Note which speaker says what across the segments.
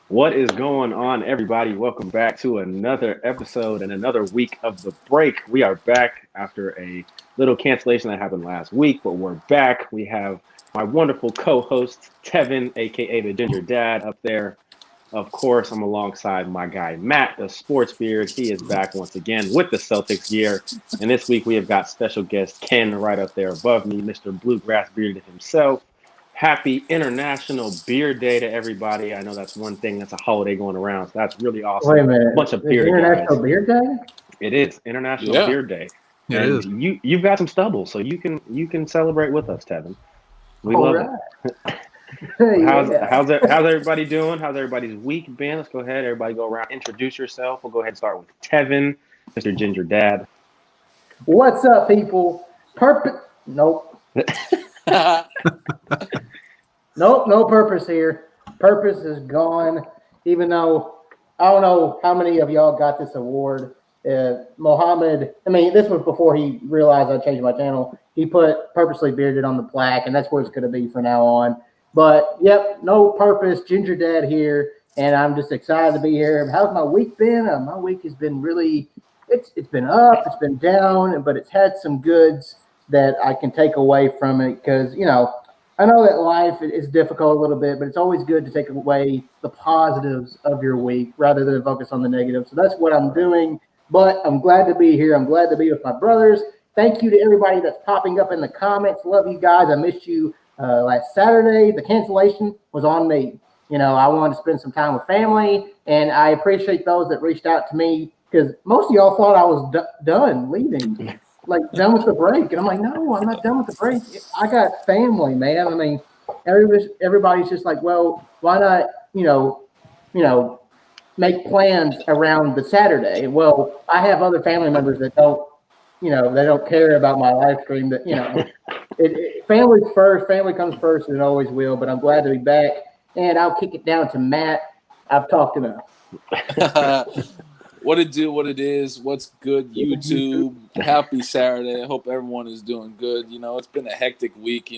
Speaker 1: What is going on, everybody? Welcome back to another episode and another week of the break. We are back after a little cancellation that happened last week, but we're back. We have my wonderful co-host Tevin, aka the Ginger Dad, up there. Of course, I'm alongside my guy Matt, the Sports Beard. He is back once again with the Celtics gear. And this week we have got special guest Ken right up there above me, Mr. Bluegrass Bearded himself. Happy International Beer Day to everybody. I know that's one thing that's a holiday going around, so that's really
Speaker 2: Wait
Speaker 1: awesome.
Speaker 2: a minute.
Speaker 1: Bunch of
Speaker 2: It's
Speaker 1: bearded
Speaker 2: International
Speaker 1: guys.
Speaker 2: Beer Day?
Speaker 1: It is International
Speaker 3: Yeah,
Speaker 1: Beer Day,
Speaker 4: It
Speaker 1: and
Speaker 4: is.
Speaker 1: you've got some stubble, so you can celebrate with us, Tevin. We
Speaker 2: All
Speaker 1: love it.
Speaker 2: right.
Speaker 1: Well, how's
Speaker 2: Yeah.
Speaker 1: how's everybody doing? How's everybody's week been? Let's go ahead. Everybody go around, introduce yourself. We'll go ahead and start with Tevin, Mr. Ginger Dad.
Speaker 2: What's up, people? Nope. Nope, no purpose here. Purpose is gone. Even though I don't know how many of y'all got this award. Mohammed, this was before he realized I changed my channel. He put Purposely Bearded on the plaque, and that's where it's going to be from now on. But, yep, no purpose. Ginger Dad here, and I'm just excited to be here. How's my week been? My week has been really it's been up, it's been down, but it's had some goods that I can take away from it because, I know that life is difficult a little bit, but it's always good to take away the positives of your week rather than focus on the negatives. So that's what I'm doing. But I'm glad to be here. I'm glad to be with my brothers. Thank you to everybody that's popping up in the comments. Love you guys. I missed you last Saturday. The cancellation was on me. I wanted to spend some time with family, and I appreciate those that reached out to me because most of y'all thought I was done leaving, like done with the break. And I'm like, no, I'm not done with the break. I got family, man. Everybody's just like, well, why not, make plans around the Saturday. Well, I have other family members that don't, they don't care about my live stream. That family's first. Family comes first, and it always will. But I'm glad to be back, and I'll kick it down to Matt. I've talked enough.
Speaker 3: what it do, what it is, what's good, YouTube. Happy Saturday. I hope everyone is doing good. It's been a hectic week.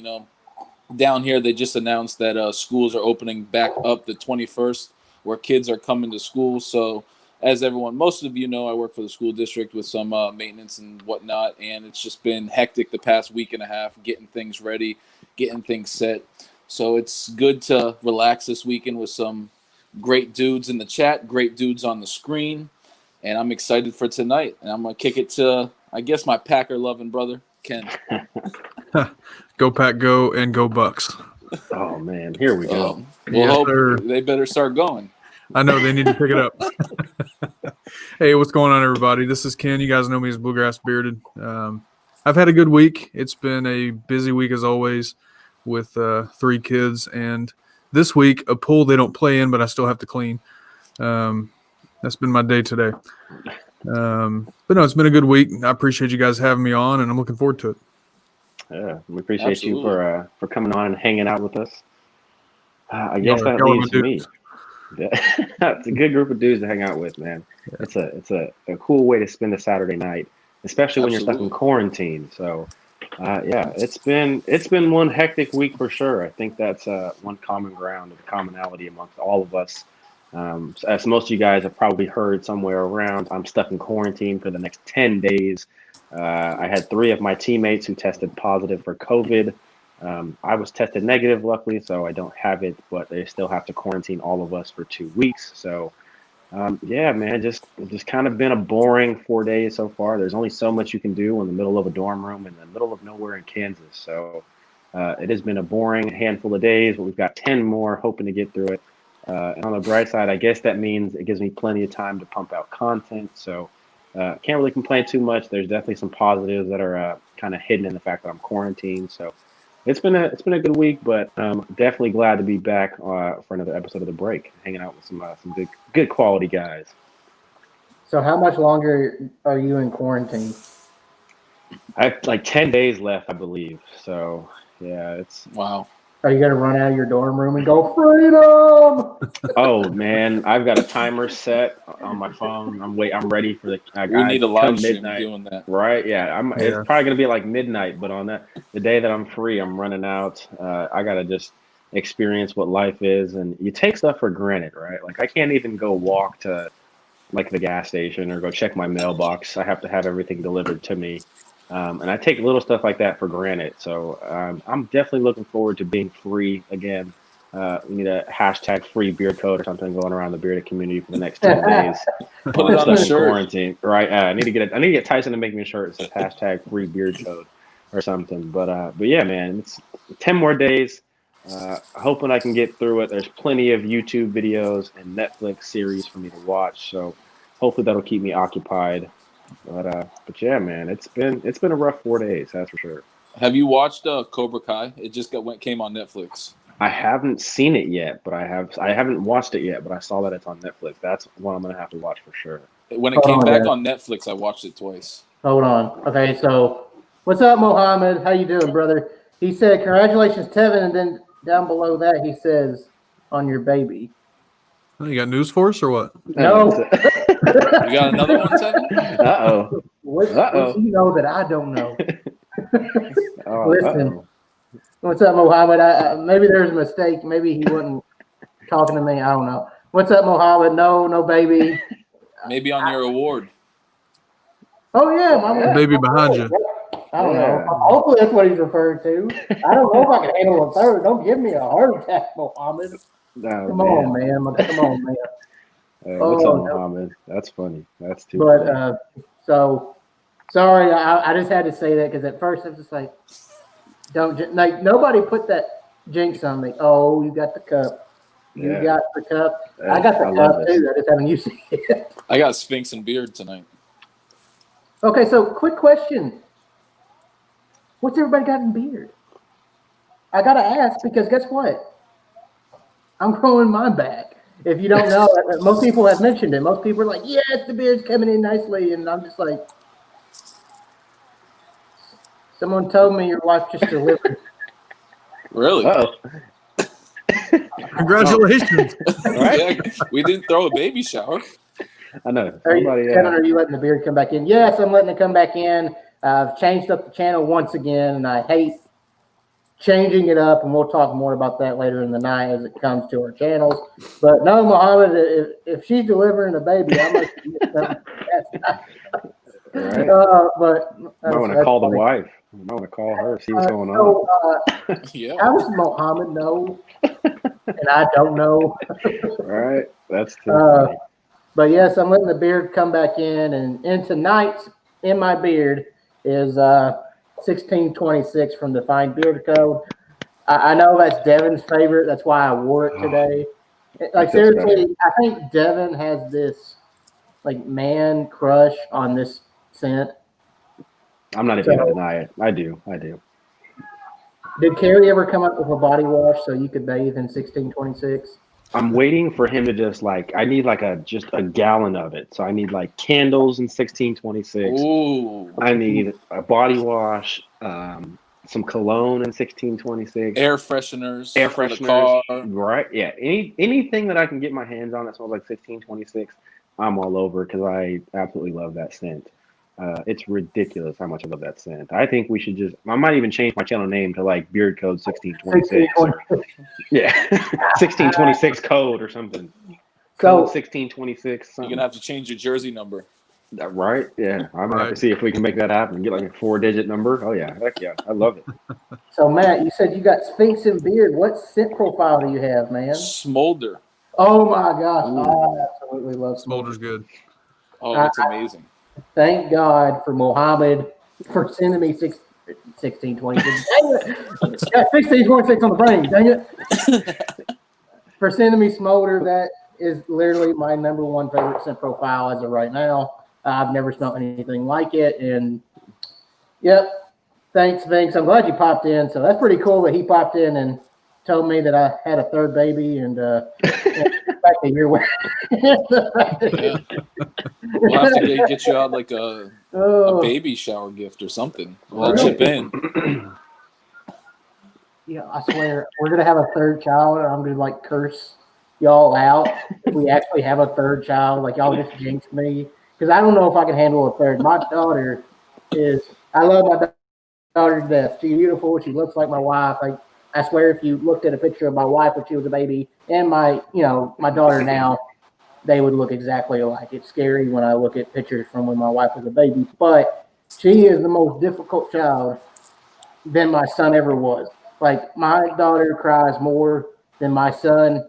Speaker 3: Down here they just announced that schools are opening back up the 21st, where kids are coming to school. So as most of you know, I work for the school district with some maintenance and whatnot, and it's just been hectic the past week and a half, getting things ready, getting things set. So it's good to relax this weekend with some great dudes in the chat, great dudes on the screen, and I'm excited for tonight. And I'm going to kick it to, I guess, my Packer-loving brother, Ken.
Speaker 4: Go Pack, go, and go Bucks.
Speaker 1: Oh man, here we go.
Speaker 3: They better start going.
Speaker 4: I know they need to pick it up. Hey, what's going on, everybody? This is Ken. You guys know me as Bluegrass Bearded. I've had a good week. It's been a busy week as always with 3 kids, and this week a pool they don't play in, but I still have to clean. That's been my day today. But no, it's been a good week. I appreciate you guys having me on, and I'm looking forward to it.
Speaker 1: Yeah, we appreciate
Speaker 3: Absolutely.
Speaker 1: you for coming on and hanging out with us. I guess that leaves me. Yeah. It's a good group of dudes to hang out with, man. Yeah. It's a cool way to spend a Saturday night, especially when you're stuck in quarantine. So, yeah, it's been one hectic week for sure. I think that's one common ground, a commonality amongst all of us. As most of you guys have probably heard somewhere around, I'm stuck in quarantine for the next 10 days. I had 3 of my teammates who tested positive for COVID. I was tested negative, luckily, so I don't have it, but they still have to quarantine all of us for 2 weeks. So, yeah, man, just kind of been a boring 4 days so far. There's only so much you can do in the middle of a dorm room in the middle of nowhere in Kansas. So, it has been a boring handful of days, but we've got 10 more hoping to get through it. And on the bright side, I guess that means it gives me plenty of time to pump out content. So, can't really complain too much. There's definitely some positives that are kind of hidden in the fact that I'm quarantined. So it's been a good week, but definitely glad to be back for another episode of The Break, hanging out with some good quality guys.
Speaker 2: So how much longer are you in quarantine?
Speaker 1: I have like 10 days left, I believe. So yeah, it's
Speaker 3: wow.
Speaker 2: Are you gonna run out of your dorm room and go freedom?
Speaker 1: Oh man, I've got a timer set on my phone. I'm ready for the.
Speaker 3: We need a live stream
Speaker 1: midnight.
Speaker 3: doing that,
Speaker 1: right? Yeah, It's probably gonna be like midnight, but on the day that I'm free, I'm running out. I gotta just experience what life is, and you take stuff for granted, right? Like I can't even go walk to like the gas station or go check my mailbox. I have to have everything delivered to me. And I take little stuff like that for granted. So I'm definitely looking forward to being free again. We need a hashtag free beard code or something going around the bearded community for the next 10 days.
Speaker 3: Put it on a shirt.
Speaker 1: Quarantine, right? I need to get Tyson to make me a shirt that says hashtag free beard code or something. But yeah, man, it's 10 more days. Hoping I can get through it. There's plenty of YouTube videos and Netflix series for me to watch. So hopefully that'll keep me occupied. But yeah, man, it's been a rough 4 days, that's for sure.
Speaker 3: Have you watched Cobra Kai? It just came on Netflix.
Speaker 1: I haven't seen it yet, but I haven't watched it yet, but I saw that it's on Netflix. That's one I'm gonna have to watch for sure.
Speaker 3: When it came back on Netflix, I watched it twice.
Speaker 2: Hold on. Okay, so what's up, Mohammed? How you doing, brother? He said, "Congratulations, Tevin," and then down below that he says, "On your baby."
Speaker 4: Oh, you got news for us or what?
Speaker 2: No.
Speaker 3: You got another one, Tevin?
Speaker 1: Uh-oh.
Speaker 2: What's you know that I don't know? Listen.
Speaker 1: Uh-oh.
Speaker 2: What's up, Mohammed? Maybe there's a mistake. Maybe he wasn't talking to me. I don't know. What's up, Mohammed? No, baby.
Speaker 3: Maybe on your award.
Speaker 2: Oh yeah,
Speaker 4: baby behind you.
Speaker 2: I don't know. Hopefully that's what he's referring to. I don't know if I can handle a third. Don't give me a heart attack, Mohammed. Come on, man.
Speaker 1: What's up, Mohammed? That's funny. That's too
Speaker 2: funny.
Speaker 1: But
Speaker 2: so sorry, I just had to say that because at first I was just like, nobody put that jinx on me. Oh, you got the cup. You got the cup. I got the cup too. I just haven't used it.
Speaker 3: I got Sphinx and Beard tonight.
Speaker 2: Okay, so quick question. What's everybody got in beard? I got to ask because guess what? I'm growing mine back. If you don't know, most people have mentioned it. Most people are like, yes, the beard's coming in nicely. And I'm just like, someone told me your wife just delivered.
Speaker 3: Really?
Speaker 1: Uh-oh.
Speaker 4: Congratulations.
Speaker 3: Yeah, we didn't throw a baby shower.
Speaker 1: I know.
Speaker 2: Kevin, are you letting the beard come back in? Yes, I'm letting it come back in. I've changed up the channel once again, and I hate changing it up, and we'll talk more about that later in the night as it comes to our channels. But no, Mohammed, if she's delivering a baby, I must get something.
Speaker 1: Right.
Speaker 2: But
Speaker 1: I want to call the wife. I want to call her, see what's going on.
Speaker 3: Yeah.
Speaker 2: How does Mohammed know? And I don't know.
Speaker 1: Right. That's too funny.
Speaker 2: But yes, I'm letting the beard come back in, and tonight's in my beard is 1626 from the Fine Beard Code. I know that's Devin's favorite. That's why I wore it today. Like seriously, I think Devin has this like man crush on this scent.
Speaker 1: I'm not even gonna deny it. I do.
Speaker 2: Did Carrie ever come up with a body wash so you could bathe in 1626?
Speaker 1: I'm waiting for him to just I need just a gallon of it. So I need like candles in 1626.
Speaker 3: Ooh.
Speaker 1: I need a body wash, some cologne in 1626.
Speaker 3: Air fresheners.
Speaker 1: For the car. Right. Yeah. Anything that I can get my hands on that smells like 1626, I'm all over because I absolutely love that scent. It's ridiculous how much I love that scent. I think we should I might even change my channel name to like Beard Code 1626. Yeah, 1626 code or something. Code 1626.
Speaker 3: You're gonna have to change your jersey number.
Speaker 1: Right? Yeah, I'm gonna have to see if we can make that happen. Get like a 4-digit number. Oh yeah, heck yeah, I love it.
Speaker 2: So Matt, you said you got Sphinx and Beard. What scent profile do you have, man?
Speaker 3: Smolder.
Speaker 2: Oh my gosh, I absolutely love
Speaker 4: Smolder's good.
Speaker 3: Oh, that's amazing.
Speaker 2: Thank God for Mohammed for sending me 1626. Dang it. Got 1626 on the brain. Dang it. For sending me Smolder. That is literally my number one favorite scent profile as of right now. I've never smelled anything like it. And yep. Thanks, Vince. I'm glad you popped in. So that's pretty cool that he popped in and told me that I had a third baby and back a year away.
Speaker 3: Yeah. We'll have to get you out like a baby shower gift or something. We'll chip in.
Speaker 2: Yeah, I swear we're gonna have a third child, and I'm gonna like curse y'all out if we actually have a third child. Like y'all just jinxed me because I don't know if I can handle a third. My daughter I love my daughter to death. She's beautiful. She looks like my wife. I swear, if you looked at a picture of my wife when she was a baby and my daughter now, they would look exactly alike. It's scary when I look at pictures from when my wife was a baby, but she is the most difficult child than my son ever was. Like, my daughter cries more than my son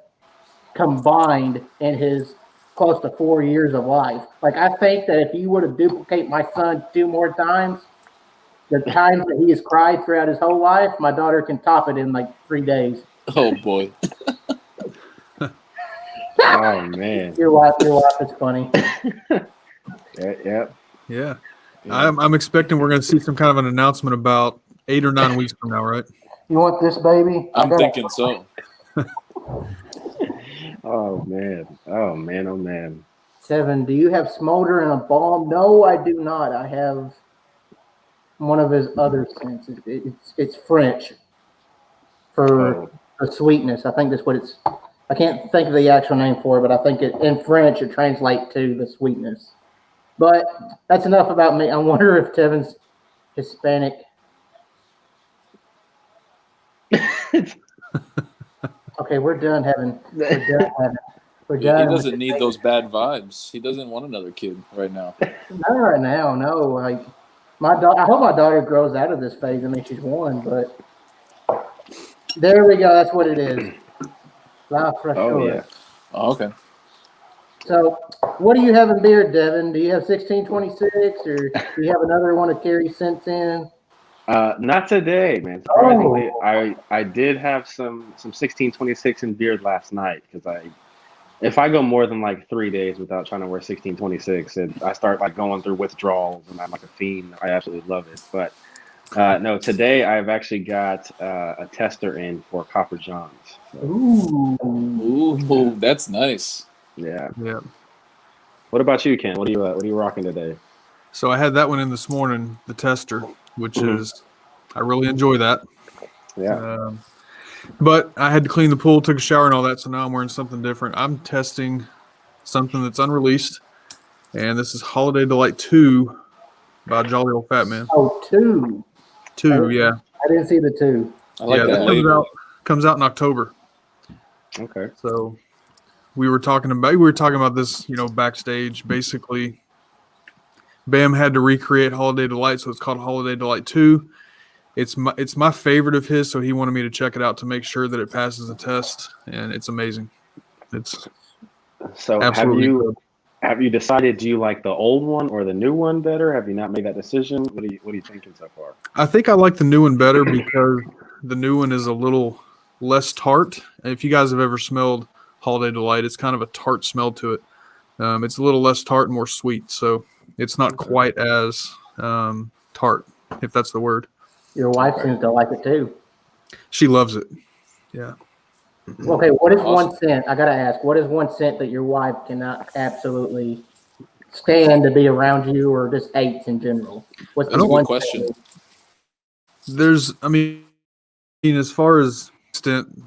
Speaker 2: combined in his close to 4 years of life. Like, I think that if you were to duplicate my son 2 more times, the times that he has cried throughout his whole life, my daughter can top it in like 3 days.
Speaker 3: Oh boy.
Speaker 1: Oh man.
Speaker 2: Your wife is funny.
Speaker 1: Yeah.
Speaker 4: I'm expecting we're going to see some kind of an announcement about 8 or 9 weeks from now, right?
Speaker 2: You want this baby?
Speaker 3: I'm thinking so.
Speaker 1: Oh man.
Speaker 2: Tevin, do you have smolder and a balm? No, I do not. I have one of his other scents. It's French for sweetness. I think that's what it's. I can't think of the actual name for it, but I think in French it translates to the sweetness. But that's enough about me. I wonder if Tevin's Hispanic. Okay, we're done having. We're done.
Speaker 3: He doesn't need those bad vibes. He doesn't want another kid right now.
Speaker 2: Not right now, no. Like, I hope my daughter grows out of this phase. I mean, she's 1, but there we go. That's what it is. La Freshore.
Speaker 1: Yeah.
Speaker 3: Oh, okay.
Speaker 2: So, what do you have in beer, Devin? Do you have 1626, or do you have another one to carry scents in?
Speaker 1: Not today, man. Surprisingly, I did have some 1626 in beard last night because if I go more than like 3 days without trying to wear 1626, I start like going through withdrawals and I'm like a fiend. I absolutely love it. But no, today I've actually got a tester in for Copper Johns. So,
Speaker 3: Ooh, that's nice.
Speaker 1: Yeah.
Speaker 4: Yeah.
Speaker 1: What about you, Ken? What are you rocking today?
Speaker 4: So I had that one in this morning, the tester, which is, I really enjoy that.
Speaker 1: Yeah.
Speaker 4: But I had to clean the pool, took a shower and all that, so now I'm wearing something different. I'm testing something that's unreleased, and this is Holiday Delight 2 by Jolly Old Fat Man.
Speaker 2: Oh, 2.
Speaker 4: 2, yeah.
Speaker 2: I didn't see the 2.
Speaker 3: I like that
Speaker 4: comes
Speaker 3: label.
Speaker 4: comes out in October.
Speaker 1: Okay.
Speaker 4: So we were talking about this, backstage. Basically, Bam had to recreate Holiday Delight, so it's called Holiday Delight 2. It's my favorite of his, so he wanted me to check it out to make sure that it passes the test, and it's amazing. It's
Speaker 1: so
Speaker 4: absolutely
Speaker 1: have you decided, do you like the old one or the new one better? Have you not made that decision? What are you thinking so far?
Speaker 4: I think I like the new one better because the new one is a little less tart. If you guys have ever smelled Holiday Delight, it's kind of a tart smell to it. It's a little less tart and more sweet, so it's not quite as tart, if that's the word.
Speaker 2: Your wife seems to like it too.
Speaker 4: She loves it. Yeah.
Speaker 2: Okay, what is one scent? I gotta ask, what is one scent that your wife cannot absolutely stand to be around you, or just hates in general? What's the one
Speaker 3: question?
Speaker 4: There's, as far as scent,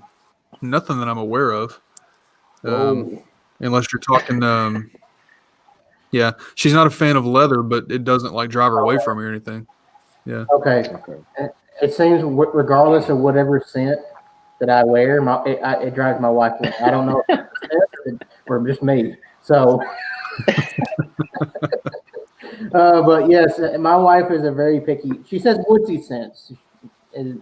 Speaker 4: nothing that I'm aware of. Unless you're talking, yeah, she's not a fan of leather, but it doesn't like drive her away from me or anything. Yeah.
Speaker 2: Okay. It seems regardless of whatever scent that I wear, it drives my wife. I don't know if it's or just me. So, but yes, my wife is a very picky. She says woodsy scents. And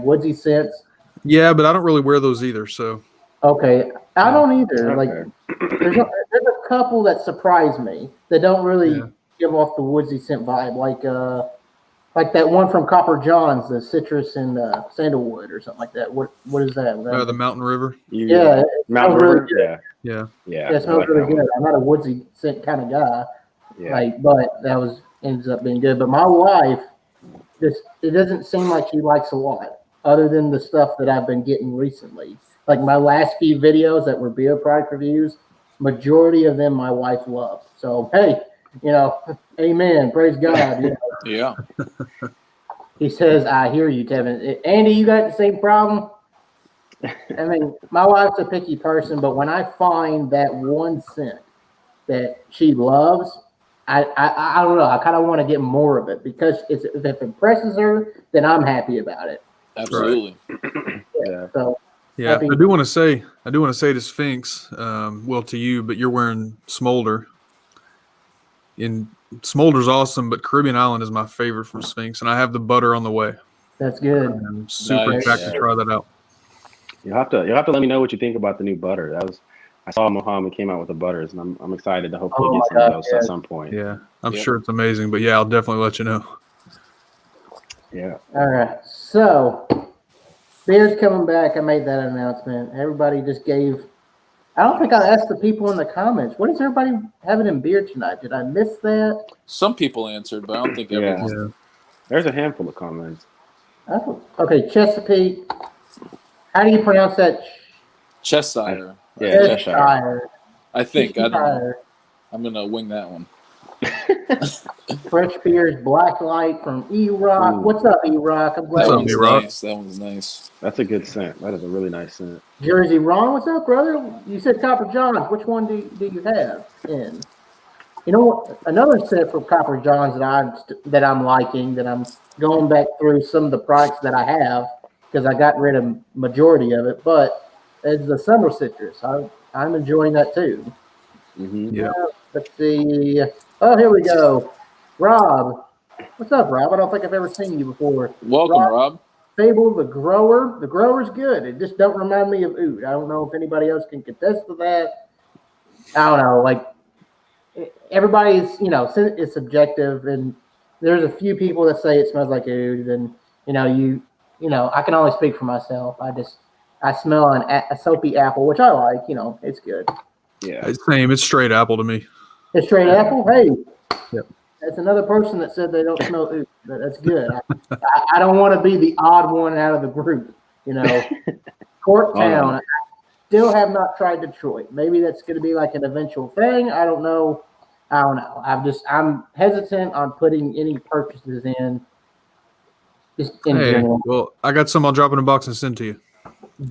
Speaker 2: woodsy scents.
Speaker 4: Yeah, but I don't really wear those either. So.
Speaker 2: Okay, I don't either.
Speaker 1: Okay.
Speaker 2: Like, there's a couple that surprise me that don't really give off the woodsy scent vibe, like that one from Copper John's, the citrus and sandalwood or something like that. What is that?
Speaker 4: The Mountain River.
Speaker 1: Mountain River. Really
Speaker 4: Yeah.
Speaker 2: It smells really good. I'm not a woodsy scent kind of guy. Yeah. But that ends up being good. But my wife, it doesn't seem like she likes a lot, other than the stuff that I've been getting recently. Like my last few videos that were beer product reviews, majority of them my wife loved. So hey, amen, praise God.
Speaker 3: Yeah.
Speaker 2: He says, I hear you, Tevin. Andy, you got the same problem? I mean, my wife's a picky person, but when I find that one scent that she loves, I don't know. I kind of want to get more of it because if it impresses her, then I'm happy about it.
Speaker 3: Absolutely.
Speaker 1: Yeah.
Speaker 2: So
Speaker 4: Yeah, I do want to say to Sphinx, well, to you, but you're wearing Smolder. Smolder's awesome, but Caribbean Island is my favorite from Sphinx, and I have the butter on the way.
Speaker 2: that's good.
Speaker 4: I'm super
Speaker 3: Nice.
Speaker 4: excited to try that out.
Speaker 1: You'll have to let me know what you think about the new butter. I saw Mohammed came out with the butters, and I'm excited to hopefully get some of those at some point.
Speaker 4: Yeah, I'm sure it's amazing, but yeah, I'll definitely let you know.
Speaker 1: Yeah.
Speaker 2: All right. So Beard's coming back. I made that announcement. Everybody just gave. I don't think I asked the people in the comments. What is everybody having in Beard tonight? Did I miss that?
Speaker 3: Some people answered, but I don't think everyone.
Speaker 4: Yeah.
Speaker 1: There's a handful of comments.
Speaker 2: Okay, Chesapeake. How do you pronounce that?
Speaker 3: Cheshire.
Speaker 1: Yeah,
Speaker 2: Cheshire.
Speaker 3: I think. I don't know. I'm going to wing that one.
Speaker 2: Fresh Beers, Black Light from E-Rock. What's up, E-Rock? I'm glad
Speaker 3: that one's nice. That one's nice.
Speaker 1: That's a good scent. That is a really nice scent.
Speaker 2: Jersey Ron, what's up, brother? You said Copper Johns. Which one do you have in? You know what? Another scent from Copper Johns that I'm liking, that I'm going back through some of the products that I have because I got rid of majority of it, but it's the Summer Citrus. I'm enjoying that too.
Speaker 1: Mm-hmm.
Speaker 4: Yeah.
Speaker 2: Let's see. Oh, here we go. Rob. What's up, Rob? I don't think I've ever seen you before.
Speaker 3: Welcome, Rob.
Speaker 2: Fable the Grower. The Grower's good. It just don't remind me of oud. I don't know if anybody else can contest to that. I don't know. Like, everybody's, it's subjective, and there's a few people that say it smells like oud, and, I can only speak for myself. I smell a soapy apple, which I like. It's good.
Speaker 1: Yeah.
Speaker 4: It's same. It's straight apple to me.
Speaker 2: It's straight apple? Hey.
Speaker 4: Yep.
Speaker 2: That's another person that said they don't smell oud. That's good. I don't want to be the odd one out of the group. Corktown. I still have not tried Detroit. Maybe that's going to be like an eventual thing. I don't know. I'm hesitant on putting any purchases in. Just in general.
Speaker 4: Well, I got some. I'll drop in a box and send to you.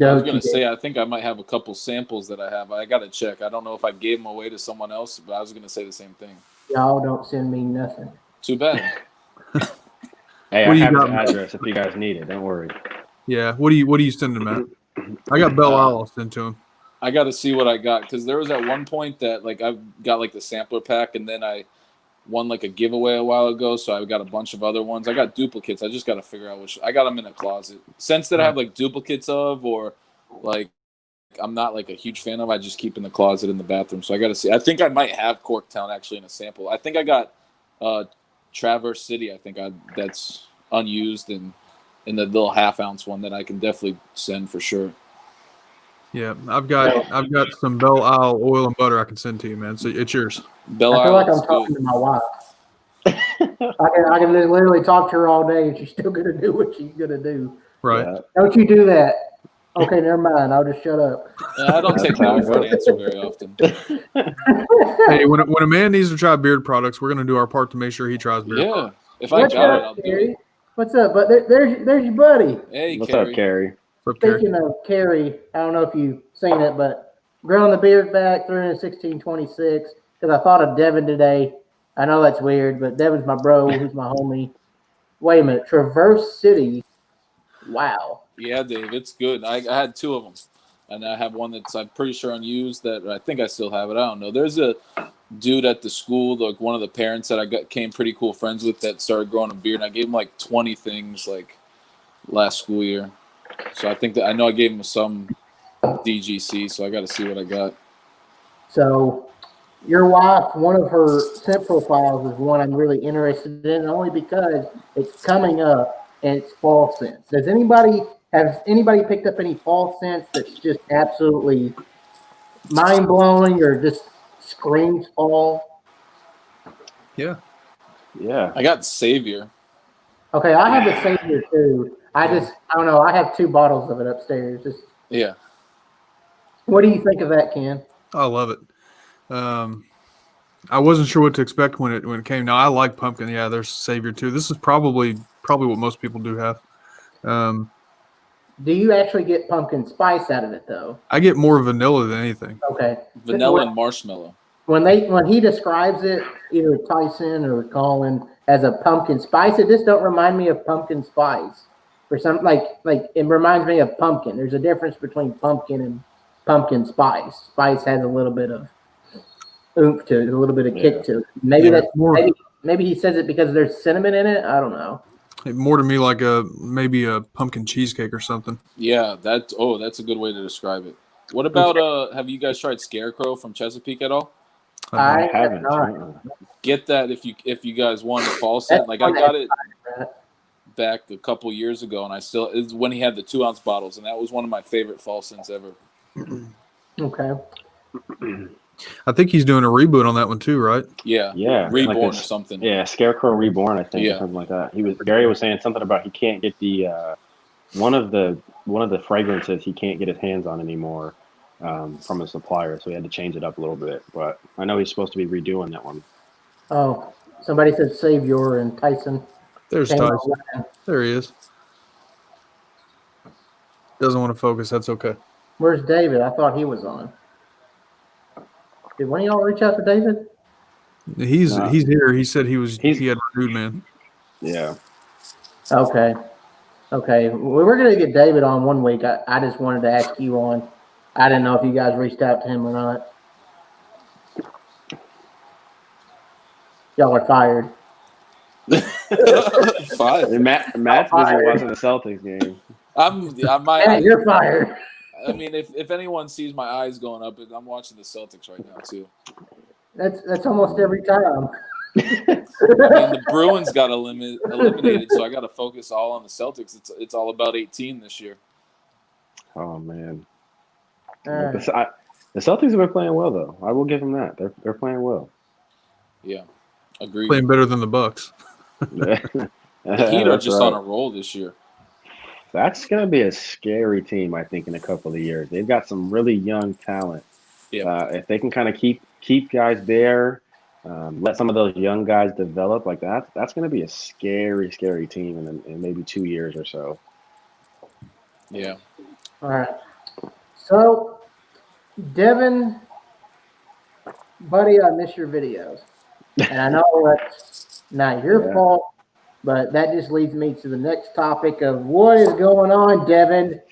Speaker 3: I was going to say, I think I might have a couple samples that I have. I got to check. I don't know if I gave them away to someone else, but I was going to say the same thing.
Speaker 2: Y'all don't send me nothing.
Speaker 3: Too bad.
Speaker 1: Hey, I have the address if you guys need it. Don't worry.
Speaker 4: Yeah. What do you send them at? I got Belle Isle. I'll send to him.
Speaker 3: I got to see what I got, because there was at one point that I got the sampler pack, and then I won a giveaway a while ago, so I got a bunch of other ones. I got duplicates. I just got to figure out which. I got them in a closet. Scents that I have duplicates of, or I'm not a huge fan of, I just keep in the closet in the bathroom. So I got to see. I think I might have Corktown actually in a sample. I think I got Traverse City. I think that's unused and in the little half-ounce one that I can definitely send for sure.
Speaker 4: Yeah, I've got some Belle Isle oil and butter I can send to you, man. So it's yours.
Speaker 3: Belle
Speaker 2: I feel
Speaker 3: Isle
Speaker 2: like I'm talking to my wife. I can literally talk to her all day, and she's still going to do what she's going to do.
Speaker 4: Right.
Speaker 1: Yeah.
Speaker 2: Don't you do that. Okay, never mind. I'll just shut up.
Speaker 3: I don't take no for an answer very often.
Speaker 4: Hey, when a man needs to try beard products, we're going to do our part to make sure he tries beard products.
Speaker 3: If I got it, I'll do it.
Speaker 2: What's up? But there's your buddy.
Speaker 3: Hey,
Speaker 1: What's
Speaker 3: Carrie.
Speaker 1: up, Carrie?
Speaker 2: Speaking of Carrie, I don't know if you've seen it, but growing the beard back, 316.26, because I thought of Devin today. I know that's weird, but Devin's my bro. He's my homie. Wait a minute. Traverse City. Wow.
Speaker 3: Yeah, Dave, it's good. I had two of them, and I have one that's I'm pretty sure unused that I think I still have it. I don't know. There's a dude at the school, one of the parents that I became pretty cool friends with that started growing a beard, and I gave him 20 things last school year. So I know I gave him some DGC, so I got to see what I got.
Speaker 2: So your wife, one of her scent profiles is one I'm really interested in, only because it's coming up and it's fall scents. Has anybody picked up any fall scents that's just absolutely mind-blowing or just screams fall?
Speaker 1: Yeah.
Speaker 3: I got Savior.
Speaker 2: Okay, I have the Savior too. I don't know. I have 2 bottles of it upstairs.
Speaker 3: Yeah.
Speaker 2: What do you think of that, Ken?
Speaker 4: I love it. I wasn't sure what to expect when it came. Now I like pumpkin. Yeah, there's Savior too. This is probably what most people do have.
Speaker 2: Do you actually get pumpkin spice out of it though?
Speaker 4: I get more vanilla than anything.
Speaker 2: Okay.
Speaker 3: Vanilla and marshmallow.
Speaker 2: When he describes it, either Tyson or Colin, as a pumpkin spice, it just don't remind me of pumpkin spice. For some, like it reminds me of pumpkin. There's a difference between pumpkin and pumpkin spice. Spice has a little bit of oomph to it, a little bit of kick to it. Maybe that's more. Maybe he says it because there's cinnamon in it. I don't know.
Speaker 4: More to me like maybe a pumpkin cheesecake or something.
Speaker 3: Yeah, that's a good way to describe it. What about have you guys tried Scarecrow from Chesapeake at all?
Speaker 2: I haven't.
Speaker 3: Get that if you guys want a fall scent. Like I got it back a couple years ago, and it's when he had the 2-ounce bottles, and that was one of my favorite fall scents ever.
Speaker 2: Okay.
Speaker 4: I think he's doing a reboot on that one too, right?
Speaker 3: Yeah. Reborn or something.
Speaker 1: Yeah, Scarecrow Reborn, I think, or something like that. Gary was saying something about he can't get the one of the fragrances he can't get his hands on anymore from a supplier, so he had to change it up a little bit. But I know he's supposed to be redoing that one.
Speaker 2: Oh, somebody said Savior and Tyson.
Speaker 4: There's Tyson. There he is. Doesn't want to focus. That's okay.
Speaker 2: Where's David? I thought he was on. Did one of y'all reach out to David?
Speaker 4: He's here. He said he had renewed, man.
Speaker 1: Yeah.
Speaker 2: Okay. We're gonna get David on one week. I just wanted to ask you on. I didn't know if you guys reached out to him or not. Y'all are fired.
Speaker 3: Fired.
Speaker 1: Matt's busy watching the Celtics game.
Speaker 2: You're fired.
Speaker 3: I mean, if anyone sees my eyes going up, I'm watching the Celtics right now too.
Speaker 2: That's almost every time.
Speaker 3: I mean, the Bruins got eliminated, so I got to focus all on the Celtics. It's all about 18 this year.
Speaker 1: Oh man,
Speaker 2: Right.
Speaker 1: the Celtics have been playing well though. I will give them that. They're playing well.
Speaker 3: Yeah, agreed.
Speaker 4: Playing better than the Bucks.
Speaker 3: The Heat are just on a roll this year.
Speaker 1: That's going to be a scary team, I think, in a couple of years. They've got some really young talent.
Speaker 3: Yeah.
Speaker 1: If they can kind of keep guys there, let some of those young guys develop like that, that's going to be a scary, scary team in maybe 2 years or so.
Speaker 3: Yeah.
Speaker 2: All right. So, Devin, buddy, I miss your videos. And I know that's not your fault. But that just leads me to the next topic of what is going on, Devin.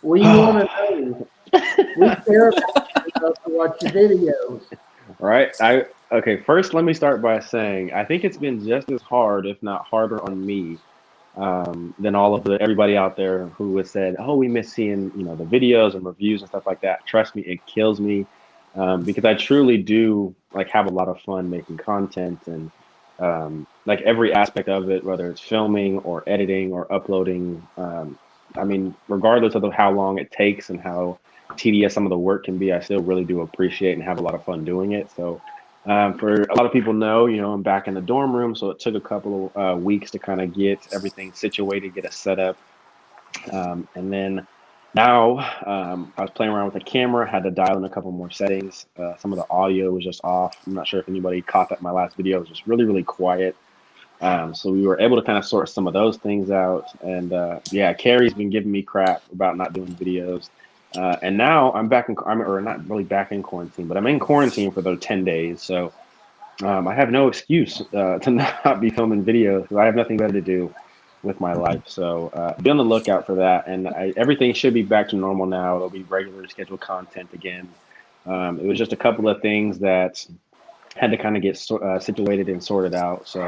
Speaker 2: We want to know. We care about you to watch your videos.
Speaker 1: All right. First, let me start by saying I think it's been just as hard, if not harder, on me than all of everybody out there who has said, "Oh, we miss seeing the videos and reviews and stuff like that." Trust me, it kills me because I truly do have a lot of fun making content and. Every aspect of it, whether it's filming or editing or uploading, regardless of how long it takes and how tedious some of the work can be, I still really do appreciate and have a lot of fun doing it. So for a lot of people know, I'm back in the dorm room, so it took a couple of weeks to kind of get everything situated, get it set up. And then now I was playing around with the camera, had to dial in a couple more settings. Some of the audio was just off. I'm not sure if anybody caught that in my last video. It was just really, really quiet. So we were able to kind of sort some of those things out. And Carrie's been giving me crap about not doing videos. And now I'm not really back in quarantine, but I'm in quarantine for those 10 days. So I have no excuse to not be filming videos because I have nothing better to do with my life. So be on the lookout for that. And everything should be back to normal now. It'll be regular scheduled content again. It was just a couple of things that had to kind of get situated and sorted out. So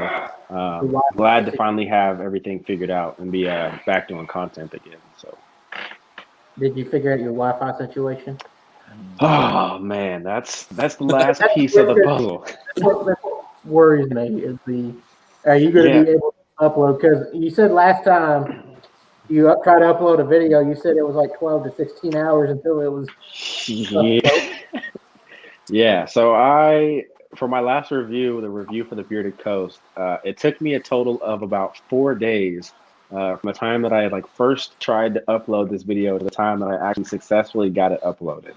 Speaker 1: glad to finally have everything figured out and be back doing content again. So.
Speaker 2: Did you figure out your Wi-Fi situation?
Speaker 1: Oh man, that's the last piece of the puzzle.
Speaker 2: What worries me is are you going to be able to upload? Because you said last time you tried to upload a video, you said it was like 12 to 16 hours until it was.
Speaker 1: Yeah. So for my last review, the review for the Bearded Coast, it took me a total of about 4 days from the time that I had first tried to upload this video to the time that I actually successfully got it uploaded.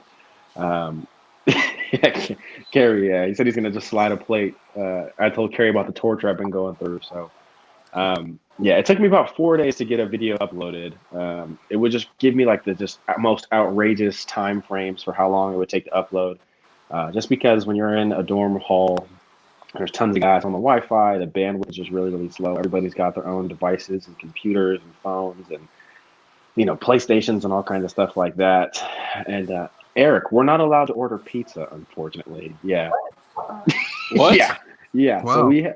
Speaker 1: Carrie, he said he's gonna just slide a plate. I told Carrie about the torture I've been going through. So, it took me about 4 days to get a video uploaded. It would just give me the just most outrageous time frames for how long it would take to upload. Just because when you're in a dorm hall There's tons of guys on the Wi-Fi. The bandwidth is just really, really slow. Everybody's got their own devices and computers and phones and PlayStations and all kinds of stuff like that. And Eric, we're not allowed to order pizza, unfortunately. Yeah.
Speaker 3: What?
Speaker 1: Yeah.
Speaker 4: Wow.
Speaker 1: So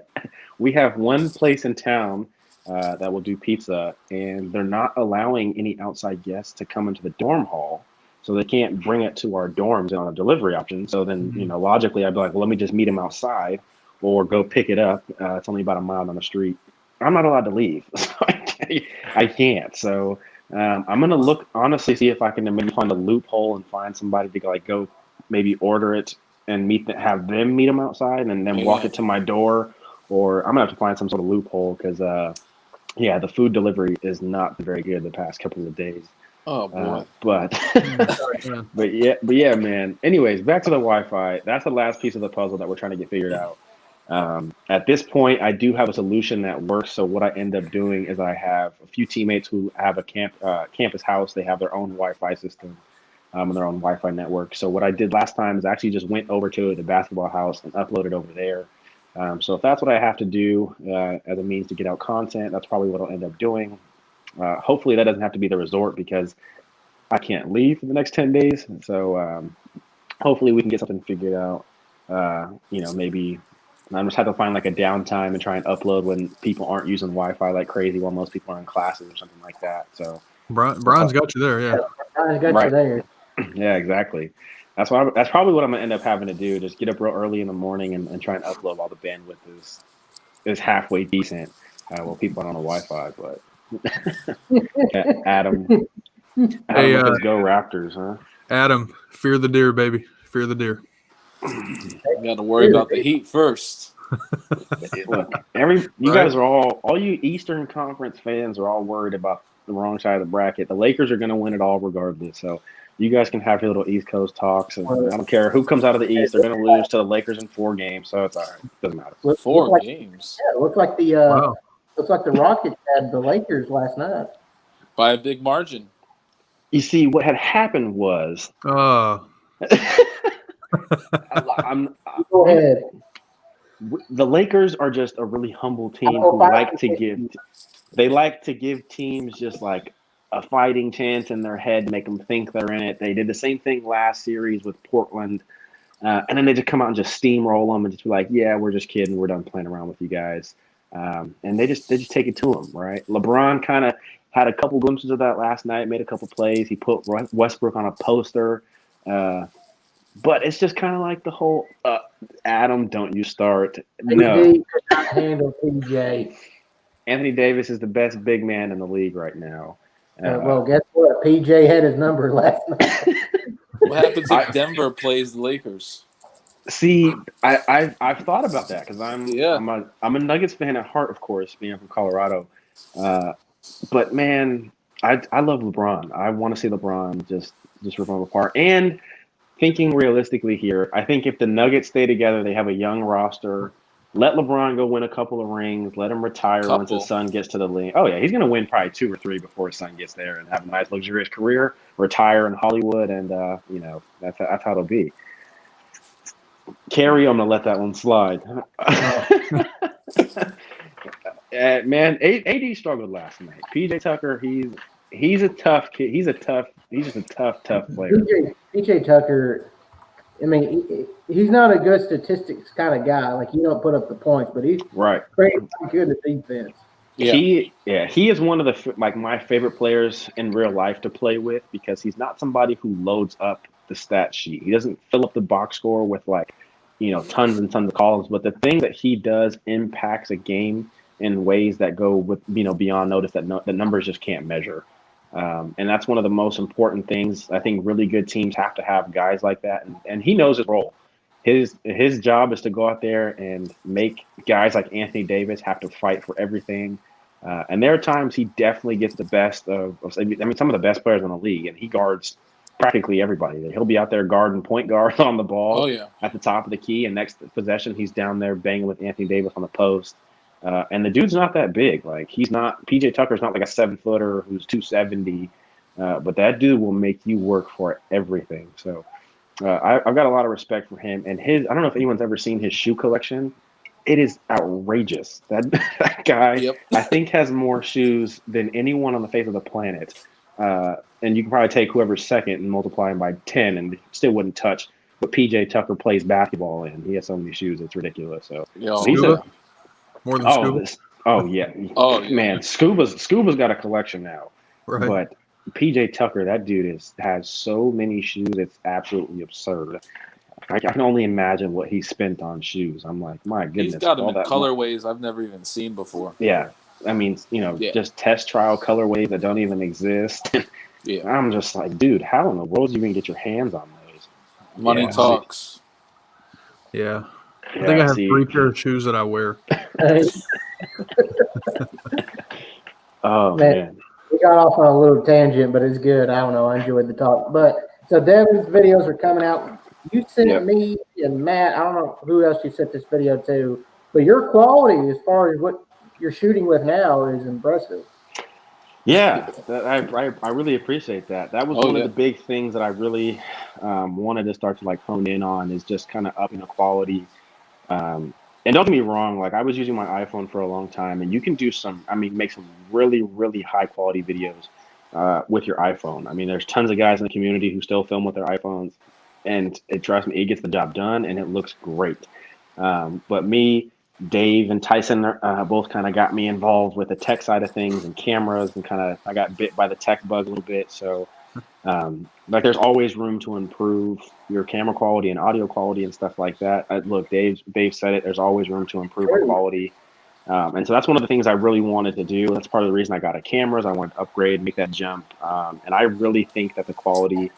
Speaker 1: we have one place in town that will do pizza, and they're not allowing any outside guests to come into the dorm hall. So they can't bring it to our dorms on a delivery option. So then, logically, I'd be like, well, let me just meet them outside or go pick it up. It's only about a mile down the street. I'm not allowed to leave. So I can't. So I'm going to look, honestly, see if I can maybe find a loophole and find somebody to go maybe order it and have them meet them outside and then walk it to my door. Or I'm going to have to find some sort of loophole because, the food delivery is not very good the past couple of days.
Speaker 3: Oh boy!
Speaker 1: But yeah, man. Anyways, back to the Wi-Fi. That's the last piece of the puzzle that we're trying to get figured out. At this point, I do have a solution that works. So what I end up doing is I have a few teammates who have a campus house. They have their own Wi-Fi system and their own Wi-Fi network. So what I did last time is I actually just went over to the basketball house and uploaded over there. So if that's what I have to do as a means to get out content, that's probably what I'll end up doing. Hopefully that doesn't have to be the resort because I can't leave for the next 10 days. So hopefully we can get something figured out. Maybe I just have to find like a downtime and try and upload when people aren't using Wi-Fi like crazy while most people are in classes or something like that. So
Speaker 4: Brian's got you there. Yeah.
Speaker 2: Brian's got you there.
Speaker 1: Yeah, exactly. That's probably what I'm gonna end up having to do. Just get up real early in the morning and try and upload while the bandwidth is halfway decent. While people are on the Wi-Fi, but Adam,
Speaker 4: Hey,
Speaker 1: let's go Raptors, huh?
Speaker 4: Adam, fear the deer, baby. Fear the deer.
Speaker 3: You got to worry about the Heat first.
Speaker 1: Look, you guys are all you Eastern Conference fans are all worried about the wrong side of the bracket. The Lakers are going to win it all regardless. So you guys can have your little East Coast talks. And I don't care who comes out of the East. They're going to lose to the Lakers in 4 games. So it's all right. Doesn't matter.
Speaker 3: 4 games.
Speaker 2: Yeah, it looked like the Rockets had the Lakers last night
Speaker 3: by a big margin.
Speaker 1: You see, what had happened was.
Speaker 2: Go ahead.
Speaker 1: The Lakers are just a really humble team who like to give teams just like a fighting chance in their head to make them think they're in it. They did the same thing last series with Portland, and then they just come out and just steamroll them and just be like, "Yeah, we're just kidding. We're done playing around with you guys." And they just take it to them, right? LeBron kind of had a couple glimpses of that last night, made a couple plays. He put Westbrook on a poster. But it's just kind of like the whole Adam, don't you start. No.
Speaker 2: Could not handle PJ.
Speaker 1: Anthony Davis is the best big man in the league right now.
Speaker 2: Well, guess what? PJ had his number last night.
Speaker 3: What happens if Denver plays the Lakers?
Speaker 1: See, I've thought about that because I'm a Nuggets fan at heart, of course, being from Colorado. But man, I love LeBron. I want to see LeBron just rip them apart. And thinking realistically here, I think if the Nuggets stay together, they have a young roster. Let LeBron go win a couple of rings. Let him retire once his son gets to the league. Oh, yeah, he's going to win probably 2 or 3 before his son gets there and have a nice, luxurious career, retire in Hollywood, and, that's how it'll be. Carrie, I'm going to let that one slide. Man, AD struggled last night. PJ Tucker, he's a tough kid. He's just a tough player.
Speaker 2: PJ Tucker, I mean, he's not a good statistics kind of guy. Like, he don't put up the points, but he's pretty good at defense.
Speaker 1: Yeah. He is one of the my favorite players in real life to play with because he's not somebody who loads up the stat sheet. He doesn't fill up the box score with tons and tons of columns, but the thing that he does impacts a game in ways that go with beyond notice that the numbers just can't measure. And that's one of the most important things. I think really good teams have to have guys like that, and he knows his role. His job is to go out there and make guys like Anthony Davis have to fight for everything. And there are times he definitely gets the best of some of the best players in the league, and he guards practically everybody. He'll be out there guarding point guard on the ball at the top of the key, and next possession he's down there banging with Anthony Davis on the post. And the dude's not that big. Like, he's not – PJ Tucker's not like a 7-footer who's 270. But that dude will make you work for everything. So I've got a lot of respect for him. And I don't know if anyone's ever seen his shoe collection. it is outrageous. That guy,
Speaker 3: Yep.
Speaker 1: I think, has more shoes than anyone on the face of the planet. And you can probably take whoever's second and multiply him by 10, and it still wouldn't touch what PJ Tucker plays basketball in. He has so many shoes, it's ridiculous. So he's
Speaker 4: Scuba? More than Scuba?
Speaker 1: Yeah.
Speaker 3: Oh, yeah.
Speaker 1: Man, Scuba's got a collection now.
Speaker 4: Right.
Speaker 1: But PJ Tucker, that dude has so many shoes, it's absolutely absurd. I can only imagine what he spent on shoes. I'm like, my goodness.
Speaker 3: He's got them in colorways I've never even seen before.
Speaker 1: Yeah. I mean, just test trial colorways that don't even exist.
Speaker 3: Yeah.
Speaker 1: I'm just like, dude, how in the world do you even get your hands on those?
Speaker 3: Money talks.
Speaker 4: Yeah. I think I have 3 pair of shoes that I wear.
Speaker 1: Oh, man.
Speaker 2: We got off on a little tangent, but it's good. I don't know. I enjoyed the talk. But so Devin's videos are coming out. You sent me and Matt, I don't know who else you sent this video to, but your quality as far as what you're shooting with now is impressive.
Speaker 1: Yeah, I really appreciate that. That was one of the big things that I really wanted to start to like hone in on, is just kind of upping the quality. And don't get me wrong, like I was using my iPhone for a long time, and you can do make some really, really high quality videos with your iPhone. I mean, there's tons of guys in the community who still film with their iPhones, and trust me, it gets the job done and it looks great. But me, Dave, and Tyson both kind of got me involved with the tech side of things and cameras, and I got bit by the tech bug a little bit. So like there's always room to improve your camera quality and audio quality and stuff like that. Look, Dave said it, there's always room to improve our quality. And so that's one of the things I really wanted to do. That's part of the reason I got a cameras. I wanted to upgrade, make that jump. And I really think that the quality,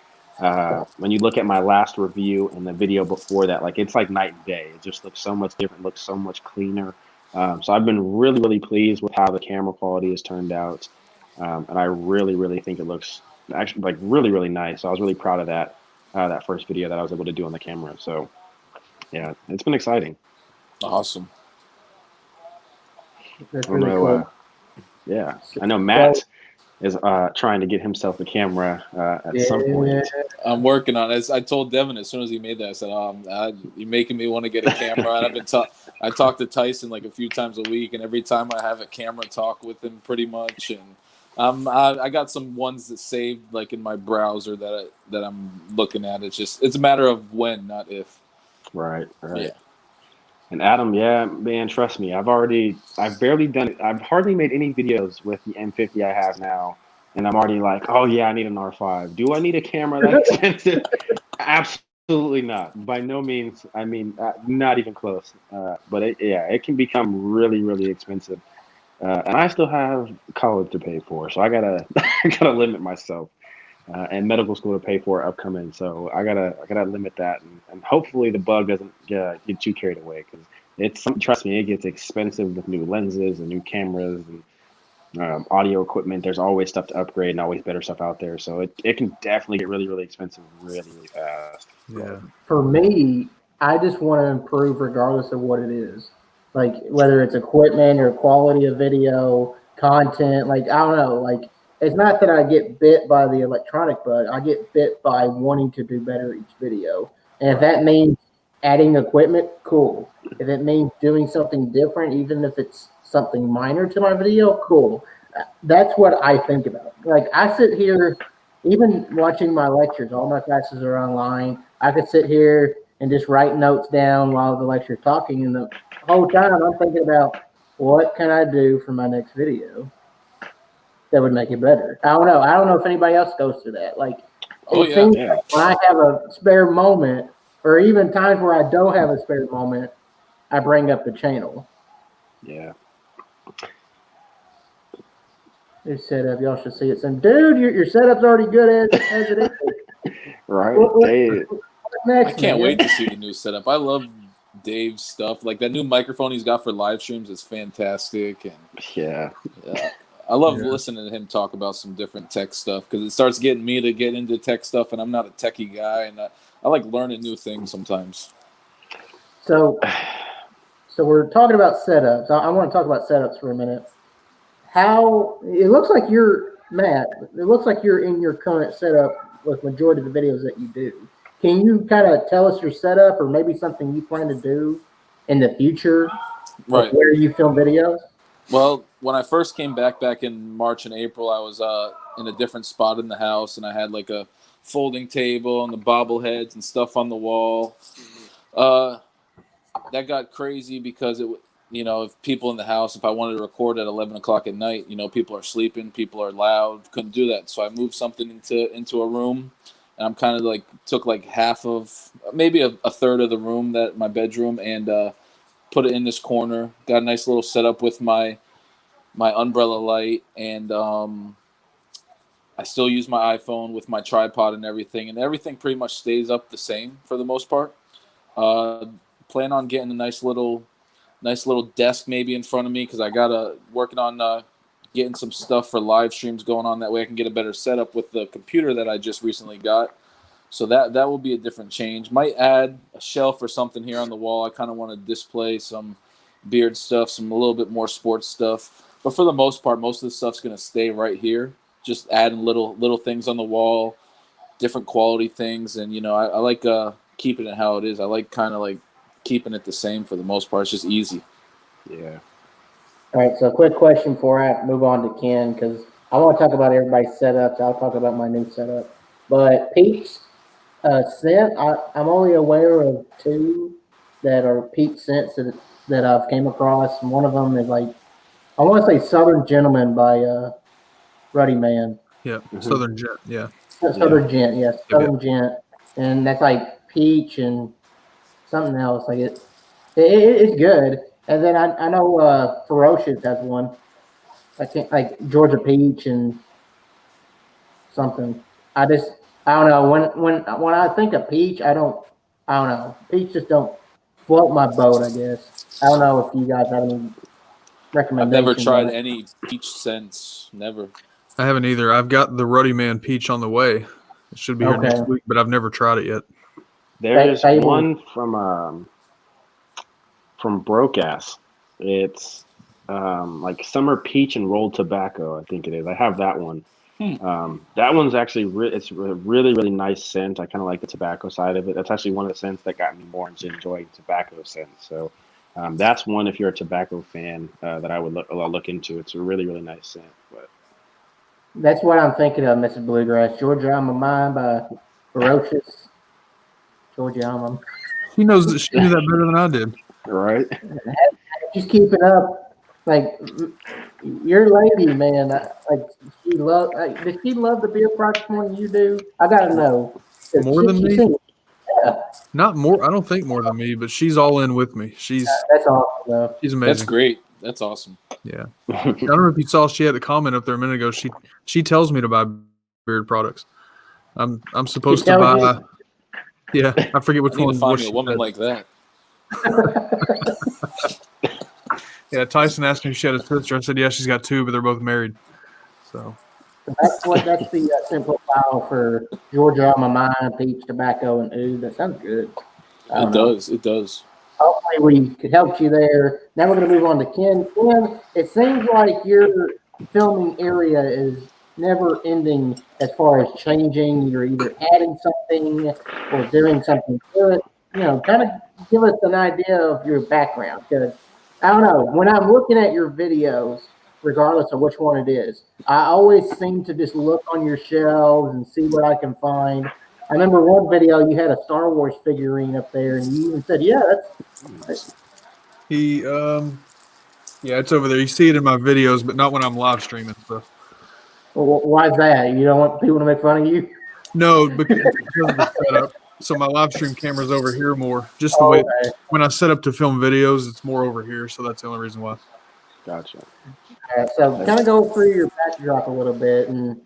Speaker 1: when you look at my last review and the video before that, like it's like night and day. It just looks so much different, looks so much cleaner. So I've been really, really pleased with how the camera quality has turned out. And I really, really think it looks actually like really, really nice. So I was really proud of that first video that I was able to do on the camera. So yeah, it's been exciting.
Speaker 3: Awesome.
Speaker 2: That's really cool.
Speaker 1: I know Matt is trying to get himself a camera at some point.
Speaker 3: I'm working on it. I told Devin as soon as he made that, I said, you're making me want to get a camera. And I talk to Tyson like a few times a week, and every time I have a camera talk with him pretty much. And I got some ones that saved like in my browser that I'm looking at. It's a matter of when, not if.
Speaker 1: Right.
Speaker 3: Yeah.
Speaker 1: And Adam, man, trust me, I've barely done it. I've hardly made any videos with the M50 I have now. And I'm already like, oh yeah, I need an R5. Do I need a camera that expensive? Absolutely not. By no means. I mean, not even close. But it can become really, really expensive. And I still have college to pay for, so I gotta limit myself. And medical school to pay for upcoming, so I gotta limit that, and hopefully the bug doesn't get too carried away, because trust me, it gets expensive with new lenses and new cameras and audio equipment. There's always stuff to upgrade and always better stuff out there, so it can definitely get really, really expensive really, really fast.
Speaker 4: Yeah.
Speaker 2: For me, I just want to improve regardless of what it is, like whether it's equipment or quality of video, content. Like I don't know, like. It's not that I get bit by the electronic bug. I get bit by wanting to do better each video. And if that means adding equipment, cool. If it means doing something different, even if it's something minor to my video, cool. That's what I think about. Like I sit here, even watching my lectures, all my classes are online. I could sit here and just write notes down while the lecture's talking. And the whole time I'm thinking about what can I do for my next video that would make it better. I don't know if anybody else goes through that. Like, it seems like when I have a spare moment, or even times where I don't have a spare moment, I bring up the channel.
Speaker 1: Yeah.
Speaker 2: This setup, y'all should see it. Some dude, your setup's already good as it is.
Speaker 1: Right.
Speaker 2: What's next?
Speaker 3: I can't wait to see the new setup. I love Dave's stuff. Like that new microphone he's got for live streams is fantastic. And
Speaker 1: yeah.
Speaker 3: I love listening to him talk about some different tech stuff, because it starts getting me to get into tech stuff, and I'm not a techie guy, and I like learning new things sometimes.
Speaker 2: So we're talking about setups. I want to talk about setups for a minute. How it looks like Matt, it looks like you're in your current setup with majority of the videos that you do. Can you kind of tell us your setup, or maybe something you plan to do in the future
Speaker 3: Right.
Speaker 2: Where you film videos?
Speaker 3: Well, when I first came back in March and April, I was in a different spot in the house, and I had like a folding table and the bobbleheads and stuff on the wall. That got crazy because if people in the house, if I wanted to record at 11 o'clock at night, people are sleeping, people are loud, couldn't do that. So I moved something into a room, and I'm kind of like took like half of, maybe a third of the room, that my bedroom, and put it in this corner. Got a nice little setup with my umbrella light, and I still use my iPhone with my tripod and everything pretty much stays up the same for the most part. Plan on getting a nice little desk maybe in front of me, because I gotta working on getting some stuff for live streams going on. That way I can get a better setup with the computer that I just recently got. So that will be a different change. Might add a shelf or something here on the wall. I kind of want to display some beard stuff, a little bit more sports stuff. But for the most part, most of the stuff's gonna stay right here. Just adding little things on the wall, different quality things, and I like keeping it how it is. I like kind of like keeping it the same for the most part. It's just easy.
Speaker 1: Yeah.
Speaker 2: All right, so quick question before I move on to Ken, because I want to talk about everybody's setups. I'll talk about my new setup. But Pete's scent, I'm only aware of 2 that are Pete scents that I've came across. And one of them is like, I want to say Southern Gentleman by Ruddy Man.
Speaker 4: Yeah, Southern Gent. Yeah.
Speaker 2: Southern Gent, yes. Southern Gent. And that's like peach and something else. Like it's good. And then I know Ferocious has one. I think like Georgia Peach and something. I don't know. When I think of peach, I don't know. Peach just don't float my boat, I guess. I don't know if you guys have any recommendations.
Speaker 3: I've never tried any peach scents. Never.
Speaker 4: I haven't either. I've got the Ruddy Man peach on the way. It should be here next week, but I've never tried it yet.
Speaker 1: There's one from Brocass. It's like summer peach and rolled tobacco, I think it is. I have that one. That one's actually it's a really, really nice scent. I kind of like the tobacco side of it. That's actually one of the scents that got me more into enjoying tobacco scents. So that's one, if you're a tobacco fan, that I would look into. It's a really, really nice scent. But
Speaker 2: that's what I'm thinking of, Mrs. Bluegrass. Georgia on My Mind by Ferocious. Georgia on My.
Speaker 4: She knew that better than I did.
Speaker 1: Right.
Speaker 2: She's keeping up. Like your lady, man. Like she love. Does she love the beer products more than you do? I gotta know.
Speaker 4: More than me? Yeah. Not more. I don't think more than me, but she's all in with me.
Speaker 2: That's awesome. Though.
Speaker 4: She's amazing.
Speaker 3: That's great. That's awesome.
Speaker 4: Yeah. I don't know if you saw. She had a comment up there a minute ago. She tells me to buy beard products. I'm supposed to buy.
Speaker 2: You?
Speaker 4: Yeah, I forget which one.
Speaker 3: Find me a woman like that.
Speaker 4: Yeah, Tyson asked me if she had a sister. I said, yeah, she's got 2, but they're both married. So
Speaker 2: that's the simple file for Georgia on My Mind, peach, tobacco, and oud. That sounds good.
Speaker 3: It does.
Speaker 2: Hopefully we could help you there. Now we're going to move on to Ken. Ken, it seems like your filming area is never ending as far as changing. You're either adding something or doing something to it. Kind of give us an idea of your background, because I don't know. When I'm looking at your videos, regardless of which one it is, I always seem to just look on your shelves and see what I can find. I remember one video you had a Star Wars figurine up there, and you even said, "Yeah, that's."
Speaker 4: Yeah, it's over there. You see it in my videos, but not when I'm live streaming stuff.
Speaker 2: Well, why is that? You don't want people to make fun of you?
Speaker 4: No, because of the setup. So my live stream camera's over here more. Just the way when I set up to film videos, it's more over here. So that's the only reason why.
Speaker 1: Gotcha.
Speaker 2: All right, so kind of go through your backdrop a little bit. And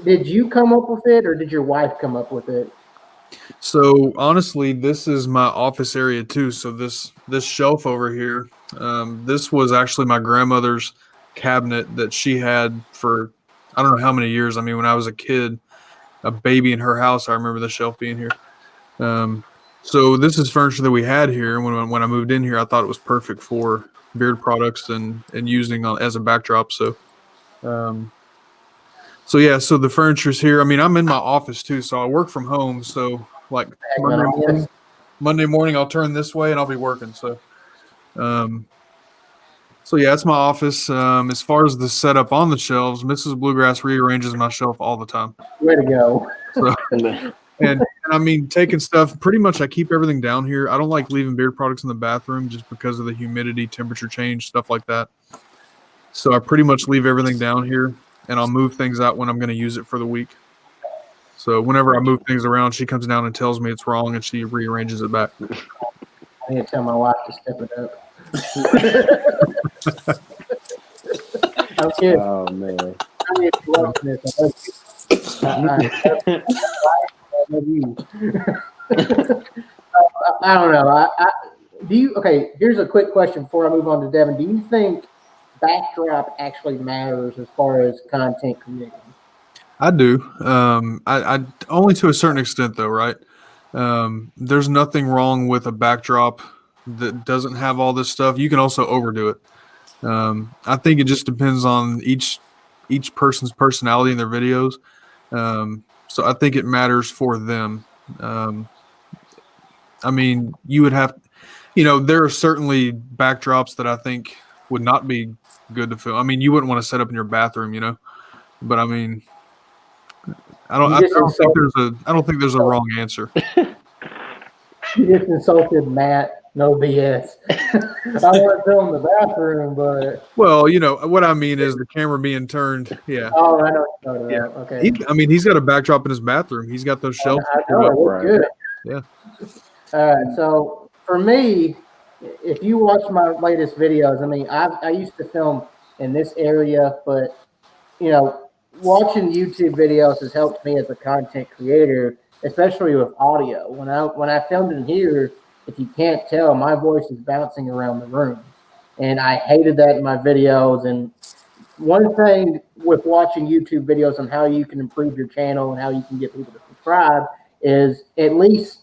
Speaker 2: did you come up with it, or did your wife come up with it?
Speaker 4: So honestly, this is my office area too. So this shelf over here, this was actually my grandmother's cabinet that she had for I don't know how many years. I mean, when I was a kid, a baby in her house, I remember the shelf being here. So this is furniture that we had here. When I moved in here, I thought it was perfect for beard products and using as a backdrop. So yeah, so the furniture's here. I mean, I'm in my office too, so I work from home. So like Monday morning, I'll turn this way and I'll be working. So So yeah, it's my office. As far as the setup on the shelves, Mrs. Bluegrass rearranges my shelf all the time.
Speaker 2: Way to go.
Speaker 4: So, and I mean, taking stuff, pretty much I keep everything down here. I don't like leaving beard products in the bathroom just because of the humidity, temperature change, stuff like that. So I pretty much leave everything down here, and I'll move things out when I'm going to use it for the week. So whenever I move things around, she comes down and tells me it's wrong, and she rearranges it back.
Speaker 2: I need to tell my wife to step it up. I'm kidding.
Speaker 1: Oh man.
Speaker 2: I mean, if you're watching this, I love you. I don't know. Do you? Okay, here's a quick question before I move on to Devin. Do you think backdrop actually matters as far as content creating?
Speaker 4: I do. I only to a certain extent, though, right? There's nothing wrong with a backdrop that doesn't have all this stuff. You can also overdo it. I think it just depends on each person's personality in their videos. So I think it matters for them. I mean, you would have, there are certainly backdrops that I think would not be good to film. I mean, you wouldn't want to set up in your bathroom, but I mean, I don't think there's a wrong answer.
Speaker 2: You just insulted Matt. No BS. I want to film the bathroom, but
Speaker 4: well, what I mean is the camera being turned. Yeah.
Speaker 2: Oh, I know. Yeah. Okay.
Speaker 4: He's got a backdrop in his bathroom. He's got those shelves.
Speaker 2: I know. It looks good.
Speaker 4: Yeah.
Speaker 2: All right. So for me, if you watch my latest videos, I mean, I used to film in this area, but watching YouTube videos has helped me as a content creator, especially with audio. When I filmed in here, if you can't tell, my voice is bouncing around the room, and I hated that in my videos. And one thing with watching YouTube videos on how you can improve your channel and how you can get people to subscribe is at least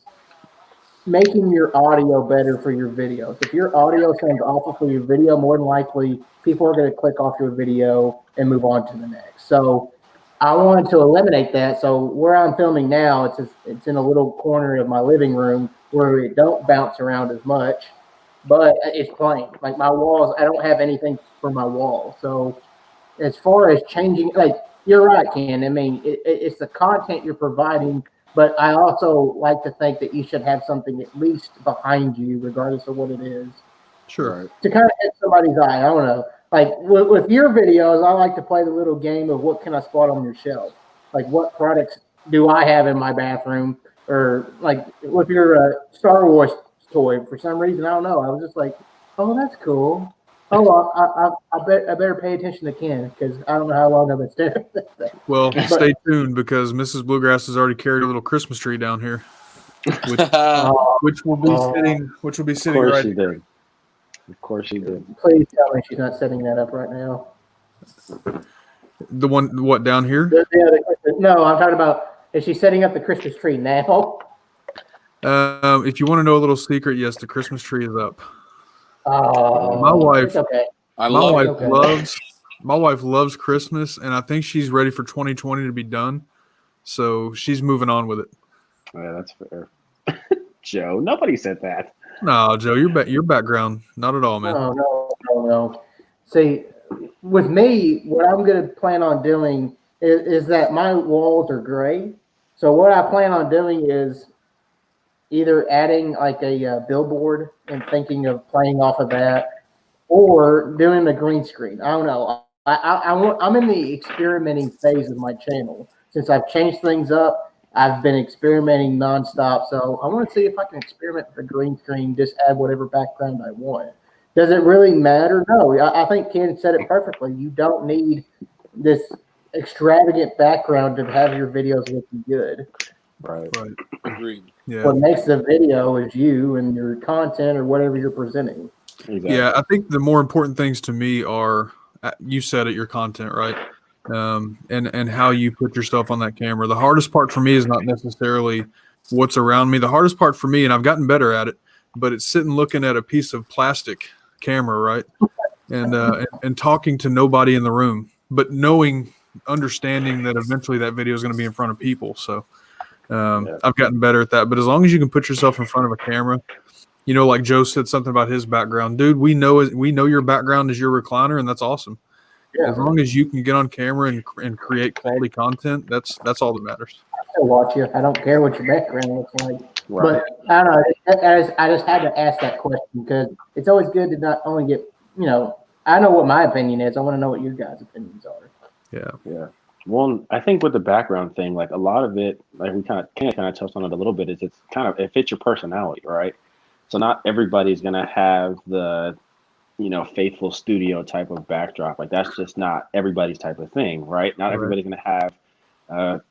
Speaker 2: making your audio better for your videos. If your audio sounds awful for your video, more than likely people are going to click off your video and move on to the next. So I wanted to eliminate that. So where I'm filming now, it's in a little corner of my living room where it don't bounce around as much, but it's plain. Like my walls, I don't have anything for my wall. So as far as changing, like you're right, Ken. I mean, it's the content you're providing, but I also like to think that you should have something at least behind you, regardless of what it is.
Speaker 4: Sure.
Speaker 2: To kind of hit somebody's eye. I don't know. Like with your videos, I like to play the little game of what can I spot on your shelf? Like what products do I have in my bathroom? Or like with your Star Wars toy, for some reason, I don't know. I was just like, oh, that's cool. Oh, well, I better pay attention to Ken because I don't know how long I've been staring at that thing.
Speaker 4: Well, stay tuned because Mrs. Bluegrass has already carried a little Christmas tree down here, which will be sitting right here.
Speaker 1: Of course she did.
Speaker 2: Please tell me she's not setting that up right now.
Speaker 4: The one, what, down here?
Speaker 2: No, I'm talking about, is she setting up the Christmas tree now?
Speaker 4: If you want to know a little secret, yes, the Christmas tree is up.
Speaker 2: Oh,
Speaker 4: my wife,
Speaker 2: okay.
Speaker 4: My wife loves Christmas, and I think she's ready for 2020 to be done. So she's moving on with it.
Speaker 1: Yeah, that's fair. Joe, nobody said that.
Speaker 4: No, Joe, your background, not at all, man.
Speaker 2: No. See, with me, what I'm going to plan on doing is that my walls are gray. So what I plan on doing is either adding like a billboard and thinking of playing off of that, or doing the green screen. I don't know. I'm in the experimenting phase of my channel. Since I've changed things up, I've been experimenting nonstop. So I want to see if I can experiment with the green screen, just add whatever background I want. Does it really matter? No. I think Ken said it perfectly. You don't need this extravagant background to have your videos looking good.
Speaker 1: Right.
Speaker 3: Agreed.
Speaker 4: Yeah.
Speaker 2: What makes the video is you and your content or whatever you're presenting.
Speaker 1: Exactly.
Speaker 4: Yeah, I think the more important things to me are, you said it, your content, right? And how you put yourself on that camera. The hardest part for me is not necessarily what's around me. The hardest part for me, and I've gotten better at it, but it's sitting looking at a piece of plastic camera, right? And talking to nobody in the room, but understanding that eventually that video is going to be in front of people. So I've gotten better at that. But as long as you can put yourself in front of a camera, like Joe said something about his background. Dude, we know your background is your recliner, and that's awesome. Yeah. As long as you can get on camera and create quality content, that's all that matters.
Speaker 2: I still watch you. I don't care what your background looks like.
Speaker 1: Right.
Speaker 2: But I don't know. I just had to ask that question because it's always good to not only get, I know what my opinion is. I want to know what your guys' opinions are.
Speaker 4: Yeah.
Speaker 1: Well, I think with the background thing, like a lot of it, like we kind of touched on it a little bit, is it fits your personality, right? So not everybody's gonna have the, faithful studio type of backdrop. Like that's just not everybody's type of thing, right? Not everybody's gonna have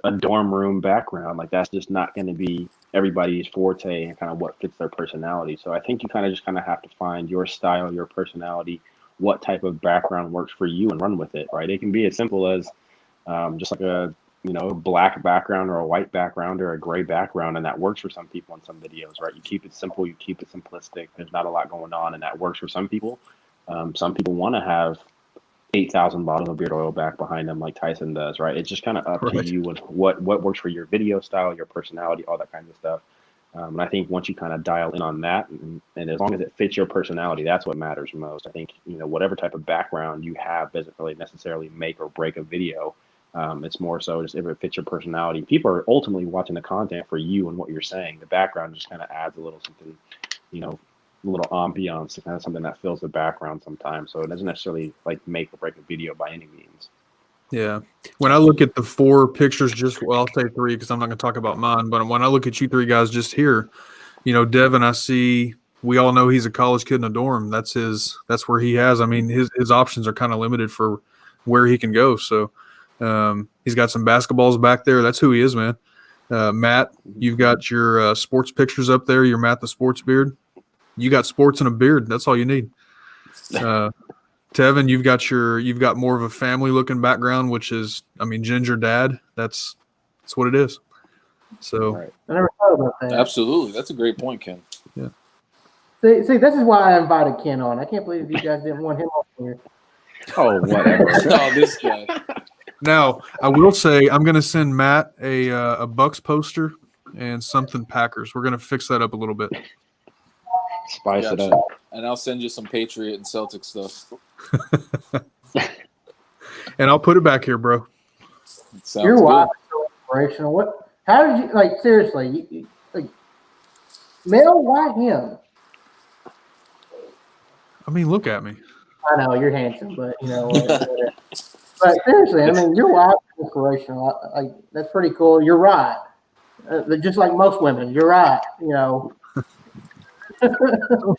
Speaker 1: a dorm room background. Like that's just not gonna be everybody's forte and kind of what fits their personality. So I think you kind of have to find your style, your personality, what type of background works for you and run with it, right? It can be as simple as just like a black background or a white background or a gray background, and that works for some people in some videos, right? You keep it simple, you keep it simplistic. There's not a lot going on, and that works for some people. Some people want to have 8,000 bottles of beard oil back behind them like Tyson does, right? It's just kind of up to you and what works for your video style, your personality, all that kind of stuff. And I think once you kind of dial in on that, and as long as it fits your personality, that's what matters most. I think, whatever type of background you have doesn't really necessarily make or break a video. It's more so just if it fits your personality. People are ultimately watching the content for you and what you're saying. The background just kind of adds a little something, a little ambiance, kind of something that fills the background sometimes. So it doesn't necessarily like make or break a video by any means.
Speaker 4: Yeah. When I look at the 4 pictures, I'll say 3 because I'm not going to talk about mine. But when I look at you 3 guys just here, Devin, I see. We all know he's a college kid in a dorm. That's where he has. I mean, his options are kind of limited for where he can go. So. He's got some basketballs back there. That's who he is, man. Matt, you've got your sports pictures up there. You're Matt the Sports Beard. You got sports and a beard. That's all you need. Tevin, you've got more of a family looking background, which is, ginger dad. That's what it is. So
Speaker 2: I never thought about that.
Speaker 3: Absolutely, that's a great point, Ken.
Speaker 4: Yeah.
Speaker 2: See, this is why I invited Ken on. I can't believe you guys didn't want him on here.
Speaker 1: Oh, whatever.
Speaker 3: Oh, this guy.
Speaker 4: Now, I will say I'm going to send Matt a Bucks poster and something Packers. We're going to fix that up a little bit.
Speaker 1: Spice it up.
Speaker 3: And I'll send you some Patriot and Celtic stuff.
Speaker 4: And I'll put it back here, bro.
Speaker 2: Your wife is so inspirational. How did you, seriously, Mel, why him?
Speaker 4: Look at me.
Speaker 2: I know, you're handsome, but, But seriously, your wife is inspirational. That's pretty cool. You're right. Just like most women, you're right.
Speaker 4: Don't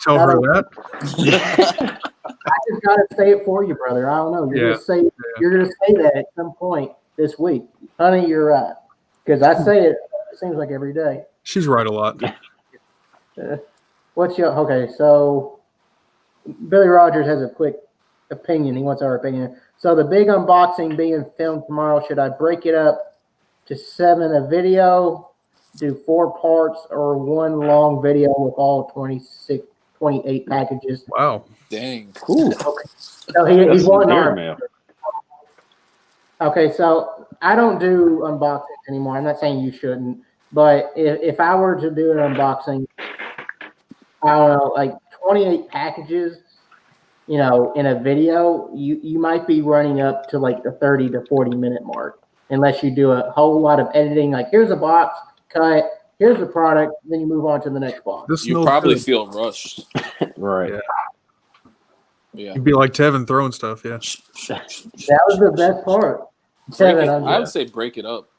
Speaker 4: tell her that.
Speaker 2: I just gotta say it for you, brother. I don't know. You're gonna say that at some point this week, honey. You're right, because I say it. It seems like every day.
Speaker 4: She's right a lot.
Speaker 2: Okay? So Billy Rogers has a quick opinion. He wants our opinion. So the big unboxing being filmed tomorrow, should I break it up to 7 a video, do 4 parts, or 1 long video with all 28 packages?
Speaker 4: Wow.
Speaker 3: Dang.
Speaker 1: Cool.
Speaker 2: Okay. So he's wanting our mail. Okay, so I don't do unboxings anymore. I'm not saying you shouldn't, but if I were to do an unboxing, I don't know, 28 packages, in a video, you might be running up to the 30 to 40 minute mark, unless you do a whole lot of editing. Here's a box, cut, here's the product, then you move on to the next box.
Speaker 3: You probably feel rushed.
Speaker 1: Right.
Speaker 3: Yeah.
Speaker 4: You'd be like Tevin throwing stuff, yeah.
Speaker 2: That was the best part.
Speaker 3: I would say break it up.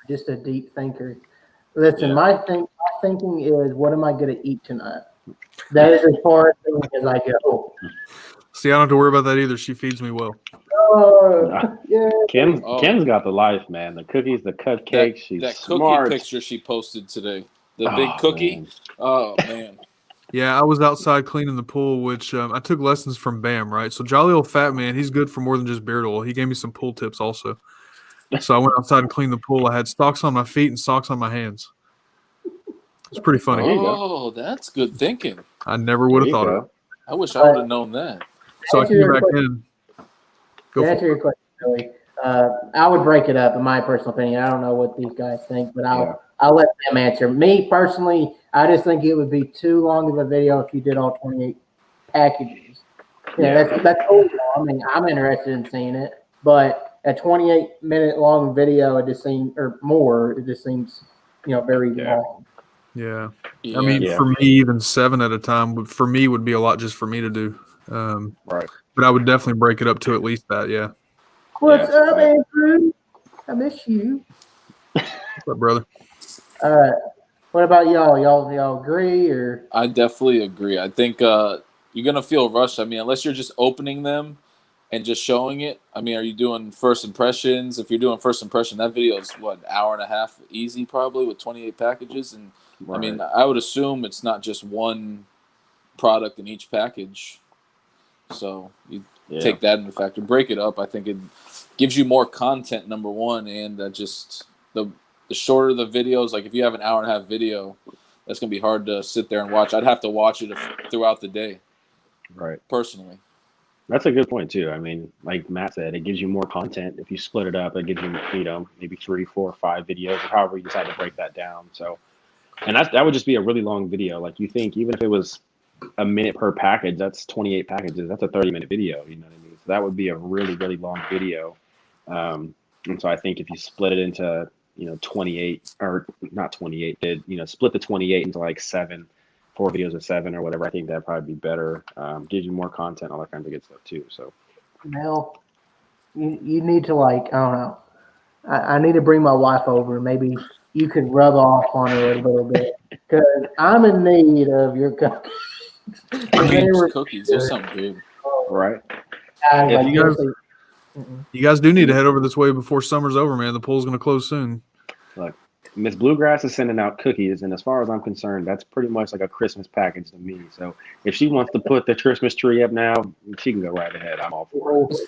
Speaker 2: Just a deep thinker. Listen, my thinking is, what am I going to eat tonight? That is as far as I go.
Speaker 4: See, I don't have to worry about that either. She feeds me well.
Speaker 2: Oh, yeah.
Speaker 1: Ken's got the life, man. The cookies, the cupcakes. She's
Speaker 3: that
Speaker 1: smart.
Speaker 3: cookie picture she posted today. The big cookie. Man. Oh, man.
Speaker 4: Yeah, I was outside cleaning the pool, which I took lessons from Bam, right? So Jolly Old Fat Man, he's good for more than just beard oil. He gave me some pool tips also. So I went outside and cleaned the pool. I had socks on my feet and socks on my hands. It's pretty funny.
Speaker 3: Oh, that's good thinking.
Speaker 4: I never would have thought of it.
Speaker 3: I wish I would have known that.
Speaker 4: So I came back in.
Speaker 2: To answer your question, Billy, I would break it up, in my personal opinion. I don't know what these guys think, but I'll let them answer. Me personally, I just think it would be too long of a video if you did all 28 packages. Yeah, that's totally long. I mean, I'm interested in seeing it, but a 28-minute long video, it just seems, or more, it just seems, very long.
Speaker 4: Yeah. I mean, for me, even 7 at a time for me would be a lot just for me to do.
Speaker 1: Right.
Speaker 4: But I would definitely break it up to at least that. Yeah.
Speaker 2: What's up, Andrew? I miss you.
Speaker 4: What's up, brother?
Speaker 2: All right. What about y'all? Y'all agree or?
Speaker 3: I definitely agree. I think you're gonna feel rushed. I mean, unless you're just opening them and just showing it. I mean, are you doing first impressions? If you're doing first impression, that video is what, an hour and a half easy probably with 28 packages. And I mean, I would assume it's not just one product in each package. So you take that into factor, break it up. I think it gives you more content, number one, and just the shorter the videos. Like if you have an hour and a half video, that's gonna be hard to sit there and watch. I'd have to watch it throughout the day,
Speaker 1: right?
Speaker 3: Personally,
Speaker 1: that's a good point too. I mean, like Matt said, it gives you more content if you split it up. It gives you, maybe 3, 4, 5 videos, or however you decide to break that down. So, and that would just be a really long video. Like you think, even if it was a minute per package, that's 28 packages. That's a 30-minute video. You know what I mean? So that would be a really, really long video. And so I think if you split it into, 28 or not 28, split the 28 into like 4 videos of 7 or whatever, I think that'd probably be better. Gives you more content, all that kinds of good stuff too. So,
Speaker 2: Mel, you need to I don't know. I need to bring my wife over. Maybe you could rub off on her a little bit because I'm in need of your cookies.
Speaker 3: Cookies, those sound good,
Speaker 1: right?
Speaker 4: You guys do need to head over this way before summer's over, man. The pool's going to close soon.
Speaker 1: Look, Miss Bluegrass is sending out cookies, and as far as I'm concerned, that's pretty much like a Christmas package to me. So if she wants to put the Christmas tree up now, she can go right ahead. I'm all for
Speaker 2: it.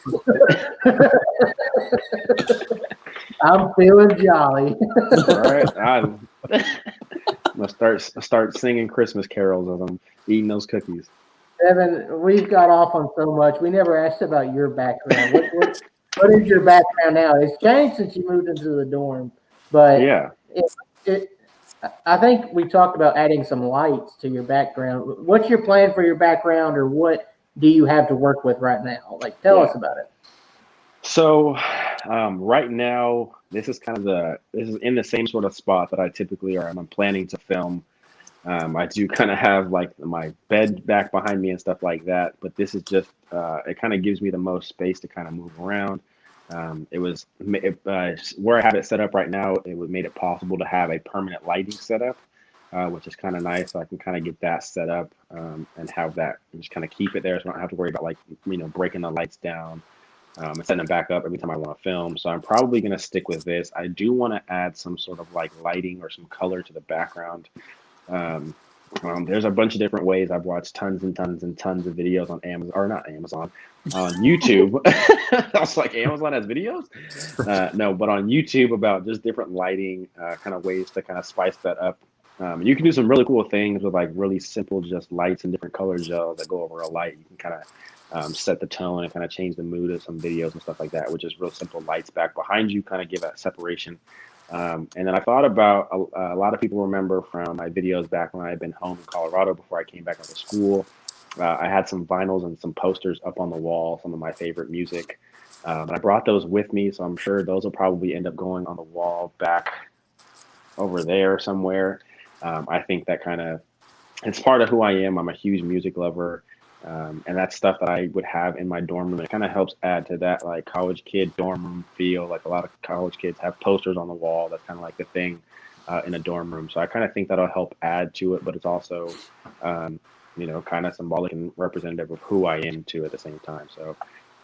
Speaker 2: I'm feeling jolly.
Speaker 1: All right, I'm gonna start singing Christmas carols as I'm eating those cookies.
Speaker 2: Evan, we've got off on so much. We never asked about your background. What is your background now? It's changed since you moved into the dorm, but I think we talked about adding some lights to your background. What's your plan for your background, or what do you have to work with right now? Tell us about it.
Speaker 1: So right now, this is in the same sort of spot that I typically are. I'm planning to film. I do kind of have my bed back behind me and stuff like that, but this is just, it kind of gives me the most space to kind of move around. Where I have it set up right now, it made it possible to have a permanent lighting setup, which is kind of nice. So I can kind of get that set up and have that and just kind of keep it there. So I don't have to worry about breaking the lights down and setting them back up every time I want to film. So I'm probably going to stick with this. I do want to add some sort of lighting or some color to the background. There's a bunch of different ways. I've watched tons and tons and tons of videos on Amazon, or not Amazon, on YouTube. I was like, Amazon has videos? No, but on YouTube about just different lighting kind of ways to kind of spice that up. You can do some really cool things with really simple just lights and different color gels that go over a light. You can kind of set the tone and kind of change the mood of some videos and stuff like that, which is real simple lights back behind you, kind of give that separation. And then I thought about a lot of people remember from my videos back when I had been home in Colorado before I came back into school. I had some vinyls and some posters up on the wall, some of my favorite music. And I brought those with me, so I'm sure those will probably end up going on the wall back over there somewhere. I think that it's part of who I am. I'm a huge music lover. And that's stuff that I would have in my dorm room. It kind of helps add to that college kid dorm room feel. A lot of college kids have posters on the wall. That's kind of the thing in a dorm room. So I kind of think that'll help add to it, but it's also, kind of symbolic and representative of who I am too at the same time. So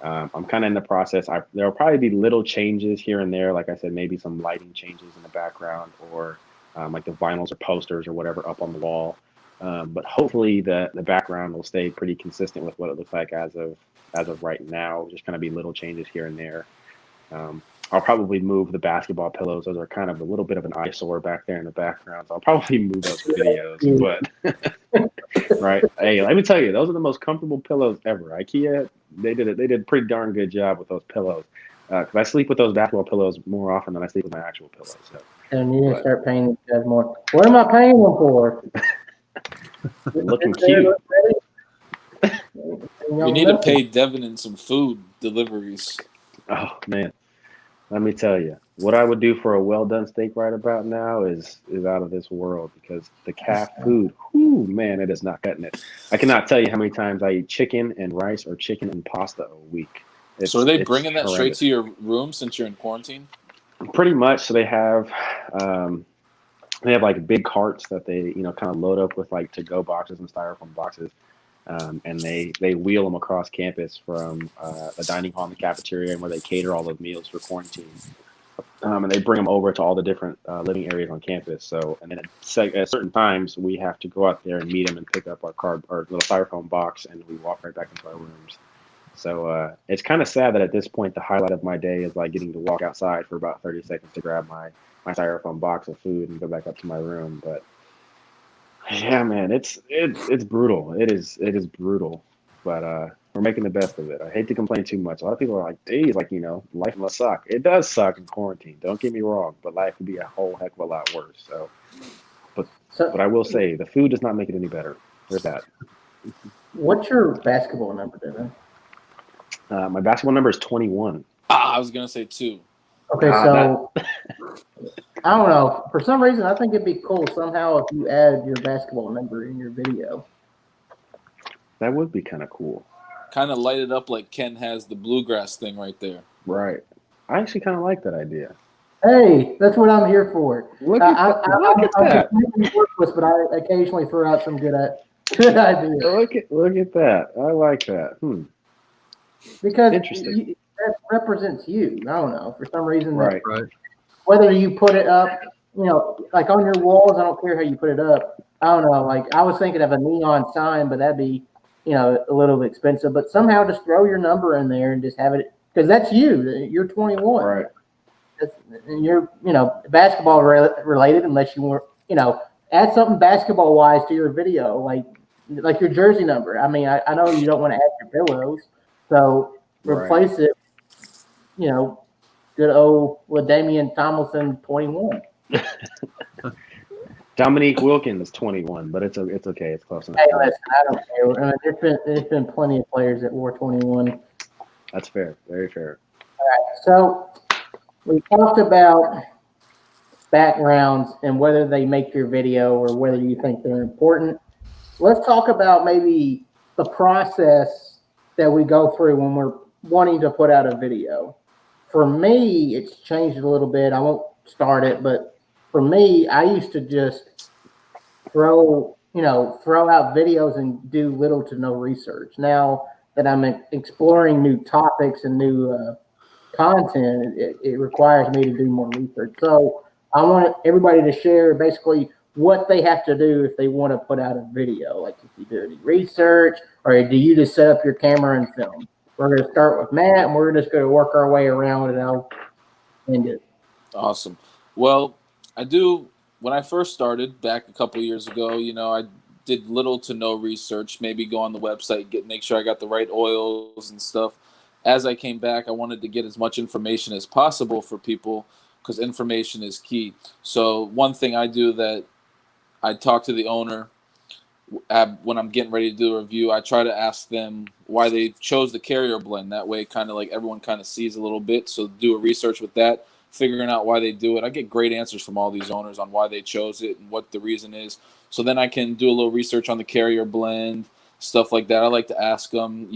Speaker 1: I'm kind of in the process. There'll probably be little changes here and there. Like I said, maybe some lighting changes in the background or the vinyls or posters or whatever up on the wall. But hopefully the background will stay pretty consistent with what it looks like as of right now. Just kind of be little changes here and there. I'll probably move the basketball pillows. Those are kind of a little bit of an eyesore back there in the background. So I'll probably move those videos. But right, hey, let me tell you, those are the most comfortable pillows ever. IKEA, they did a pretty darn good job with those pillows. Because I sleep with those basketball pillows more often than I sleep with my actual pillows. So
Speaker 2: And you need to start paying these guys more. What am I paying them for?
Speaker 1: Looking cute.
Speaker 3: You need to pay Devin in some food deliveries.
Speaker 1: Oh man, let me tell you, what I would do for a well done steak right about now is out of this world, because the calf food, whoo, man, it is not cutting it. I cannot tell you how many times I eat chicken and rice or chicken and pasta a week.
Speaker 3: So are they bringing that straight to your room since you're in quarantine?
Speaker 1: Pretty much. So they have like big carts that they kind of load up with like to go boxes and styrofoam boxes. And they wheel them across campus from the dining hall and the cafeteria, and where they cater all the meals for quarantine. And they bring them over to all the different living areas on campus. So, and then at certain times, we have to go out there and meet them and pick up our little styrofoam box, and we walk right back into our rooms. So it's kind of sad that at this point, the highlight of my day is like getting to walk outside for about 30 seconds to grab my styrofoam box of food and go back up to my room. But yeah, man, it's brutal. It is brutal, but we're making the best of it. I hate to complain too much. A lot of people are like, "Geez, like life must suck." It does suck in quarantine. Don't get me wrong, but life would be a whole heck of a lot worse. So, but I will say the food does not make it any better. There's that.
Speaker 2: What's your basketball number, Devin?
Speaker 1: My basketball number is 21.
Speaker 3: I was gonna say 2.
Speaker 2: Okay, so I don't know. For some reason, I think it'd be cool somehow if you add your basketball number in your video.
Speaker 1: That would be kind of cool.
Speaker 3: Kind of light it up like Ken has the Bluegrass thing right there.
Speaker 1: Right. I actually kind of like that idea.
Speaker 2: Hey, that's what I'm here for.
Speaker 1: Look at that.
Speaker 2: I'm worthless, but I occasionally throw out some good ideas.
Speaker 1: Look at that. I like that.
Speaker 2: Because
Speaker 1: interesting.
Speaker 2: That represents you. I don't know. For some reason,
Speaker 1: right.
Speaker 2: Whether you put it up, like on your walls, I don't care how you put it up. I don't know. Like I was thinking of a neon sign, but that'd be, a little bit expensive. But somehow just throw your number in there and just have it, because that's you. You're 21.
Speaker 1: Right.
Speaker 2: And you're, basketball related, unless you want, add something basketball wise to your video, like your jersey number. I mean, I know you don't want to add your pillows, so replace it. Good old LaDainian Tomlinson 21.
Speaker 1: Dominique Wilkins 21, but it's okay. It's close enough.
Speaker 2: Hey, listen, I don't care. I mean, there's been plenty of players that wore 21.
Speaker 1: That's fair. Very fair.
Speaker 2: All right. So we talked about backgrounds and whether they make your video or whether you think they're important. Let's talk about maybe the process that we go through when we're wanting to put out a video. For me, it's changed a little bit. I won't start it, but for me, I used to just throw out videos and do little to no research. Now that I'm exploring new topics and new content, it requires me to do more research. So I want everybody to share basically what they have to do if they want to put out a video. Like if you do any research, or do you just set up your camera and film? We're going to start with Matt, and we're just going to work our way around, and I'll end it.
Speaker 3: Awesome. Well, when I first started back a couple of years ago, I did little to no research, maybe go on the website, make sure I got the right oils and stuff. As I came back, I wanted to get as much information as possible for people, because information is key. So one thing I do that I talk to the owner when I'm getting ready to do a review, I try to ask them why they chose the carrier blend. That way, kind of like everyone kind of sees a little bit. So do a research with that, figuring out why they do it. I get great answers from all these owners on why they chose it and what the reason is. So then I can do a little research on the carrier blend, stuff like that. I like to ask them,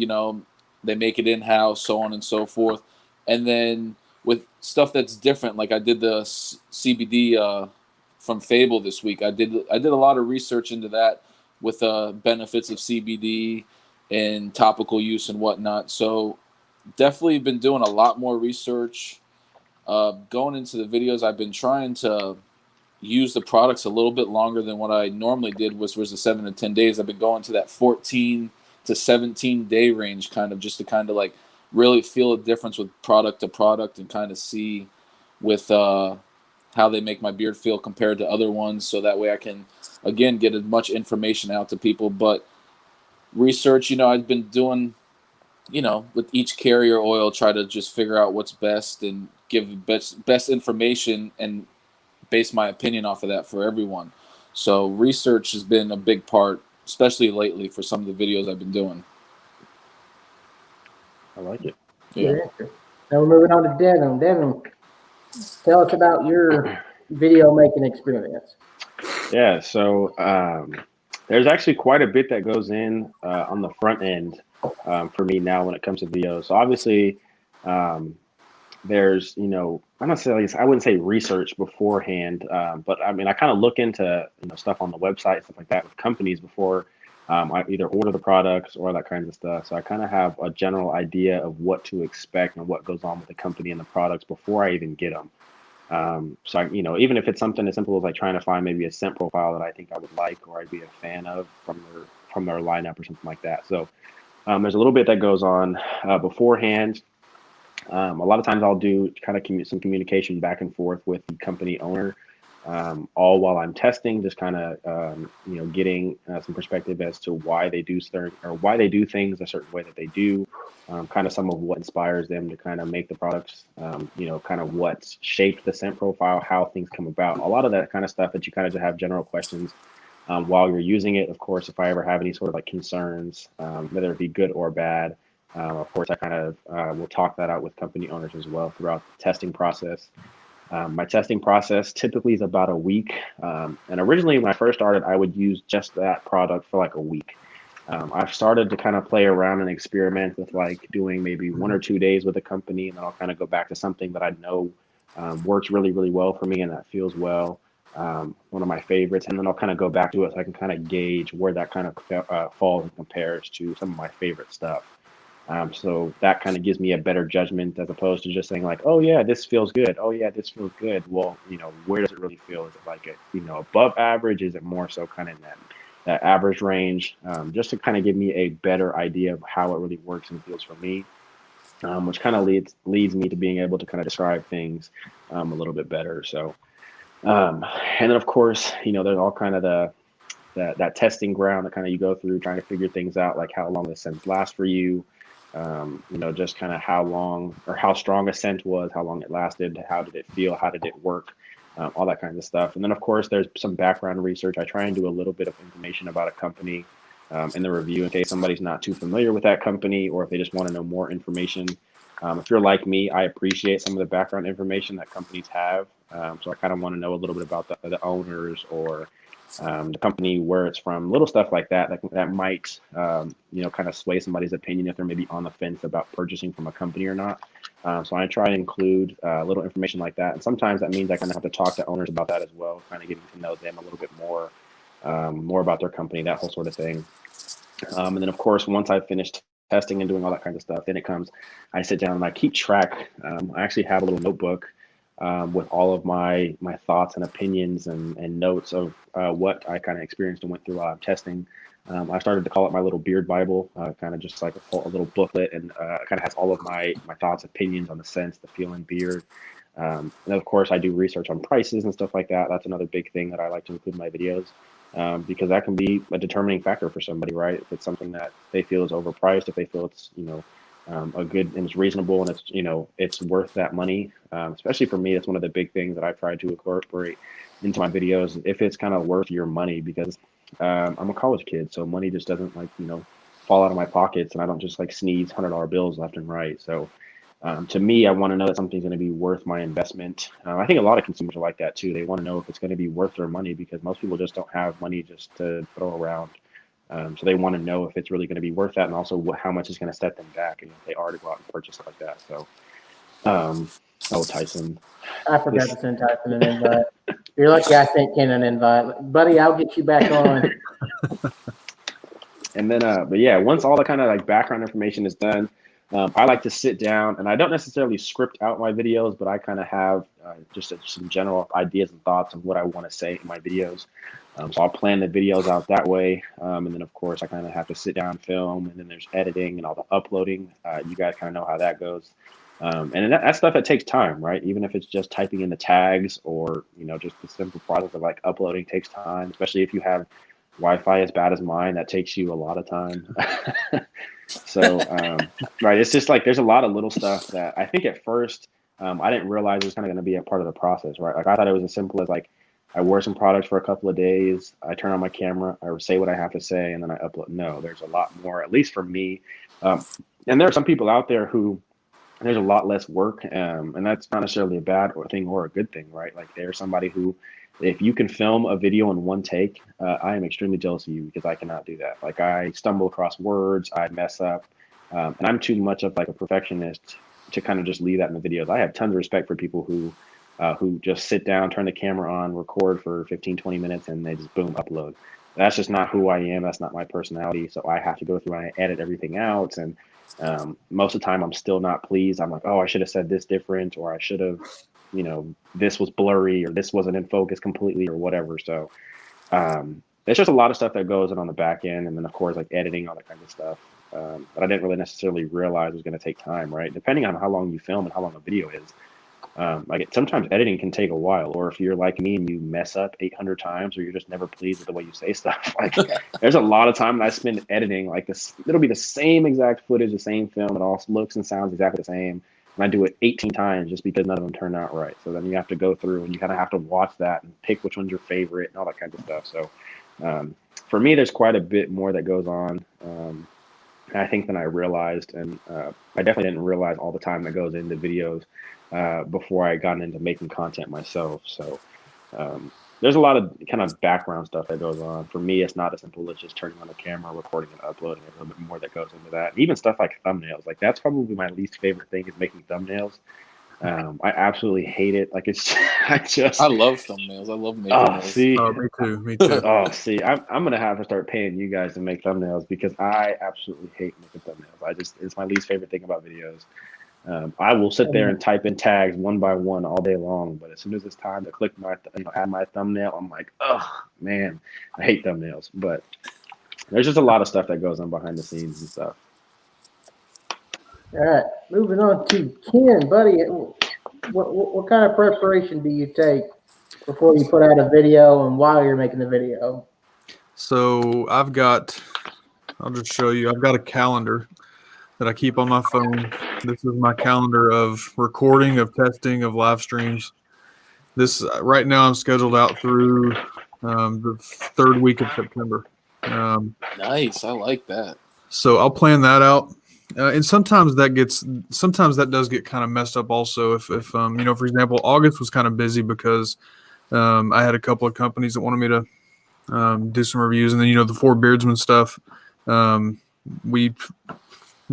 Speaker 3: they make it in-house, so on and so forth. And then with stuff that's different, like I did the CBD from Fable this week. I did a lot of research into that, with benefits of CBD and topical use and whatnot. So definitely been doing a lot more research. Going into the videos, I've been trying to use the products a little bit longer than what I normally did, which was the 7 to 10 days. I've been going to that 14 to 17 day range, just to like really feel a difference with product to product and kind of see with how they make my beard feel compared to other ones. So that way I can, again, get as much information out to people. But research, I've been doing, with each carrier oil, try to just figure out what's best and give best information and base my opinion off of that for everyone. So research has been a big part, especially lately for some of the videos I've been doing.
Speaker 1: I like it.
Speaker 3: Yeah.
Speaker 2: Now we're moving on to Devin. Devin, tell us about your video making experience.
Speaker 1: Yeah, so there's actually quite a bit that goes in on the front end for me now when it comes to videos. So obviously, there's, I'm not saying, I wouldn't say research beforehand, but I mean, I kind of look into stuff on the website, stuff like that with companies before I either order the products or that kind of stuff. So I kind of have a general idea of what to expect and what goes on with the company and the products before I even get them. So even if it's something as simple as like trying to find maybe a scent profile that I think I would like or I'd be a fan of from their lineup or something like that. So there's a little bit that goes on beforehand. A lot of times I'll do kind of some communication back and forth with the company owner, all while I'm testing, just kind of getting some perspective as to why they do things a certain way that they do, kind of some of what inspires them to kind of make the products, kind of what's shaped the scent profile, how things come about, a lot of that kind of stuff that you kind of just have general questions while you're using it. Of course, if I ever have any sort of like concerns, whether it be good or bad, of course, I kind of will talk that out with company owners as well throughout the testing process. My testing process typically is about a week. And originally, when I first started, I would use just that product for like a week. I've started to kind of play around and experiment with like doing maybe 1 or 2 days with a company, and then I'll kind of go back to something that I know works really, really well for me and that feels well. One of my favorites, and then I'll kind of go back to it so I can kind of gauge where that kind of falls and compares to some of my favorite stuff. So that kind of gives me a better judgment as opposed to just saying like, oh yeah, this feels good. Oh yeah, this feels good. Well, where does it really feel? Is it like above average? Is it more so kind of in that average range? Just to kind of give me a better idea of how it really works and feels for me, which kind of leads me to being able to kind of describe things a little bit better. So, and then of course, there's all kind of that testing ground that kind of you go through trying to figure things out, like how long the scents last for you. Just kind of how long or how strong a scent was, how long it lasted, how did it feel, how did it work, all that kind of stuff. And then, of course, there's some background research. I try and do a little bit of information about a company in the review in case somebody's not too familiar with that company or if they just want to know more information. If you're like me, I appreciate some of the background information that companies have. So I kind of want to know a little bit about the owners or the company, where it's from, little stuff like that might kind of sway somebody's opinion if they're maybe on the fence about purchasing from a company or not. So I try to include little information like that, and sometimes that means I kind of have to talk to owners about that as well, kind of getting to know them a little bit more about their company, that whole sort of thing. And then of course, once I've finished testing and doing all that kind of stuff, then I sit down and I keep track. I actually have a little notebook with all of my thoughts and opinions and notes of what I kind of experienced and went through while I'm testing. I started to call it my little beard Bible, kind of just like a little booklet, and it kind of has all of my thoughts, opinions on the scents, the feel, and beard. And of course, I do research on prices and stuff like that. That's another big thing that I like to include in my videos, because that can be a determining factor for somebody, right? If it's something that they feel is overpriced, if they feel it's a good and it's reasonable and it's worth that money. Especially for me, it's one of the big things that I try to incorporate into my videos. If it's kind of worth your money, because I'm a college kid, so money just doesn't fall out of my pockets, and I don't just sneeze $100 bills left and right. So to me, I want to know that something's going to be worth my investment. I think a lot of consumers are like that too. They want to know if it's going to be worth their money, because most people just don't have money just to throw around. So they want to know if it's really going to be worth that, and also how much is going to set them back, and if they are to go out and purchase like that. So, Tyson.
Speaker 2: I forgot to send Tyson an invite. You're lucky I sent Ken an invite. Buddy, I'll get you back on.
Speaker 1: And then, but yeah, once all the kind of background information is done, I like to sit down, and I don't necessarily script out my videos, but I kind of have just some general ideas and thoughts of what I want to say in my videos. So I'll plan the videos out that way. And then, of course, I kind of have to sit down and film, and then there's editing and all the uploading. You guys kind of know how that goes. And that's stuff that takes time, right? Even if it's just typing in the tags or, just the simple process of uploading takes time, especially if you have Wi-Fi as bad as mine, that takes you a lot of time. So, right, it's just there's a lot of little stuff that I think at first I didn't realize it was kind of going to be a part of the process, right? Like I thought it was as simple as like I wear some products for a couple of days, I turn on my camera, I say what I have to say, and then I upload. No, there's a lot more, at least for me. And there are some people out there who there's a lot less work, and that's not necessarily a bad thing or a good thing, right? Like there's somebody who, if you can film a video in one take, I am extremely jealous of you because I cannot do that. Like I stumble across words, I mess up, and I'm too much of like a perfectionist to kind of just leave that in the videos. I have tons of respect for people who just sit down, turn the camera on, record for 15, 20 minutes, and they just boom, upload. That's just not who I am. That's not my personality. So I have to go through and I edit everything out. And most of the time I'm still not pleased. I'm like, oh, I should have said this different, or I should have, this was blurry, or this wasn't in focus completely, or whatever. So there's just a lot of stuff that goes on the back end. And then of course, like editing, all that kind of stuff. But I didn't really necessarily realize it was going to take time, right? Depending on how long you film and how long a video is. Sometimes editing can take a while, or if you're like me and you mess up 800 times, or you're just never pleased with the way you say stuff. Like there's a lot of time that I spend editing. Like this, it'll be the same exact footage, the same film. It all looks and sounds exactly the same. And I do it 18 times just because none of them turn out right. So then you have to go through and you kind of have to watch that and pick which one's your favorite and all that kind of stuff. So for me, there's quite a bit more that goes on. I think than I realized, and I definitely didn't realize all the time that goes into videos before I got into making content myself. So there's a lot of kind of background stuff that goes on. For me, it's not as simple as just turning on the camera, recording and uploading. There's a little bit more that goes into that. Even stuff like thumbnails, like that's probably my least favorite thing is making thumbnails. I absolutely hate it. Like it's,
Speaker 3: I love thumbnails. I love making those.
Speaker 1: See,
Speaker 4: me too.
Speaker 1: Oh, see, I'm gonna have to start paying you guys to make thumbnails because I absolutely hate making thumbnails. It's my least favorite thing about videos. I will sit there and type in tags one by one all day long, but as soon as it's time to click my, add my thumbnail, I'm like, oh man, I hate thumbnails. But there's just a lot of stuff that goes on behind the scenes and stuff.
Speaker 2: All right, moving on to Ken, buddy. What kind of preparation do you take before you put out a video and while you're making the video?
Speaker 4: So I'll just show you. I've got a calendar that I keep on my phone. This is my calendar of recording, of testing, of live streams. This right now I'm scheduled out through the third week of September.
Speaker 3: Nice, I like that.
Speaker 4: So I'll plan that out. And sometimes that does get kind of messed up also. If for example, August was kind of busy because I had a couple of companies that wanted me to do some reviews, and then the Four Beardsman stuff.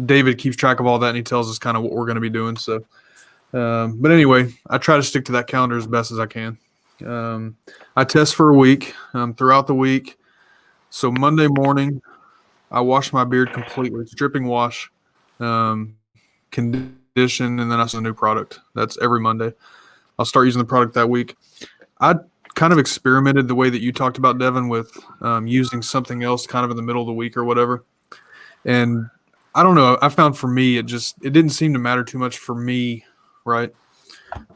Speaker 4: David keeps track of all that, and he tells us kind of what we're going to be doing. So, but anyway, I try to stick to that calendar as best as I can. I test for a week throughout the week. So Monday morning, I wash my beard completely, stripping wash. Condition, and then I sell a new product. That's every Monday. I'll start using the product that week. I kind of experimented the way that you talked about, Devin, with using something else kind of in the middle of the week or whatever. And I don't know. I found for me, it didn't seem to matter too much for me, right?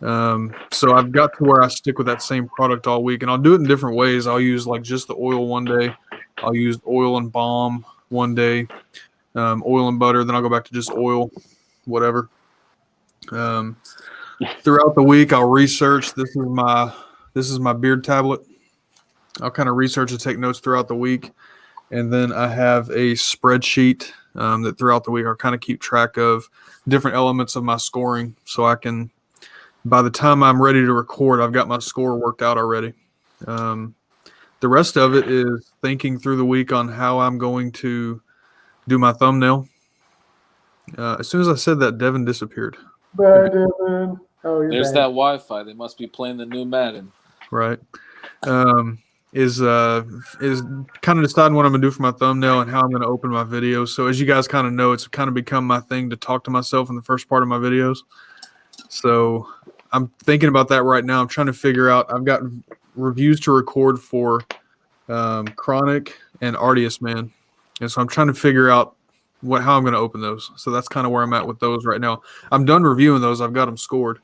Speaker 4: So I've got to where I stick with that same product all week, and I'll do it in different ways. I'll use like just the oil one day. I'll use oil and balm one day. Oil and butter, then I'll go back to just oil, whatever. Throughout the week, I'll research. This is my beard tablet. I'll kind of research and take notes throughout the week, and then I have a spreadsheet that throughout the week I'll kind of keep track of different elements of my scoring, so I can, by the time I'm ready to record, I've got my score worked out already. The rest of it is thinking through the week on how I'm going to do my thumbnail. As soon as I said that, Devin disappeared.
Speaker 2: Bye, Devin. Oh,
Speaker 3: There's
Speaker 2: back.
Speaker 3: that Wi-Fi. They must be playing the new Madden.
Speaker 4: Right. Is kind of deciding what I'm gonna do for my thumbnail and how I'm gonna open my videos. So as you guys kind of know, it's kind of become my thing to talk to myself in the first part of my videos. So I'm thinking about that right now. I'm trying to figure out. I've got reviews to record for Chronic and Artius Man. And so I'm trying to figure out how I'm going to open those. So that's kind of where I'm at with those right now. I'm done reviewing those. I've got them scored.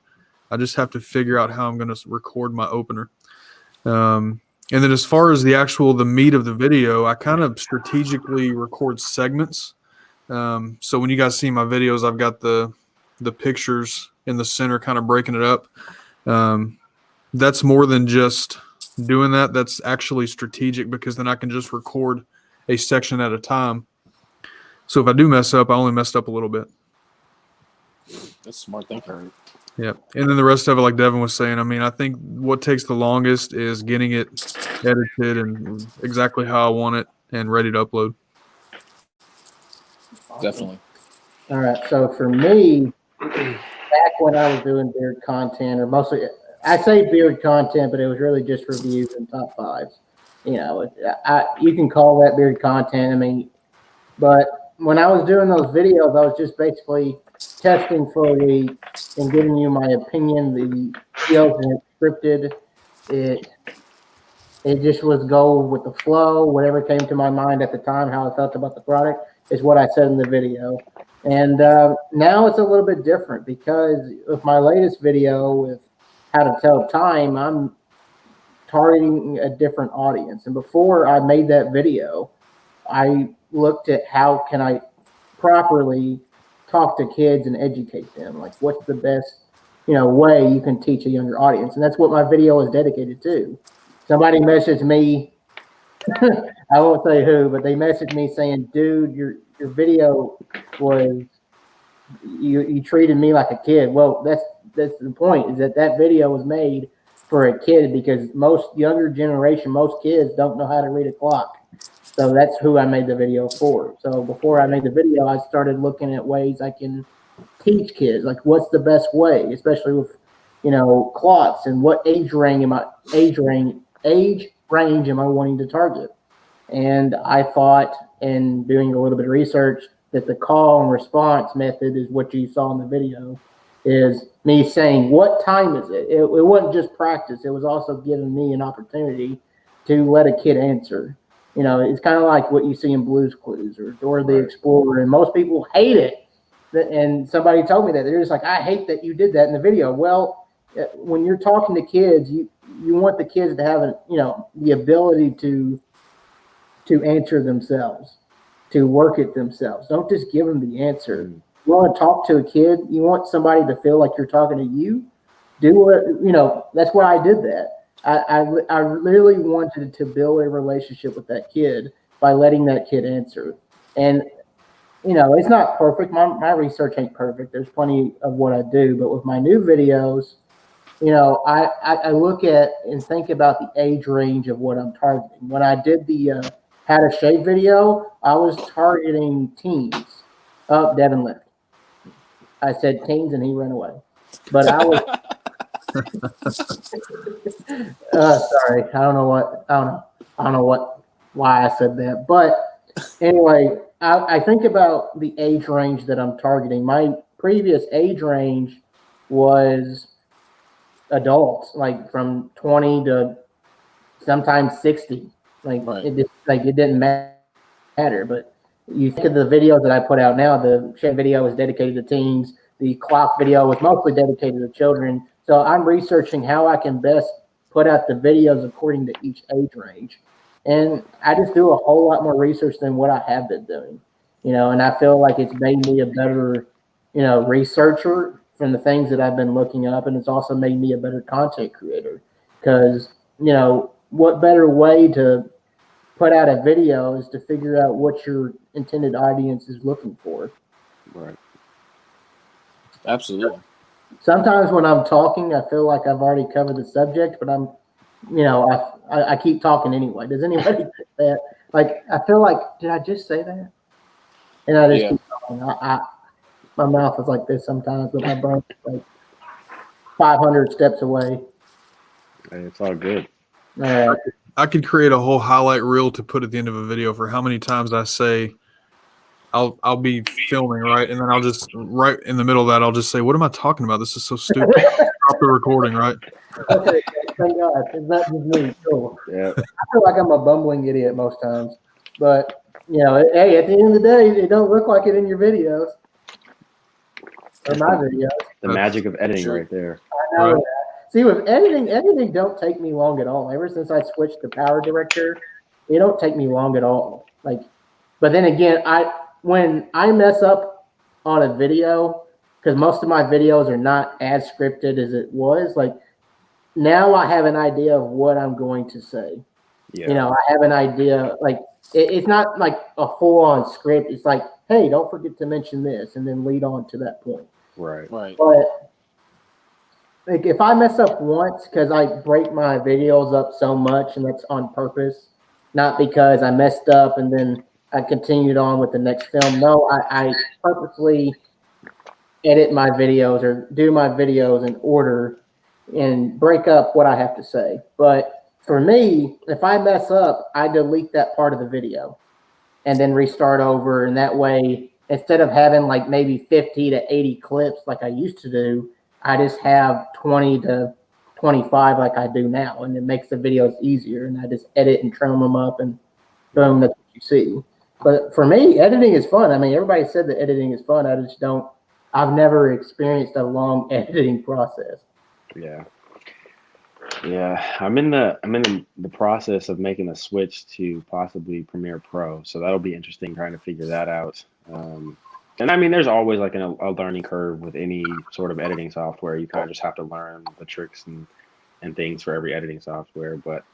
Speaker 4: I just have to figure out how I'm going to record my opener. And then as far as the meat of the video, I kind of strategically record segments. So when you guys see my videos, I've got the the pictures in the center, kind of breaking it up. That's more than just doing that. That's actually strategic, because then I can just record a section at a time. So if I do mess up, I only messed up a little bit.
Speaker 3: That's smart thinking.
Speaker 4: Yeah. And then the rest of it, like Devin was saying, I mean, I think what takes the longest is getting it edited and exactly how I want it and ready to upload.
Speaker 3: Definitely.
Speaker 2: All right. So for me, back when I was doing beard content, or mostly, I say beard content, but it was really just reviews and top fives. You know, you can call that beard content. I mean, but when I was doing those videos, I was just basically testing for a week and giving you my opinion. The videos and scripted. It just was go with the flow. Whatever came to my mind at the time, how I felt about the product is what I said in the video. And now it's a little bit different, because with my latest video with how to tell time, I'm targeting a different audience. And before I made that video, I looked at how can I properly talk to kids and educate them. Like, what's the best, way you can teach a younger audience? And that's what my video is dedicated to. Somebody messaged me, I won't say who, but they messaged me saying, dude, your video was, you treated me like a kid. Well, that's the point, is that video was made for a kid, because most younger generation, most kids don't know how to read a clock. So that's who I made the video for. So before I made the video, I started looking at ways I can teach kids, like what's the best way, especially with, clots, and what age range am I wanting to target. And I thought, in doing a little bit of research, that the call and response method is what you saw in the video, is me saying, what time is it? It wasn't just practice. It was also giving me an opportunity to let a kid answer. It's kind of like what you see in Blue's Clues or Dora the Explorer, and most people hate it. And somebody told me that. They're just like, I hate that you did that in the video. Well, when you're talking to kids, you want the kids to have the ability to answer themselves, to work it themselves. Don't just give them the answer. You want to talk to a kid, you want somebody to feel like you're talking to you. Do what, that's why I did that. I really wanted to build a relationship with that kid by letting that kid answer. And, it's not perfect. My research ain't perfect. There's plenty of what I do. But with my new videos, I look at and think about the age range of what I'm targeting. When I did the how to shave video, I was targeting teens. Oh, Devin left. I said teens and he ran away. But I was sorry. I don't know why I said that. But anyway, I think about the age range that I'm targeting. My previous age range was adults, like from 20 to sometimes 60. It didn't matter. But you think of the videos that I put out now, the shave video was dedicated to teens. The clock video was mostly dedicated to children. So I'm researching how I can best put out the videos according to each age range. And I just do a whole lot more research than what I have been doing, and I feel like it's made me a better, researcher from the things that I've been looking up. And it's also made me a better content creator, because, what better way to put out a video is to figure out what your intended audience is looking for.
Speaker 1: Right.
Speaker 3: Absolutely.
Speaker 2: Sometimes when I'm talking, I feel like I've already covered the subject, but I'm, I keep talking anyway. Does anybody get that? Like, I feel like, did I just say that? And I just keep talking. My mouth is like this sometimes, but my brain is like 500 steps away.
Speaker 1: Hey, it's all good.
Speaker 4: I could create a whole highlight reel to put at the end of a video for how many times I say I'll be filming, right? And then I'll just, right in the middle of that, I'll just say, what am I talking about? This is so stupid. Stop the recording, right?
Speaker 2: Okay, thank God. It's not just me. Cool.
Speaker 1: Yeah.
Speaker 2: I feel like I'm a bumbling idiot most times. But, hey, at the end of the day, it don't look like it in your videos. Or my videos.
Speaker 1: The magic of editing right there.
Speaker 2: I know that. See, with editing don't take me long at all. Ever since I switched to Power Director, it don't take me long at all. But then again, when I mess up on a video, because most of my videos are not as scripted as it was. Like now I have an idea of what I'm going to say.
Speaker 1: Yeah.
Speaker 2: You know, I have an idea, like it's not like a full-on script. It's like, hey, don't forget to mention this, and then lead on to that point.
Speaker 1: Right.
Speaker 2: But like if I mess up once, because I break my videos up so much, and that's on purpose, not because I messed up and then I continued on with the next film. No, I purposely edit my videos or do my videos in order and break up what I have to say. But for me, if I mess up, I delete that part of the video and then restart over. And that way, instead of having like maybe 50 to 80 clips like I used to do, I just have 20 to 25 like I do now. And it makes the videos easier. And I just edit and trim them up and boom, that's what you see. But for me, editing is fun. I mean, everybody said that editing is fun. I just don't. I've never experienced a long editing process.
Speaker 1: Yeah. I'm in the process of making a switch to possibly Premiere Pro, so that'll be interesting trying to figure that out. And I mean, there's always like a learning curve with any sort of editing software. You kind of just have to learn the tricks and things for every editing software. But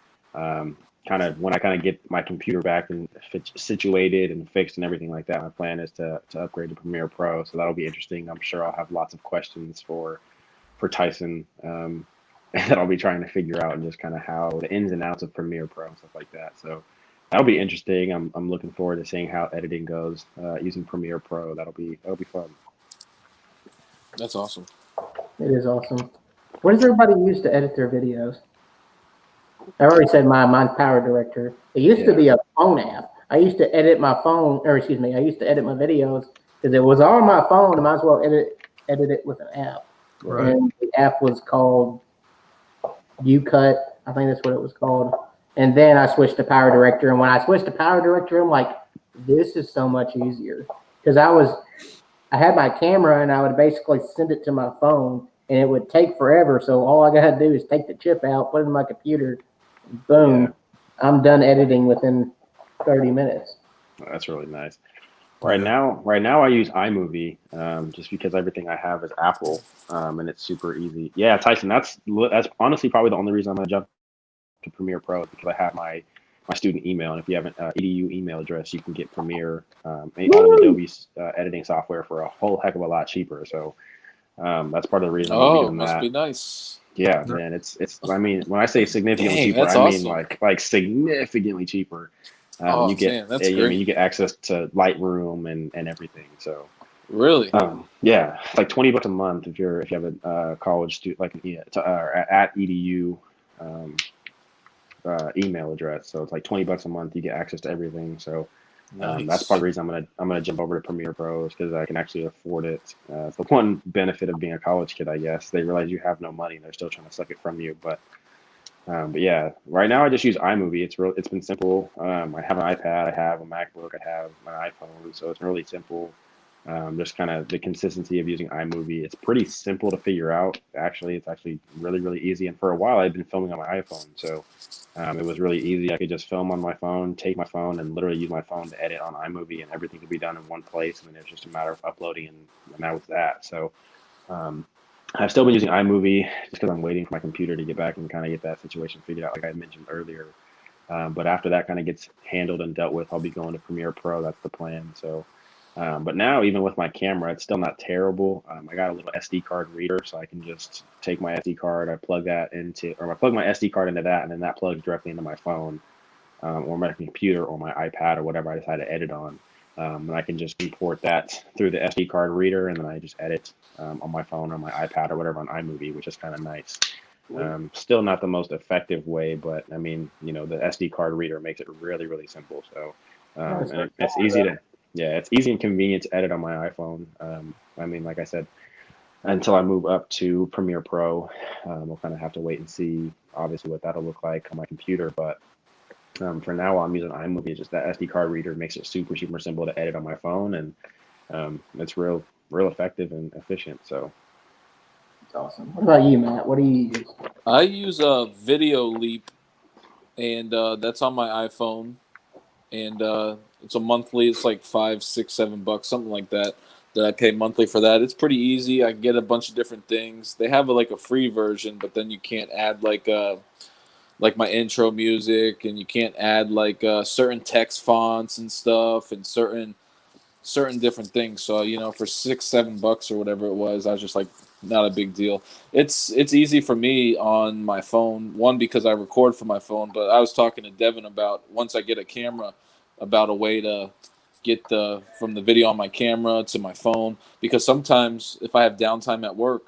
Speaker 1: kind of when I get my computer back and situated and fixed and everything like that, my plan is to upgrade to Premiere Pro. So that'll be interesting. I'm sure I'll have lots of questions for Tyson that I'll be trying to figure out, and just kind of how the ins and outs of Premiere Pro and stuff like that. So that'll be interesting. I'm looking forward to seeing how editing goes using Premiere Pro. That'll be fun.
Speaker 3: That's awesome.
Speaker 2: It is awesome. What does everybody use to edit their videos? I already said mine's Power Director. It used to be a phone app. I used to edit my edit my videos because it was on my phone. I might as well edit it with an app.
Speaker 4: Right.
Speaker 2: And the app was called UCut. I think that's what it was called. And then I switched to Power Director. And when I switched to Power Director, I'm like, this is so much easier. Because I had my camera and I would basically send it to my phone and it would take forever. So all I got to do is take the chip out, put it in my computer, boom, I'm done editing within 30 minutes.
Speaker 1: That's really nice. Right now I use iMovie just because everything I have is Apple and it's super easy. Yeah, Tyson, that's honestly probably the only reason I'm gonna jump to Premiere Pro, because I have my student email, and if you have an edu email address, you can get Premiere on Adobe's editing software for a whole heck of a lot cheaper. So that's part of the reason.
Speaker 3: Oh, must be nice.
Speaker 1: Yeah, man, it's. I mean, when I say significantly cheaper, I mean like significantly cheaper. You get
Speaker 3: that's great.
Speaker 1: I mean, you get access to Lightroom and everything. So
Speaker 3: really,
Speaker 1: yeah, it's like $20 a month if you have a college student like at edu email address. So it's like $20 a month. You get access to everything. So
Speaker 3: nice.
Speaker 1: That's part of the reason I'm gonna jump over to Premiere Pro, is because I can actually afford it. It's the one benefit of being a college kid, I guess. They realize you have no money and they're still trying to suck it from you. But yeah, right now I just use iMovie. It's been simple. I have an iPad, I have a MacBook, I have my iPhone, so it's really simple. Just kind of the consistency of using iMovie. It's pretty simple to figure out. Actually, it's actually really, really easy. And for a while, I've been filming on my iPhone, so it was really easy. I could just film on my phone, take my phone, and literally use my phone to edit on iMovie, and everything could be done in one place. And then it's just a matter of uploading, and that was that. So I've still been using iMovie just because I'm waiting for my computer to get back and kind of get that situation figured out, like I had mentioned earlier. But after that kind of gets handled and dealt with, I'll be going to Premiere Pro. That's the plan. So. But now, even with my camera, it's still not terrible. I got a little SD card reader, so I can just take my SD card, I plug my SD card into that, and then that plugs directly into my phone, or my computer, or my iPad, or whatever I decide to edit on. And I can just import that through the SD card reader, and then I just edit on my phone or my iPad or whatever on iMovie, which is kind of nice. Still not the most effective way, but I mean, the SD card reader makes it really, really simple. So and it's easy to. Yeah, it's easy and convenient to edit on my iPhone. I mean, like I said, until I move up to Premiere Pro, we'll kind of have to wait and see, obviously, what that'll look like on my computer. But for now, while I'm using iMovie, just that SD card reader makes it super, super simple to edit on my phone, and it's real effective and efficient. So
Speaker 2: it's awesome. What about you, Matt? What do you use?
Speaker 3: I use a Video Leap, and that's on my iPhone, and it's a monthly. It's like $5, $6, $7, something like that. that I pay monthly for that. It's pretty easy. I get a bunch of different things. They have a free version, but then you can't add like my intro music, and you can't add certain text fonts and stuff, and certain different things. So for $6-7 or whatever it was, I was just like, not a big deal. It's easy for me on my phone. One, because I record from my phone, but I was talking to Devin about, once I get a camera, about a way to get from the video on my camera to my phone, because sometimes if I have downtime at work,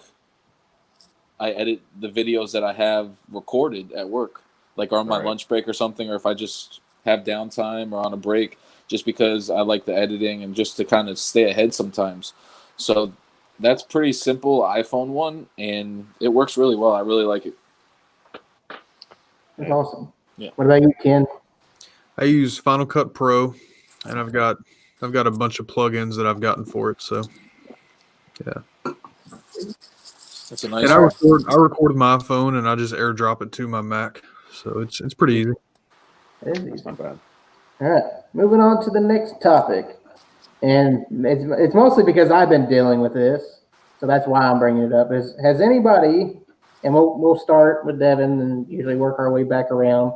Speaker 3: I edit the videos that I have recorded at work, like on my lunch break or something, or if I just have downtime or on a break, just because I like the editing and just to kind of stay ahead sometimes. So that's pretty simple iPhone one, and it works really well. I really like it.
Speaker 2: That's awesome.
Speaker 3: Yeah.
Speaker 2: What about you, Ken?
Speaker 4: I use Final Cut Pro, and I've got a bunch of plugins that I've gotten for it. So, yeah.
Speaker 3: That's a nice.
Speaker 4: And I record with my phone, and I just AirDrop it to my Mac. So it's pretty easy.
Speaker 2: It is easy.
Speaker 1: That's not bad.
Speaker 2: All right, moving on to the next topic, and it's mostly because I've been dealing with this, so that's why I'm bringing it up. Has anybody, and we'll start with Devin and usually work our way back around.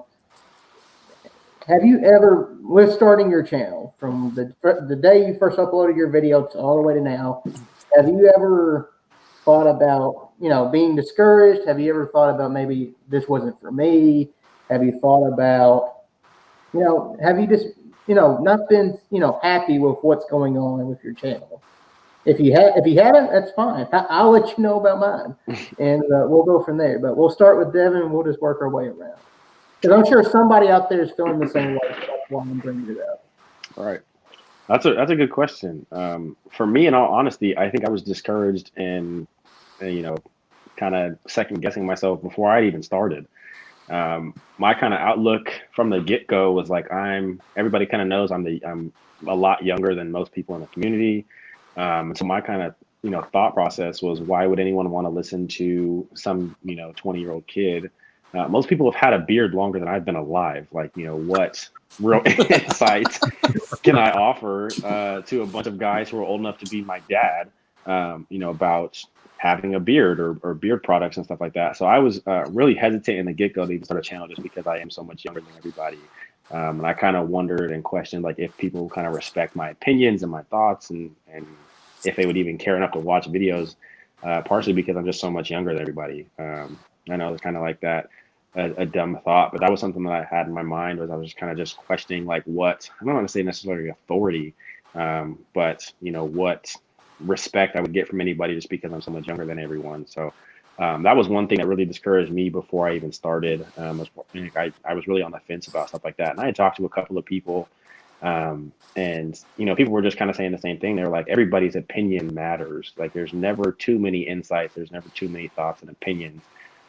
Speaker 2: Have you ever, with starting your channel from the day you first uploaded your video to all the way to now, have you ever thought about being discouraged? Have you ever thought about maybe this wasn't for me? Have you thought about have you just, not been, happy with what's going on with your channel? If you haven't, that's fine. I'll let you know about mine, and we'll go from there. But we'll start with Devin, and we'll just work our way around. Because I'm sure somebody out there is feeling the same way. So that's why I'm bringing it up.
Speaker 1: All right. That's a good question. For me, in all honesty, I think I was discouraged and kind of second guessing myself before I'd even started. My kind of outlook from the get-go was like, everybody kind of knows I'm a lot younger than most people in the community. So my kind of, thought process was, why would anyone want to listen to some, 20-year-old kid? Most people have had a beard longer than I've been alive. Like, what real insight can I offer to a bunch of guys who are old enough to be my dad, about having a beard or beard products and stuff like that. So I was really hesitant in the get-go to even start a channel, just because I am so much younger than everybody. And I kind of wondered and questioned, like, if people kind of respect my opinions and my thoughts, and if they would even care enough to watch videos, partially because I'm just so much younger than everybody. I know it's kind of like that, a dumb thought, but that was something that I had in my mind, was I was just kind of just questioning, like, what, I don't want to say necessarily authority, but, what respect I would get from anybody just because I'm so much younger than everyone. So that was one thing that really discouraged me before I even started. I was really on the fence about stuff like that. And I had talked to a couple of people, and people were just kind of saying the same thing. They were like, everybody's opinion matters. Like, there's never too many insights. There's never too many thoughts and opinions.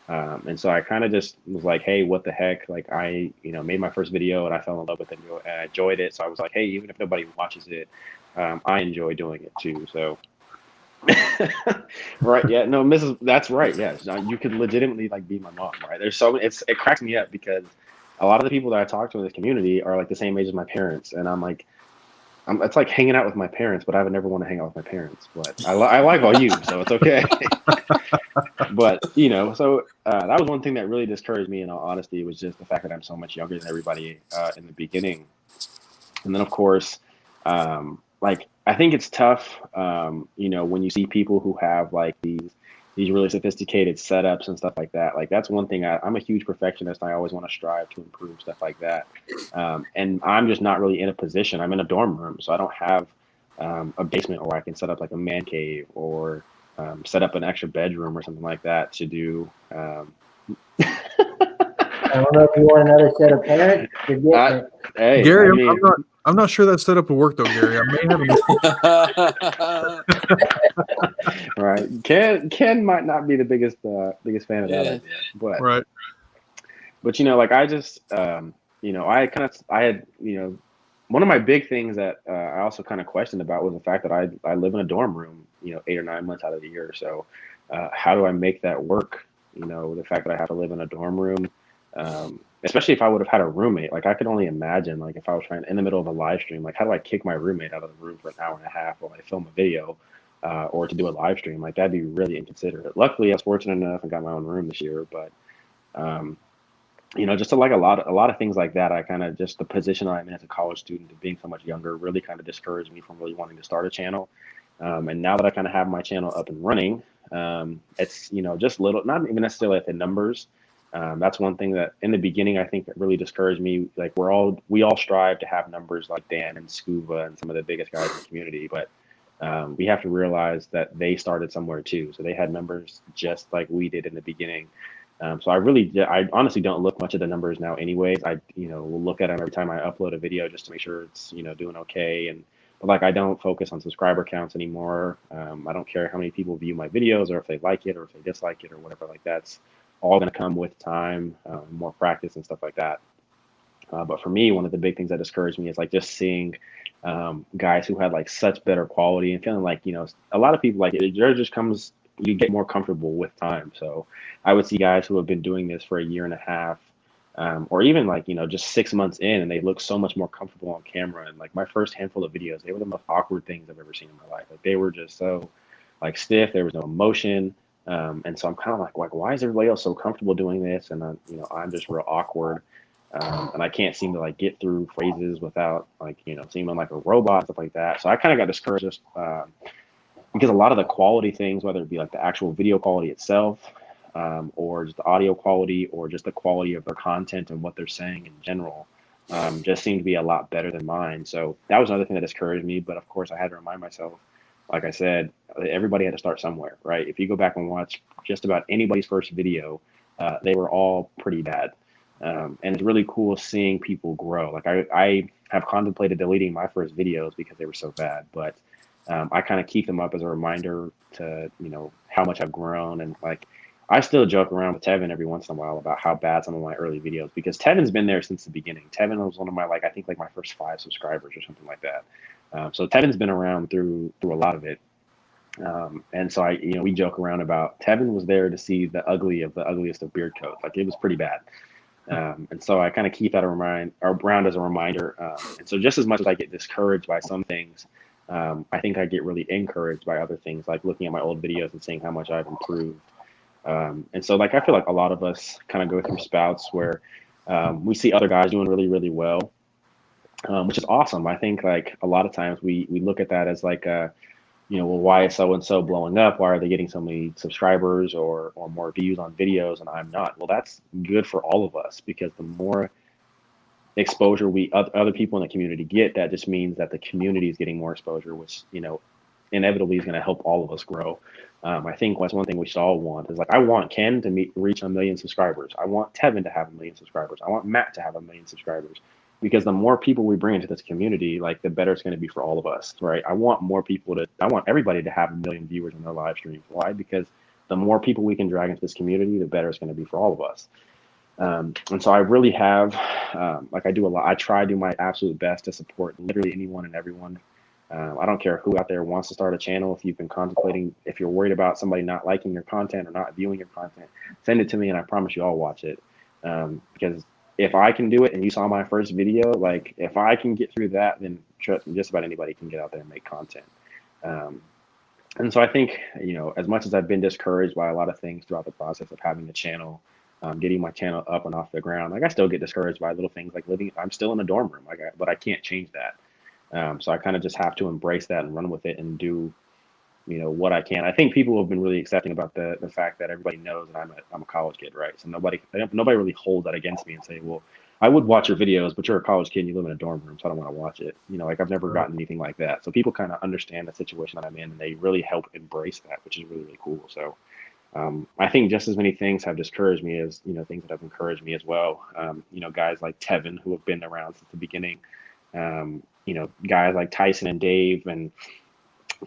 Speaker 1: And so I kind of just was like, hey, what the heck? Like, I, made my first video and I fell in love with it and I enjoyed it. So I was like, hey, even if nobody watches it, I enjoy doing it too. So, right. Yeah, no, that's right. Yes. You could legitimately be my mom, right? It cracks me up because a lot of the people that I talk to in this community are like the same age as my parents. And I'm like, it's like hanging out with my parents, but I would never want to hang out with my parents. But I like all you, so it's okay. But so that was one thing that really discouraged me. In all honesty, was just the fact that I'm so much younger than everybody in the beginning. And then, of course, I think it's tough, when you see people who have these really sophisticated setups and stuff like that. Like, that's one thing. I'm a huge perfectionist. I always want to strive to improve stuff like that. And I'm just not really in a position. I'm in a dorm room, so I don't have a basement where I can set up like a man cave or set up an extra bedroom or something like that to do.
Speaker 2: I don't know if you want another set of parents.
Speaker 1: Hey,
Speaker 4: Gary, I'm not sure that setup will work though, Gary. I may have
Speaker 1: right. Ken might not be the biggest fan of that idea, but
Speaker 4: right.
Speaker 1: But I just I had one of my big things that I also kind of questioned about was the fact that I live in a dorm room 8 or 9 months out of the year. So how do I make that work? The fact that I have to live in a dorm room, especially if I would have had a roommate. Like I could only imagine, like if I was trying in the middle of a live stream, like how do I kick my roommate out of the room for an hour and a half while I film a video, or to do a live stream? Like that'd be really inconsiderate. Luckily, I was fortunate enough and got my own room this year, but um, just like a lot of things like that, I kind of just the position I'm in as a college student, of being so much younger, really kind of discouraged me from really wanting to start a channel. And now that I kind of have my channel up and running, it's just little, not even necessarily at the numbers. That's one thing that in the beginning I think that really discouraged me. Like we all strive to have numbers like Dan and Scuba and some of the biggest guys in the community, but we have to realize that they started somewhere too. So they had numbers just like we did in the beginning. So I honestly don't look much at the numbers now anyways. I will look at them every time I upload a video just to make sure it's, doing okay. But like, I don't focus on subscriber counts anymore. I don't care how many people view my videos or if they like it or if they dislike it or whatever like that's all going to come with time, more practice and stuff like that. But for me, one of the big things that discouraged me is like just seeing guys who had like such better quality and feeling like, a lot of people like there just comes, you get more comfortable with time. So I would see guys who have been doing this for a year and a half, or even like, just 6 months in, and they look so much more comfortable on camera. And like my first handful of videos, they were the most awkward things I've ever seen in my life. Like they were just so like stiff. There was no emotion. And so I'm kind of like, why is everybody else so comfortable doing this? And I'm just real awkward. And I can't seem to like get through phrases without like, seeming like a robot, stuff like that. So I kind of got discouraged just, because a lot of the quality things, whether it be like the actual video quality itself, or just the audio quality, or just the quality of their content and what they're saying in general, just seemed to be a lot better than mine. So that was another thing that discouraged me. But of course, I had to remind myself, like I said, everybody had to start somewhere, right? If you go back and watch just about anybody's first video, they were all pretty bad. And it's really cool seeing people grow. Like I have contemplated deleting my first videos because they were so bad, but I kind of keep them up as a reminder to, how much I've grown. And like, I still joke around with Tevin every once in a while about how bad some of my early videos, because Tevin's been there since the beginning. Tevin was one of my, like, I think like my first 5 subscribers or something like that. So Tevin's been around through a lot of it. And so we joke around about Tevin was there to see the ugly of the ugliest of beard coats. Like it was pretty bad. And so I kind of keep that around as a reminder. And so just as much as I get discouraged by some things, I think I get really encouraged by other things, like looking at my old videos and seeing how much I've improved. And so like I feel like a lot of us kind of go through spouts where we see other guys doing really, really well, which is awesome. I think like a lot of times we look at that as like well, why is so and so blowing up? Why are they getting so many subscribers or more views on videos and I'm not? Well, that's good for all of us, because the more exposure other people in the community get, that just means that the community is getting more exposure, which inevitably is going to help all of us grow. I think that's one thing we should all want is like, I want Ken to reach 1 million subscribers. I want Tevin to have 1 million subscribers. I want Matt to have 1 million subscribers, because the more people we bring into this community, like the better it's going to be for all of us, right? I want everybody to have 1 million viewers in their live streams. Why? Because the more people we can drag into this community, the better it's going to be for all of us. And so I really have, I do a lot. I try to do my absolute best to support literally anyone and everyone. I don't care who out there wants to start a channel. If you've been contemplating, if you're worried about somebody not liking your content or not viewing your content, send it to me and I promise you I'll watch it. Because if I can do it and you saw my first video, like if I can get through that, then trust me, just about anybody can get out there and make content. And so I think, as much as I've been discouraged by a lot of things throughout the process of having the channel, getting my channel up and off the ground, like I still get discouraged by little things like I'm still in a dorm room, but I can't change that. So I kind of just have to embrace that and run with it and do, what I can. I think people have been really accepting about the fact that everybody knows that I'm a college kid, right? So nobody really holds that against me and say, well, I would watch your videos, but you're a college kid and you live in a dorm room, so I don't want to watch it. Like I've never gotten anything like that. So people kind of understand the situation that I'm in and they really help embrace that, which is really, really cool. So I think just as many things have discouraged me as, things that have encouraged me as well. Guys like Tevin, who have been around since the beginning, guys like Tyson and Dave and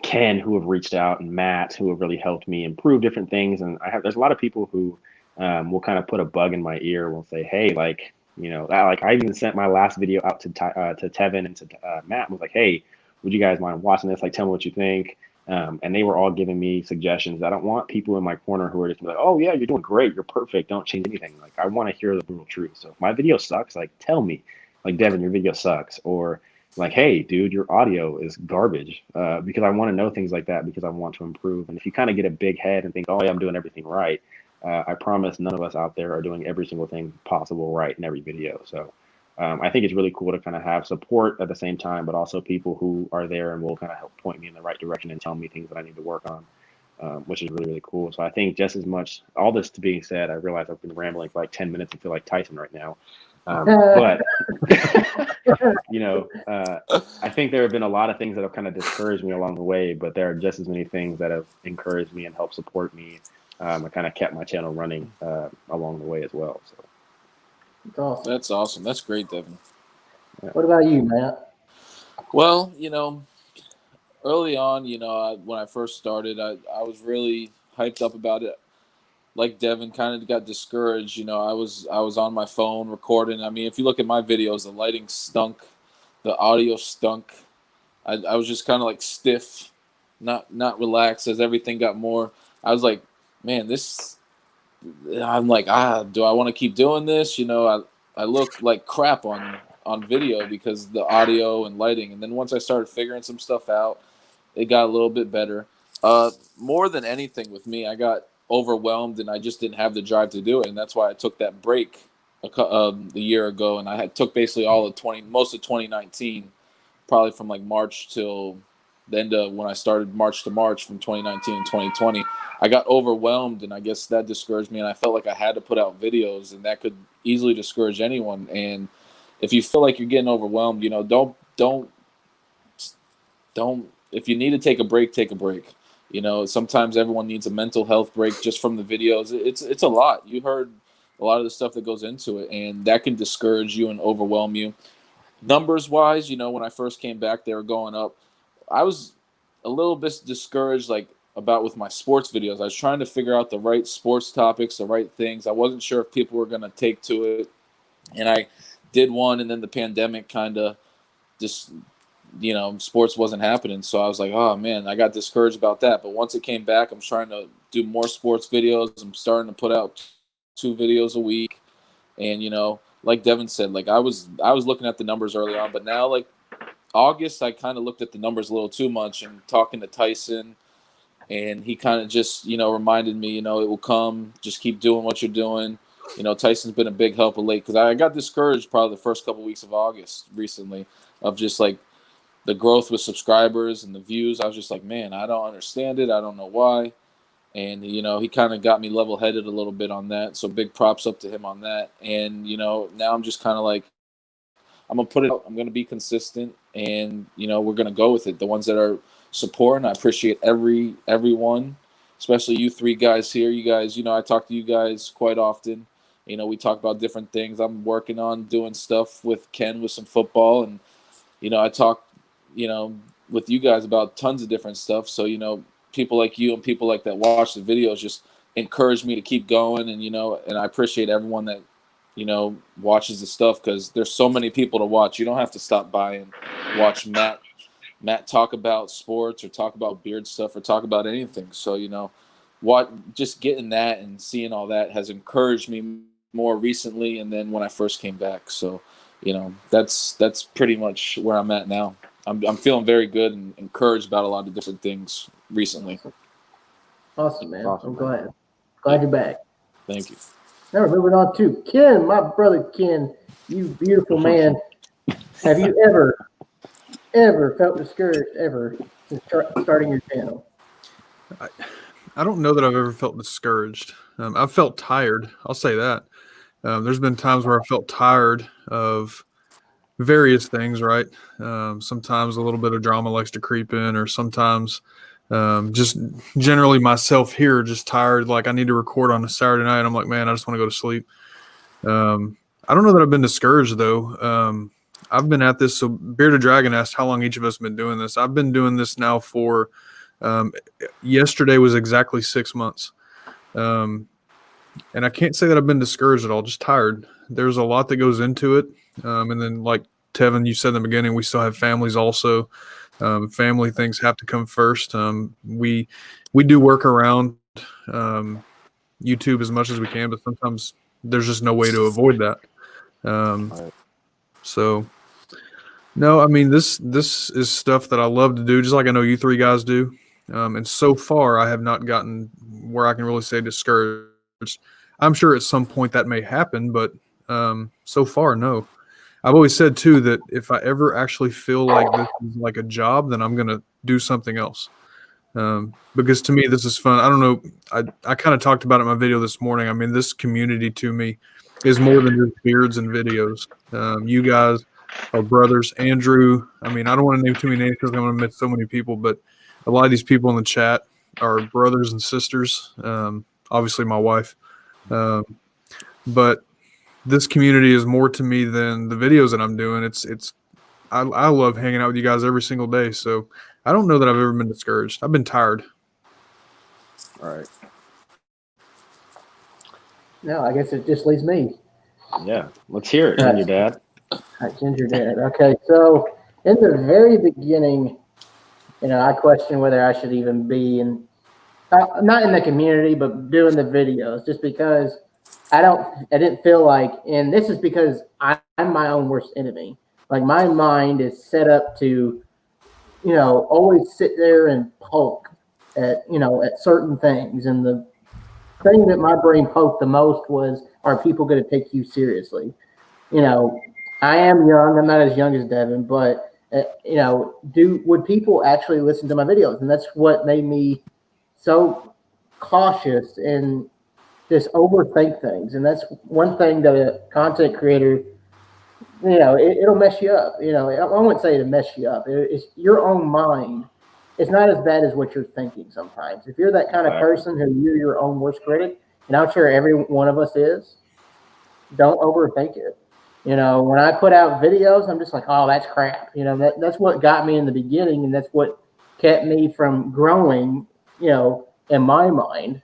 Speaker 1: Ken, who have reached out, and Matt, who have really helped me improve different things. And there's a lot of people who will kind of put a bug in my ear, will say, hey, like, I even sent my last video out to Tevin and to Matt and was like, hey, would you guys mind watching this? Like, tell me what you think. And they were all giving me suggestions. I don't want people in my corner who are just like, oh yeah, you're doing great, you're perfect, don't change anything. Like, I want to hear the brutal truth. So if my video sucks, like, tell me, like, Devin, your video sucks, or like, hey dude, your audio is garbage, because I want to know things like that, because I want to improve. And if you kind of get a big head and think, oh yeah, I'm doing everything right, I promise none of us out there are doing every single thing possible right in every video. So I think it's really cool to kind of have support at the same time, but also people who are there and will kind of help point me in the right direction and tell me things that I need to work on, which is really, really cool. So I think just as much, all this to being said, I realize I've been rambling for like 10 minutes and feel like Tyson right now. But, I think there have been a lot of things that have kind of discouraged me along the way, but there are just as many things that have encouraged me and helped support me. I kind of kept my channel running along the way as well. So.
Speaker 2: That's awesome.
Speaker 3: That's awesome. That's great, Devin.
Speaker 2: What about you, Matt?
Speaker 3: Well, early on, when I first started, I was really hyped up about it. Like Devin, kind of got discouraged. I was on my phone recording. I mean, if you look at my videos, the lighting stunk, the audio stunk. I was just kind of like stiff, not relaxed. As everything got more, I was like, man, this. I'm like, do I want to keep doing this? I look like crap on video because the audio and lighting. And then once I started figuring some stuff out, it got a little bit better. More than anything with me, I got overwhelmed and I just didn't have the drive to do it. And that's why I took that break a year ago. And I took basically most of 2019, probably from like March till the end of when I started March to March from 2019 and 2020. I got overwhelmed, and I guess that discouraged me, and I felt like I had to put out videos, and that could easily discourage anyone. And if you feel like you're getting overwhelmed, don't. If you need to take a break, take a break. Sometimes everyone needs a mental health break just from the videos. It's a lot. You heard a lot of the stuff that goes into it, and that can discourage you and overwhelm you. Numbers wise, when I first came back, they were going up. I was a little bit discouraged, about with my sports videos. I was trying to figure out the right sports topics, the right things. I wasn't sure if people were going to take to it. And I did one, and then the pandemic kind of just, sports wasn't happening. So I was like, oh, man, I got discouraged about that. But once it came back, I'm trying to do more sports videos. I'm starting to put out 2 videos a week. And, like Devin said, I was looking at the numbers early on. But now, August, I kind of looked at the numbers a little too much, and talking to Tyson, and he kind of just, reminded me, it will come. Just keep doing what you're doing. Tyson's been a big help of late because I got discouraged probably the first couple weeks of August recently of just the growth with subscribers and the views. I was just like, man, I don't understand it. I don't know why. And, he kind of got me level-headed a little bit on that. So big props up to him on that. And, now I'm just kind of like, I'm going to put it out. I'm going to be consistent, and, we're going to go with it. The ones that are supporting, I appreciate everyone, especially you 3 guys here. You guys, I talk to you guys quite often. We talk about different things. I'm working on doing stuff with Ken with some football, and, I talk, with you guys about tons of different stuff. So, people like you and people like that watch the videos just encourage me to keep going. And, and I appreciate everyone that, watches the stuff, because there's so many people to watch. You don't have to stop by and watch Matt talk about sports or talk about beard stuff or talk about anything. So, just getting that and seeing all that has encouraged me more recently. And then when I first came back, so, that's pretty much where I'm at now. I'm feeling very good and encouraged about a lot of different things recently.
Speaker 2: Awesome, man. I'm glad you're back.
Speaker 3: Thank you.
Speaker 2: Now we're moving on to Ken, my brother Ken, you beautiful man. Have you ever felt discouraged since starting your channel?
Speaker 4: I don't know that I've ever felt discouraged. I've felt tired. I'll say that. There's been times where I felt tired of various things, right? Sometimes a little bit of drama likes to creep in, or sometimes just generally myself here, just tired. Like I need to record on a Saturday night. I'm like, man, I just want to go to sleep. I don't know that I've been discouraged though. I've been at this. So Bearded Dragon asked how long each of us have been doing this. I've been doing this now for, yesterday was exactly 6 months. And I can't say that I've been discouraged at all, just tired. There's a lot that goes into it. And then like Tevin, you said in the beginning, we still have families also Family things have to come first. We do work around YouTube as much as we can, but sometimes there's just no way to avoid that. So no, I mean, this is stuff that I love to do, just like I know you three guys do. And so far, I have not gotten where I can really say discouraged. I'm sure at some point that may happen, but so far, no. I've always said too that if I ever actually feel like this is like a job, then I'm gonna do something else. Because to me, this is fun. I don't know. I kind of talked about it in my video this morning. I mean, this community to me is more than just beards and videos. You guys are brothers. Andrew, I mean, I don't want to name too many names because I'm going to miss so many people, but a lot of these people in the chat are brothers and sisters. Obviously, my wife. But this community is more to me than the videos that I'm doing. I love hanging out with you guys every single day. So I don't know that I've ever been discouraged. I've been tired.
Speaker 1: All right.
Speaker 2: No, I guess it just leaves me.
Speaker 1: Yeah, let's hear it, Ginger Dad.
Speaker 2: Ginger Dad. Okay, so in the very beginning, I questioned whether I should even be in, not in the community, but doing the videos, just because I didn't feel like, and this is because I'm my own worst enemy. Like my mind is set up to, always sit there and poke at certain things. And the thing that my brain poked the most was, are people going to take you seriously? I am young. I'm not as young as Devin, but would people actually listen to my videos? And that's what made me so cautious and just overthink things. And that's one thing that a content creator, it'll mess you up. I wouldn't say it'll mess you up. It's your own mind. It's not as bad as what you're thinking sometimes. If you're that kind of person who you're your own worst critic, and I'm sure every one of us is, don't overthink it. When I put out videos, I'm just like, oh, that's crap. That's what got me in the beginning, and that's what kept me from growing, in my mind,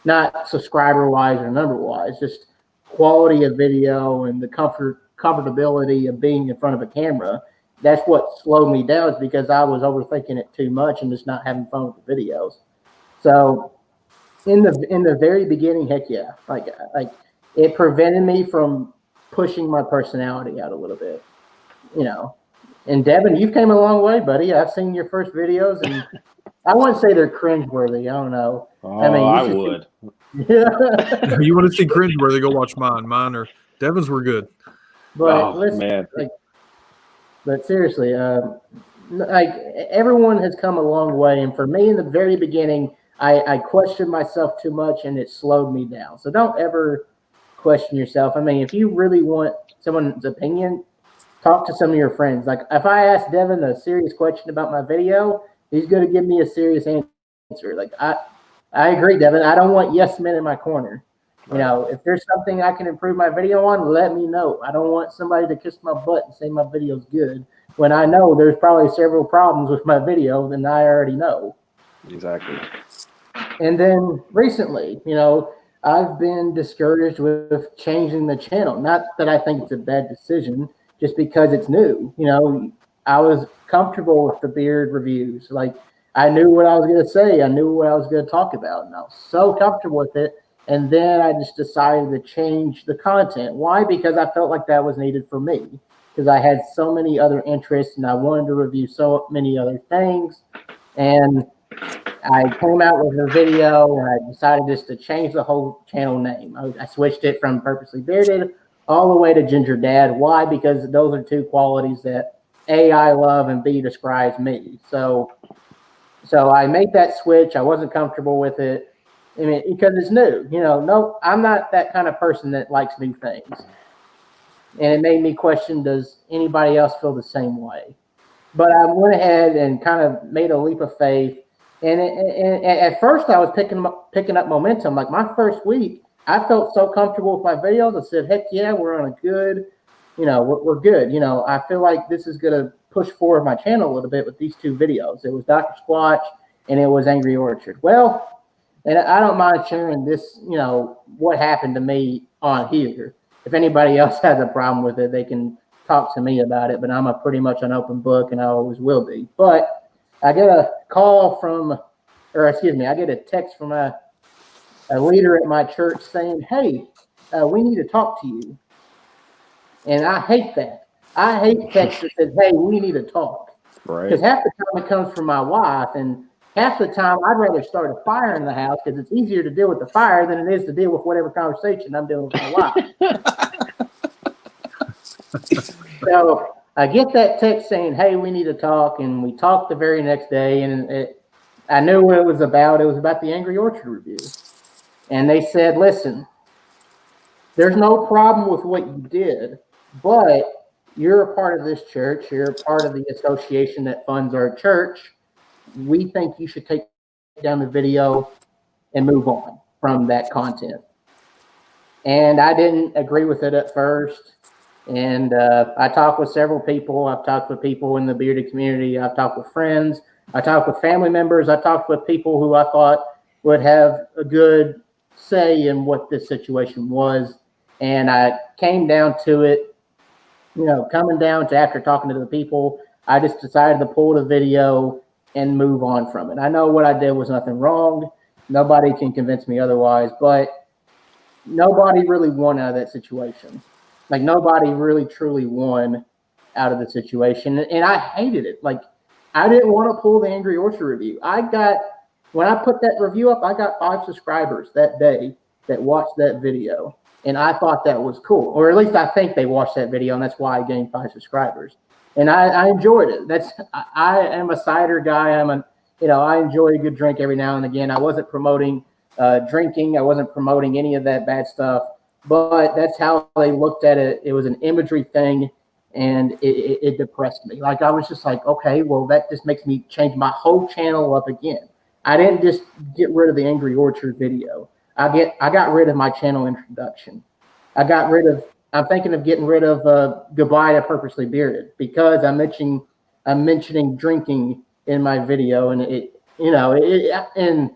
Speaker 2: not subscriber-wise or number-wise, just quality of video and the comfortability of being in front of a camera. That's what slowed me down, is because I was overthinking it too much and just not having fun with the videos. So in the very beginning, heck yeah, like it prevented me from pushing my personality out a little bit, And Devin, you've came a long way, buddy. I've seen your first videos, and I wouldn't say they're cringeworthy. I don't know.
Speaker 1: Oh, I would.
Speaker 2: Yeah.
Speaker 4: You want to see cringeworthy? Go watch mine. Mine or Devin's were good.
Speaker 2: But
Speaker 1: man.
Speaker 2: But seriously, everyone has come a long way, and for me in the very beginning, I questioned myself too much, and it slowed me down. So don't ever question yourself. I mean, if you really want someone's opinion, talk to some of your friends. Like if I ask Devin a serious question about my video, he's going to give me a serious answer. Like I agree, Devin. I don't want yes men in my corner. If there's something I can improve my video on, let me know. I don't want somebody to kiss my butt and say my video's good when I know there's probably several problems with my video that I already know.
Speaker 1: Exactly. And
Speaker 2: then recently, I've been discouraged with changing the channel. Not that I think it's a bad decision, just because it's new. I was comfortable with the beard reviews. Like I knew what I was going to say. I knew what I was going to talk about. And I was so comfortable with it. And then I just decided to change the content. Why? Because I felt like that was needed for me. Because I had so many other interests and I wanted to review so many other things. And I came out with a video and I decided just to change the whole channel name. I switched it from Purposely Bearded all the way to Ginger Dad. Why? Because those are two qualities that A, I love, and B, describes me. So I made that switch. I wasn't comfortable with it. I mean, because it's new, no, I'm not that kind of person that likes new things. And it made me question, does anybody else feel the same way? But I went ahead and kind of made a leap of faith. And at first I was picking up momentum. Like my first week, I felt so comfortable with my videos. I said, heck yeah, we're on a good, we're good. I feel like this is going to push forward my channel a little bit with these two videos. It was Dr. Squatch and it was Angry Orchard. Well, and I don't mind sharing this, what happened to me on here. If anybody else has a problem with it, they can talk to me about it. But I'm pretty much an open book, and I always will be. But I get a call from, or excuse me, I get a text from a leader at my church saying, "Hey, we need to talk to you." And I hate that. I hate text that says, "Hey, we need to talk."
Speaker 1: Right.
Speaker 2: Because half the time it comes from my wife, and half the time I'd rather start a fire in the house because it's easier to deal with the fire than it is to deal with whatever conversation I'm dealing with my wife. So I get that text saying, "Hey, we need to talk," and we talked the very next day, and I knew what it was about. It was about the Angry Orchard review. And they said, "Listen, there's no problem with what you did, but you're a part of this church. You're a part of the association that funds our church. We think you should take down the video and move on from that content." And I didn't agree with it at first. And I talked with several people. I've talked with people in the bearded community. I've talked with friends. I talked with family members. I talked with people who I thought would have a good say in what this situation was. And I came down to it, coming down to after talking to the people, I just decided to pull the video and move on from it. I know what I did was nothing wrong. Nobody can convince me otherwise, but nobody really won out of that situation. Like, nobody really truly won out of the situation. And I hated it. Like, I didn't want to pull the Angry Orchard review. When I put that review up, I got 5 subscribers that day that watched that video. And I thought that was cool. Or at least I think they watched that video, and that's why I gained 5 subscribers. And I enjoyed it. I am a cider guy. I enjoy a good drink every now and again. I wasn't promoting drinking. I wasn't promoting any of that bad stuff. But that's how they looked at it. It was an imagery thing, and it depressed me. Like, I was just like, okay, well, that just makes me change my whole channel up again. I didn't just get rid of the Angry Orchard video. I got rid of my channel introduction. I'm thinking of getting rid of Goodbye to Purposely Bearded, because I'm mentioning drinking in my video, and and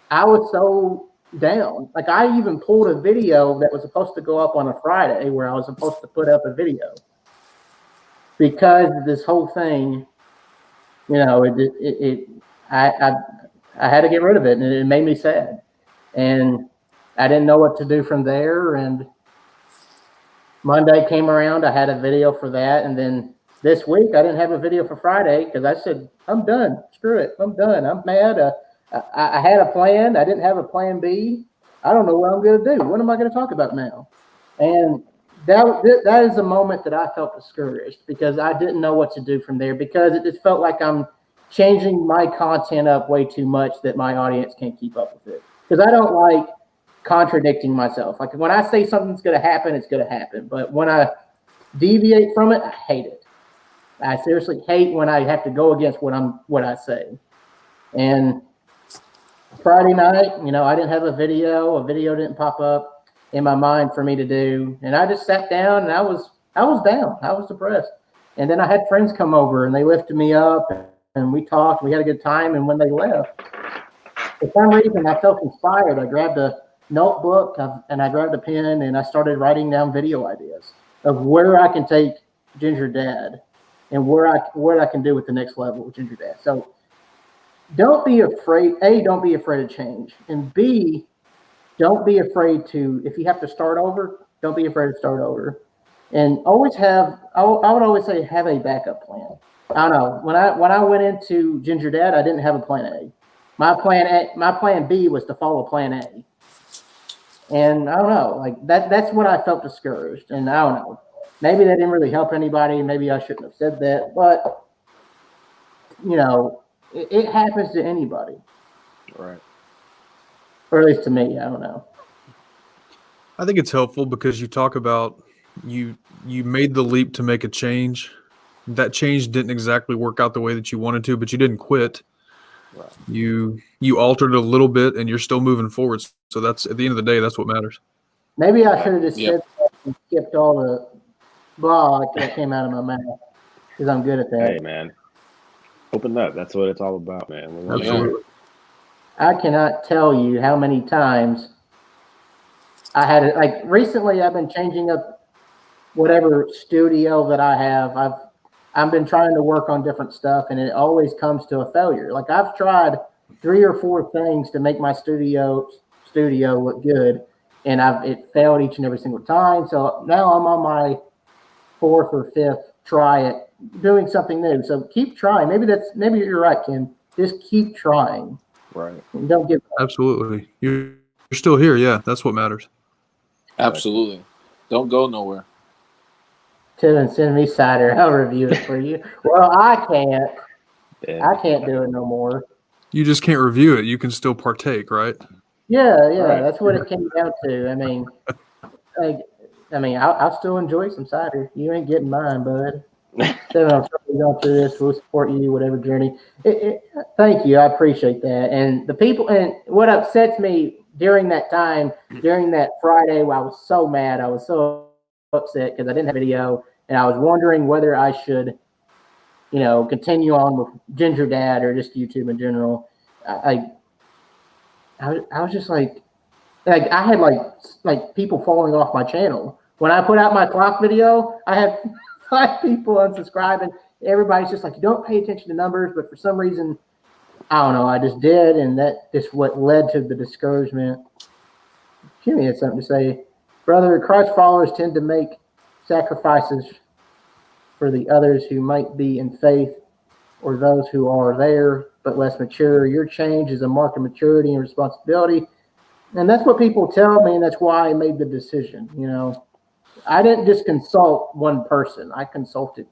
Speaker 2: I was so down. Like, I even pulled a video that was supposed to go up on a Friday where I was supposed to put up a video, because this whole thing, I had to get rid of it, and it made me sad, and I didn't know what to do from there. And Monday came around, I had a video for that, and then this week I didn't have a video for Friday because I said, I'm done. Screw it. I'm done. I'm mad. I had a plan. I didn't have a plan B. I don't know what I'm going to do. What am I going to talk about now? And that is a moment that I felt discouraged, because I didn't know what to do from there, because it just felt like I'm changing my content up way too much that my audience can't keep up with it. Because I don't like contradicting myself. Like, when I say something's going to happen, it's going to happen. But when I deviate from it, I hate it. I seriously hate when I have to go against what I say. And Friday night, I didn't have a video. A video didn't pop up in my mind for me to do. And I just sat down, and I was down. I was depressed. And then I had friends come over, and they lifted me up, and we talked. We had a good time. And when they left, for some reason, I felt inspired. I grabbed a notebook and I grabbed a pen, and I started writing down video ideas of where I can take Ginger Dad and what I can do with the next level with Ginger Dad. So don't be afraid. A, don't be afraid of change. And B, don't be afraid to, if you have to start over, don't be afraid to start over. And always I would always say, have a backup plan. I don't know. When I went into Ginger Dad, I didn't have a plan A. My plan B was to follow plan A. And I don't know, like that's what I felt discouraged. And I don't know, maybe that didn't really help anybody. Maybe I shouldn't have said that, but it happens to anybody.
Speaker 1: Right.
Speaker 2: Or at least to me, I don't know.
Speaker 4: I think it's helpful because you talk about you made the leap to make a change. That change didn't exactly work out the way that you wanted to, but you didn't quit.
Speaker 1: Right.
Speaker 4: You altered a little bit, and you're still moving forward. So that's, at the end of the day, that's what matters.
Speaker 2: Maybe I should have just said that and skipped all the blah that came out of my mouth, because I'm good at that.
Speaker 1: Hey, man, open up. That's what it's all about, man.
Speaker 4: Absolutely.
Speaker 2: I cannot tell you how many times I had it. Like, recently, I've been changing up whatever studio that I have. I've been trying to work on different stuff, and it always comes to a failure. Like I've tried 3 or 4 things to make my studio look good, and it failed each and every single time. So now I'm on my 4th or 5th try at doing something new. So keep trying. Maybe you're right, Ken. Just keep trying.
Speaker 1: Right.
Speaker 2: And don't give up.
Speaker 4: Absolutely. You're still here. Yeah, that's what matters.
Speaker 3: Absolutely. Don't go nowhere.
Speaker 2: Send me cider. I'll review it for you. Well, I can't.
Speaker 1: Yeah.
Speaker 2: I can't do it no more.
Speaker 4: You just can't review it. You can still partake, right?
Speaker 2: Yeah,
Speaker 1: Right.
Speaker 2: that's what it came down to. I mean, I'll still enjoy some cider. You ain't getting mine, bud. So I'm sorry going through this. We'll support you, whatever journey. Thank you. I appreciate that. And the people, and what upsets me during that time, during that Friday, I was so mad. I was so upset because I didn't have video, and I was wondering whether I should, continue on with Ginger Dad or just YouTube in general. I was just like I had like people falling off my channel. When I put out my clock video, I had 5 people unsubscribing. Everybody's just like, you don't pay attention to numbers, but for some reason, I don't know, I just did, and that just what led to the discouragement. Jimmy had something to say. Brother, Christ followers tend to make sacrifices for the others who might be in faith or those who are there but less mature. Your change is a mark of maturity and responsibility. And that's what people tell me, and that's why I made the decision. I didn't just consult one person. I consulted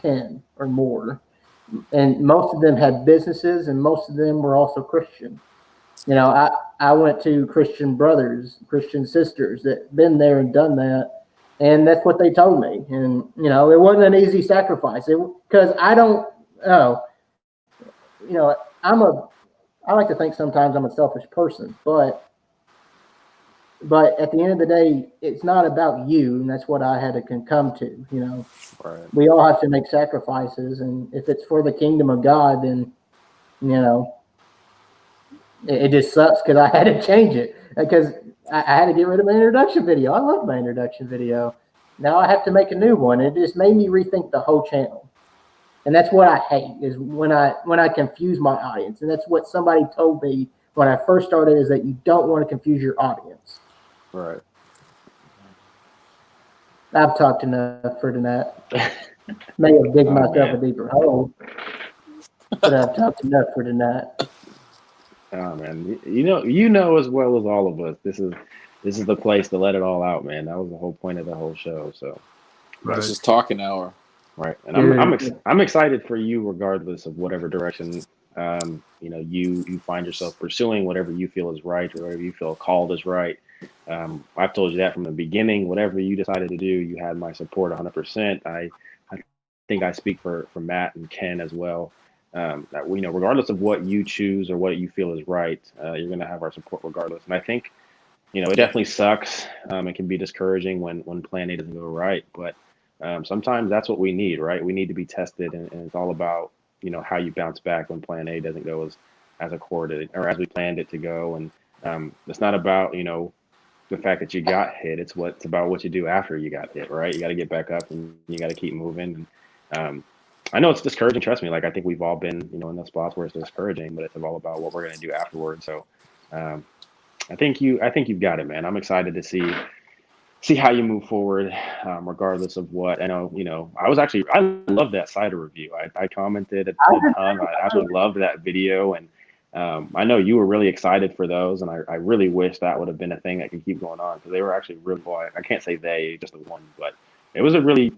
Speaker 2: 10 or more. And most of them had businesses, and most of them were also Christian. I went to Christian brothers, Christian sisters that been there and done that. And that's what they told me. And, it wasn't an easy sacrifice because I don't know. I like to think sometimes I'm a selfish person, but at the end of the day, it's not about you, and that's what I had to come to.
Speaker 1: Right.
Speaker 2: We all have to make sacrifices, and if it's for the kingdom of God, then it just sucks because I had to change it because I had to get rid of my introduction video. I love my introduction video. Now I have to make a new one. It just made me rethink the whole channel, and that's what I hate is when I confuse my audience, and that's what somebody told me when I first started is that you don't want to confuse your audience.
Speaker 1: Right.
Speaker 2: I've talked enough for tonight. May have digged myself a deeper hole, but I've talked enough for tonight.
Speaker 1: Oh man, you know as well as all of us. This is the place to let it all out, man. That was the whole point of the whole show. So,
Speaker 4: Right.
Speaker 3: This is talking hour.
Speaker 1: Right, and I'm excited for you, regardless of whatever direction you find yourself pursuing, whatever you feel is right, or whatever you feel called is right. I've told you that from the beginning. Whatever you decided to do, you had my support 100%. I think I speak for Matt and Ken as well. That regardless of what you choose or what you feel is right, you're going to have our support regardless. And I think, it definitely sucks. It can be discouraging when Plan A doesn't go right, but sometimes that's what we need, right? We need to be tested, and it's all about how you bounce back when Plan A doesn't go as accorded or as we planned it to go. And it's not about the fact that you got hit. It's about what you do after you got hit, right? You got to get back up and you got to keep moving. And I know it's discouraging. Trust me. Like I think we've all been in those spots where it's discouraging, but it's all about what we're going to do afterwards. So I think you've got it, man. I'm excited to see how you move forward, regardless of what. I know, I love that cider review. I commented a ton. I absolutely loved that video, and I know you were really excited for those, and I really wish that would have been a thing that could keep going on because they were actually really cool. I can't say they, just the one, but it was a really,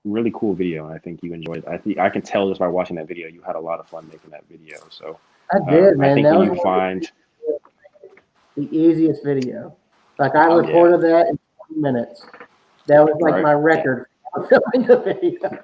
Speaker 1: really cool video, and I think you enjoyed it. I can tell just by watching that video, you had a lot of fun making that video. So
Speaker 2: I did, man.
Speaker 1: I think
Speaker 2: that
Speaker 1: when
Speaker 2: was
Speaker 1: you find
Speaker 2: the easiest video. Like I recorded that in 20 minutes. That was like my record for filming the video.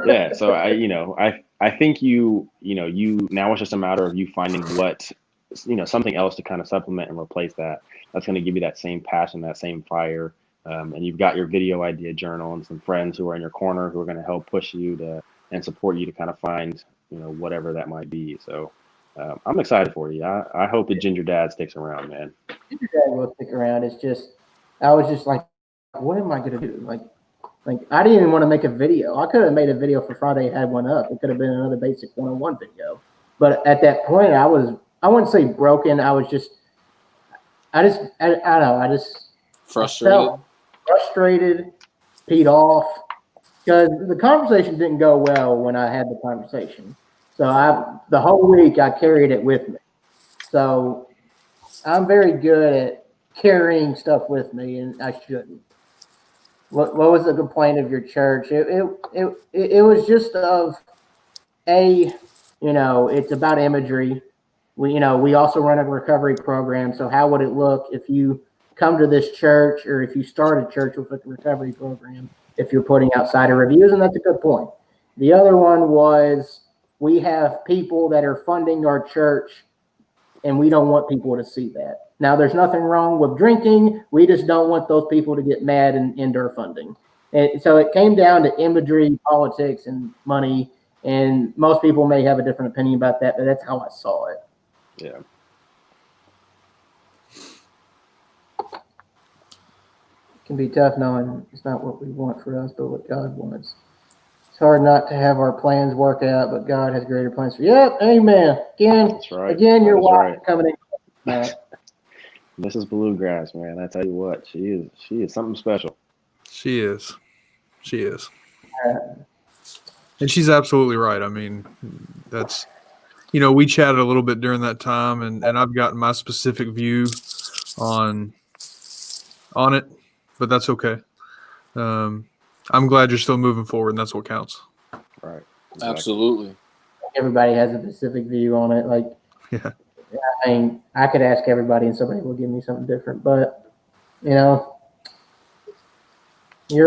Speaker 1: Yeah, so I think you now it's just a matter of you finding what something else to kind of supplement and replace that. That's going to give you that same passion, that same fire, and you've got your video idea journal and some friends who are in your corner who are going to help push you and support you to kind of find whatever that might be. So I'm excited for you. I hope the Ginger Dad sticks around, man. Ginger
Speaker 2: Dad will stick around. It's just I was just like, what am I going to do? Like Like, I didn't even want to make a video. I could have made a video for Friday, had one up. It could have been another basic one-on-one video. But at that point, I wouldn't say broken. I don't know. I just
Speaker 3: Frustrated.
Speaker 2: Frustrated, peed off, because the conversation didn't go well when I had the conversation. So the whole week I carried it with me. So I'm very good at carrying stuff with me, and I shouldn't. What was the complaint of your church? It was just it's about imagery. We also run a recovery program. So how would it look if you come to this church, or if you start a church with a recovery program, if you're putting outsider reviews? And that's a good point. The other one was, we have people that are funding our church, and we don't want people to see that. Now, there's nothing wrong with drinking. We just don't want those people to get mad and end our funding. And so it came down to imagery, politics, and money. And most people may have a different opinion about that, but that's how I saw it.
Speaker 1: Yeah.
Speaker 2: It can be tough knowing it's not what we want for us, but what God wants. It's hard not to have our plans work out, but God has greater plans for you. Yep, amen.
Speaker 1: That's right.
Speaker 2: Again, your wife coming in.
Speaker 1: Mrs. Bluegrass, man. I tell you what, she is something special.
Speaker 4: She is. And she's absolutely right. I mean, that's, we chatted a little bit during that time, and I've gotten my specific view on it, but that's okay. I'm glad you're still moving forward, and that's what counts.
Speaker 1: Right.
Speaker 3: Exactly. Absolutely.
Speaker 2: Everybody has a specific view on it. Like,
Speaker 4: yeah.
Speaker 2: I mean, I could ask everybody and somebody will give me something different, but you're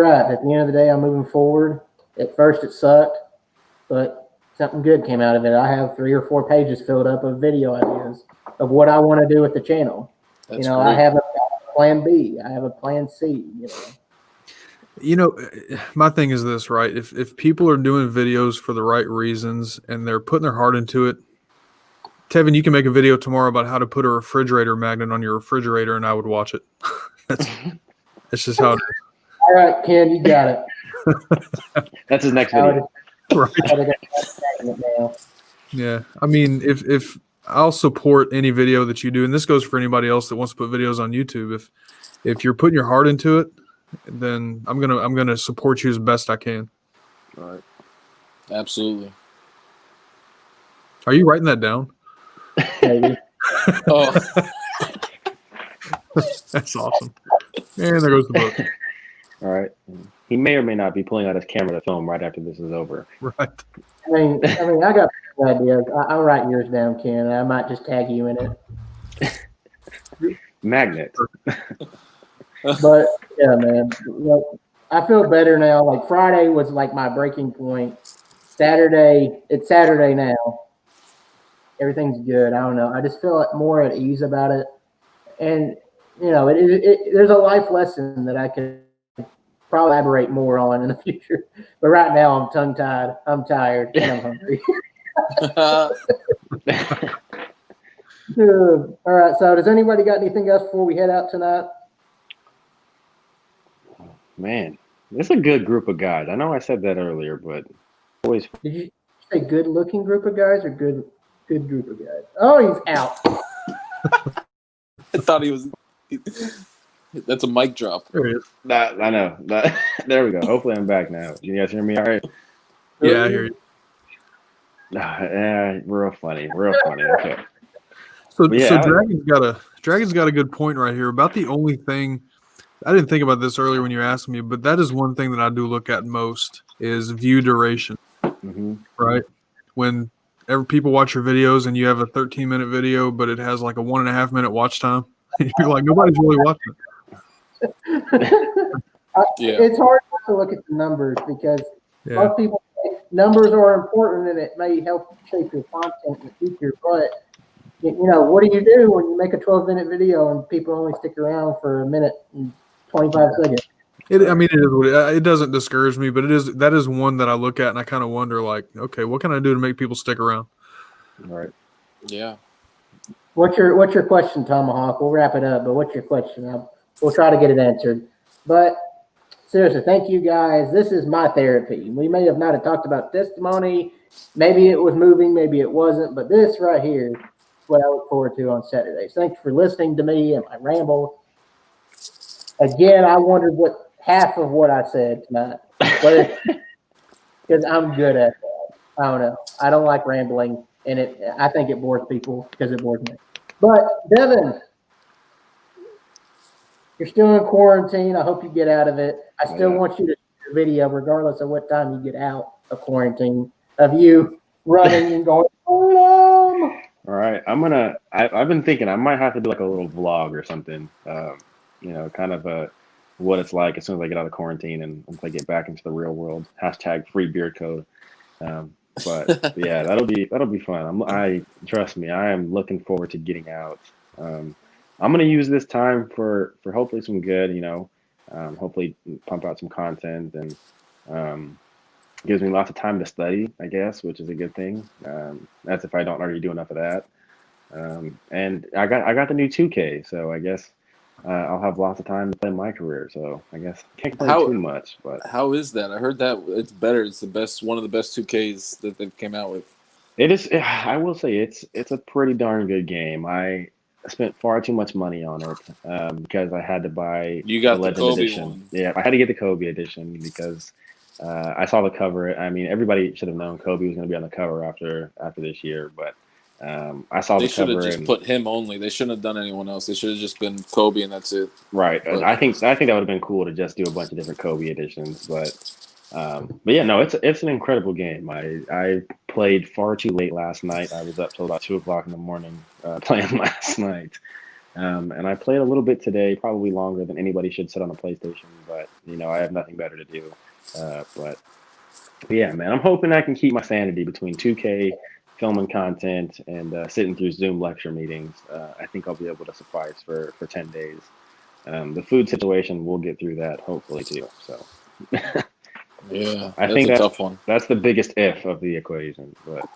Speaker 2: right. At the end of the day, I'm moving forward. At first it sucked, but something good came out of it. I have 3 or 4 pages filled up of video ideas of what I want to do with the channel.
Speaker 3: That's
Speaker 2: great. I have a plan B. I have a plan C.
Speaker 4: My thing is this, right? If people are doing videos for the right reasons and they're putting their heart into it, Tevin, you can make a video tomorrow about how to put a refrigerator magnet on your refrigerator, and I would watch it. That's just how it is.
Speaker 2: All right, Ken, you got it.
Speaker 1: That's his next video.
Speaker 4: Right. Yeah. I mean, if I'll support any video that you do, and this goes for anybody else that wants to put videos on YouTube. If you're putting your heart into it, then I'm gonna support you as best I can.
Speaker 1: All right.
Speaker 3: Absolutely.
Speaker 4: Are you writing that down?
Speaker 2: Maybe.
Speaker 3: Oh,
Speaker 4: that's awesome. And there goes the book.
Speaker 1: All right. He may or may not be pulling out his camera to film right after this is over.
Speaker 4: Right.
Speaker 2: I mean, I got ideas. I'll write yours down, Ken. I might just tag you in it.
Speaker 1: Magnet.
Speaker 2: But yeah, man. Look, I feel better now. Like, Friday was like my breaking point. It's Saturday now. Everything's good. I don't know. I just feel more at ease about it. And there's a life lesson that I could probably elaborate more on in the future. But right now I'm tongue-tied. I'm tired and I'm hungry. All right. So does anybody got anything else before we head out tonight?
Speaker 1: Man, it's a good group of guys. I know I said that earlier, but always.
Speaker 2: Did you say good-looking group of guys or good group of guys? Oh, he's out.
Speaker 3: I thought he was. That's a mic drop.
Speaker 4: There he is.
Speaker 1: I know. There we go. Hopefully I'm back now. You guys hear me all right?
Speaker 4: Yeah, I hear you.
Speaker 1: Real funny. Okay.
Speaker 4: So Dragon's got a good point right here. About the only thing, I didn't think about this earlier when you asked me, but that is one thing that I do look at most is view duration.
Speaker 1: Mm-hmm.
Speaker 4: Right? When people watch your videos and you have a 13-minute video, but it has like a 1.5-minute watch time, you're like, nobody's really watching it.
Speaker 3: Yeah.
Speaker 2: It's hard to look at the numbers because most people say numbers are important and it may help shape your content in the future. But what do you do when you make a 12-minute video and people only stick around for a minute and 25 seconds?
Speaker 4: It doesn't discourage me, but that is one that I look at and I kind of wonder, like, okay, what can I do to make people stick around?
Speaker 1: All right.
Speaker 3: Yeah.
Speaker 2: What's your question, Tomahawk? We'll wrap it up, but what's your question? We'll try to get it answered. But seriously, thank you guys. This is my therapy. We may have not have talked about testimony. Maybe it was moving, maybe it wasn't, but this right here is what I look forward to on Saturdays. Thanks for listening to me and my ramble. Again, I wondered what half of what I said tonight, because I'm good at that. I don't know. I don't like rambling, and I think it bores people because it bores me. But Devin, you're still in quarantine. I hope you get out of it. I still want you to shoot a video, regardless of what time you get out of quarantine, of you running and going,
Speaker 1: All right. I've been thinking I might have to do like a little vlog or something. Kind of what it's like as soon as I get out of quarantine and once I get back into the real world. # free beard code. But yeah, that'll be fun. Trust me, I am looking forward to getting out. I'm gonna use this time for hopefully some good, hopefully pump out some content and gives me lots of time to study, I guess, which is a good thing. That's if I don't already do enough of that. And I got the new 2K, so I guess I'll have lots of time to play my career. So I guess can't complain too much. But
Speaker 3: how is that? I heard that it's better. It's the best, one of the best 2Ks that they've came out with.
Speaker 1: It is. I will say it's a pretty darn good game. I spent far too much money on it because I had to buy
Speaker 3: You got
Speaker 1: the
Speaker 3: the
Speaker 1: Legend
Speaker 3: Kobe
Speaker 1: edition.
Speaker 3: one.
Speaker 1: Yeah, I had to get the Kobe edition because I saw the cover. I mean, everybody should have known Kobe was going to be on the cover after this year, but I saw the cover.
Speaker 3: They should have just put him only. They shouldn't have done anyone else. They should have just been Kobe and that's it.
Speaker 1: Right. But I think that would have been cool to just do a bunch of different Kobe editions, but yeah, no, it's an incredible game. I played far too late last night. I was up till about 2:00 in the morning playing last night, and I played a little bit today, probably longer than anybody should sit on a PlayStation. But I have nothing better to do. But yeah, man, I'm hoping I can keep my sanity between 2K, filming content, and sitting through Zoom lecture meetings. I think I'll be able to suffice for 10 days. The food situation, we'll get through that hopefully too. So.
Speaker 3: Yeah,
Speaker 1: I think
Speaker 3: that's a tough one.
Speaker 1: That's the biggest if of the equation, but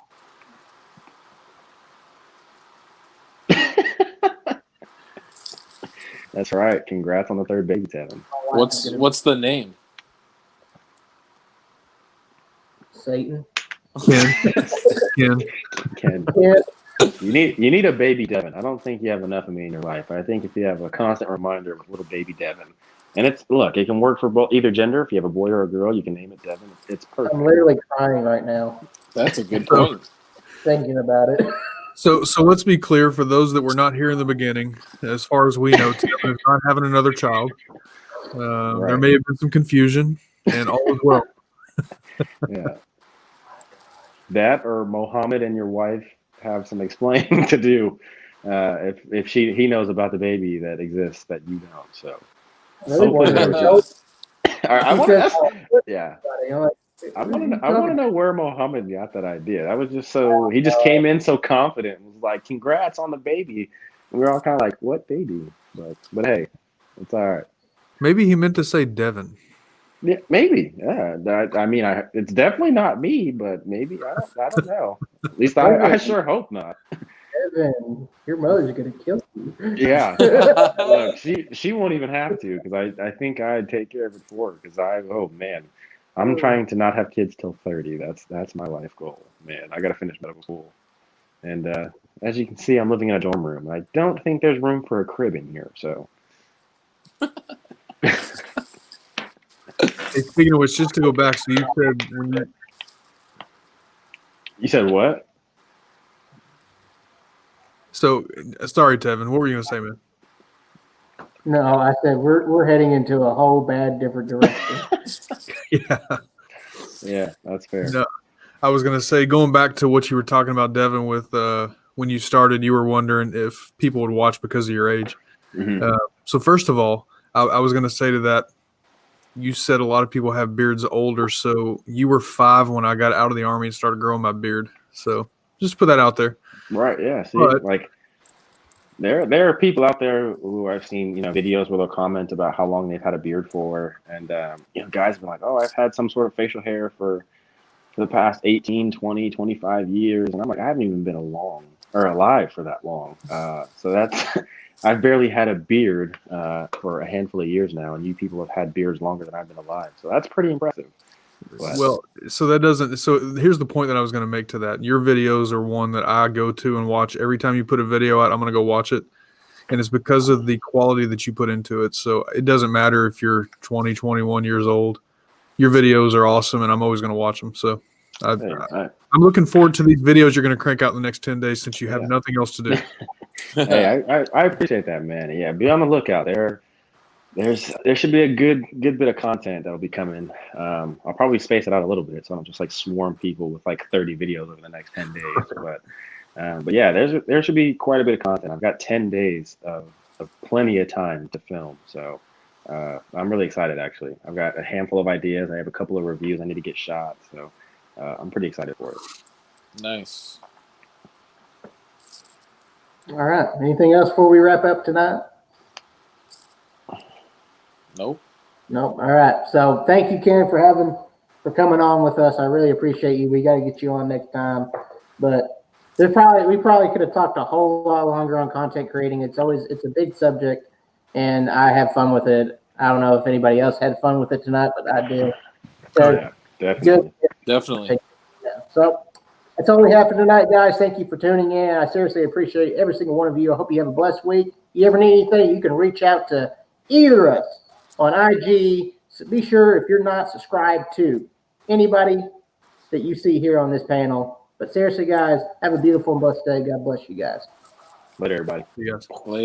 Speaker 1: that's right. Congrats on the third baby, Tevin.
Speaker 3: What's the name?
Speaker 2: Satan.
Speaker 1: Ken. You need a baby Devin. I don't think you have enough of me in your life. I think if you have a constant reminder of little baby Devin, and it can work for either gender. If you have a boy or a girl, you can name it Devin. It's perfect.
Speaker 2: I'm literally crying right now.
Speaker 3: That's a good point.
Speaker 2: Thinking about it.
Speaker 4: So let's be clear for those that were not here in the beginning. As far as we know, Tevin is not having another child.
Speaker 1: Right.
Speaker 4: There may have been some confusion, and all is well.
Speaker 1: Yeah. That or Mohammed and your wife have some explaining to do if he knows about the baby that exists that you don't. So hopefully I want to know where Mohammed got that idea. That was just he just came in so confident and was like, "Congrats on the baby." And we were all kind of like, "What baby?" But hey, it's all right.
Speaker 4: Maybe he meant to say Devin.
Speaker 1: Yeah, maybe. Yeah, it's definitely not me, but maybe I don't know. At least I sure hope not.
Speaker 2: Devin, your mother's gonna kill you.
Speaker 1: Yeah, look, she won't even have to because I think I'd take care of it for her because I'm trying to not have kids till 30. That's my life goal, man. I got to finish medical school, and as you can see, I'm living in a dorm room. I don't think there's room for a crib in here, so.
Speaker 4: Hey, speaking of which, just to go back, so you said
Speaker 1: You said what?
Speaker 4: So, sorry, Tevin. What were you going to say, man?
Speaker 2: No, I said we're heading into a whole bad different direction.
Speaker 1: Yeah, that's fair.
Speaker 4: No, I was going to say, going back to what you were talking about, Devin, with when you started, you were wondering if people would watch because of your age.
Speaker 1: Mm-hmm.
Speaker 4: So first of all, I was going to say to that, you said a lot of people have beards older, so you were 5 when I got out of the Army and started growing my beard. So just put that out there.
Speaker 1: Right, yeah. See,
Speaker 4: But,
Speaker 1: there are people out there who I've seen, videos where they'll comment about how long they've had a beard for, and guys have been like, "Oh, I've had some sort of facial hair for the past 18, 20, 25 years," and I'm like, I haven't even been along. are alive for that long. So that's I've barely had a beard for a handful of years now, and you people have had beards longer than I've been alive. So that's pretty impressive. But,
Speaker 4: well, so that doesn't. So here's the point that I was going to make to that. Your videos are one that I go to and watch every time you put a video out. I'm going to go watch it, and it's because of the quality that you put into it. So it doesn't matter if you're 20, 21 years old. Your videos are awesome, and I'm always going to watch them. So I'm looking forward to these videos you're going to crank out in the next 10 days since you have nothing else to do.
Speaker 1: Hey, I appreciate that, man. Yeah, be on the lookout. There should be a good bit of content that'll be coming. I'll probably space it out a little bit, so I don't just like swarm people with like 30 videos over the next 10 days. But yeah, there should be quite a bit of content. I've got 10 days of plenty of time to film, so I'm really excited. Actually, I've got a handful of ideas. I have a couple of reviews I need to get shot, so I'm pretty excited for it.
Speaker 3: Nice.
Speaker 2: All right. Anything else before we wrap up tonight?
Speaker 3: Nope.
Speaker 2: All right. So thank you, Ken, for coming on with us. I really appreciate you. We got to get you on next time. But we probably could have talked a whole lot longer on content creating. It's a big subject, and I have fun with it. I don't know if anybody else had fun with it tonight, but I did. So,
Speaker 1: yeah, definitely.
Speaker 3: Definitely.
Speaker 2: Yeah. So that's all we have for tonight, guys. Thank you for tuning in. I seriously appreciate every single one of you. I hope you have a blessed week. You ever need anything, you can reach out to either of us on IG. So be sure, if you're not subscribed to anybody that you see here on this panel. But seriously, guys, have a beautiful and blessed day. God bless you guys.
Speaker 1: Later, everybody.
Speaker 4: You guys.
Speaker 3: Later.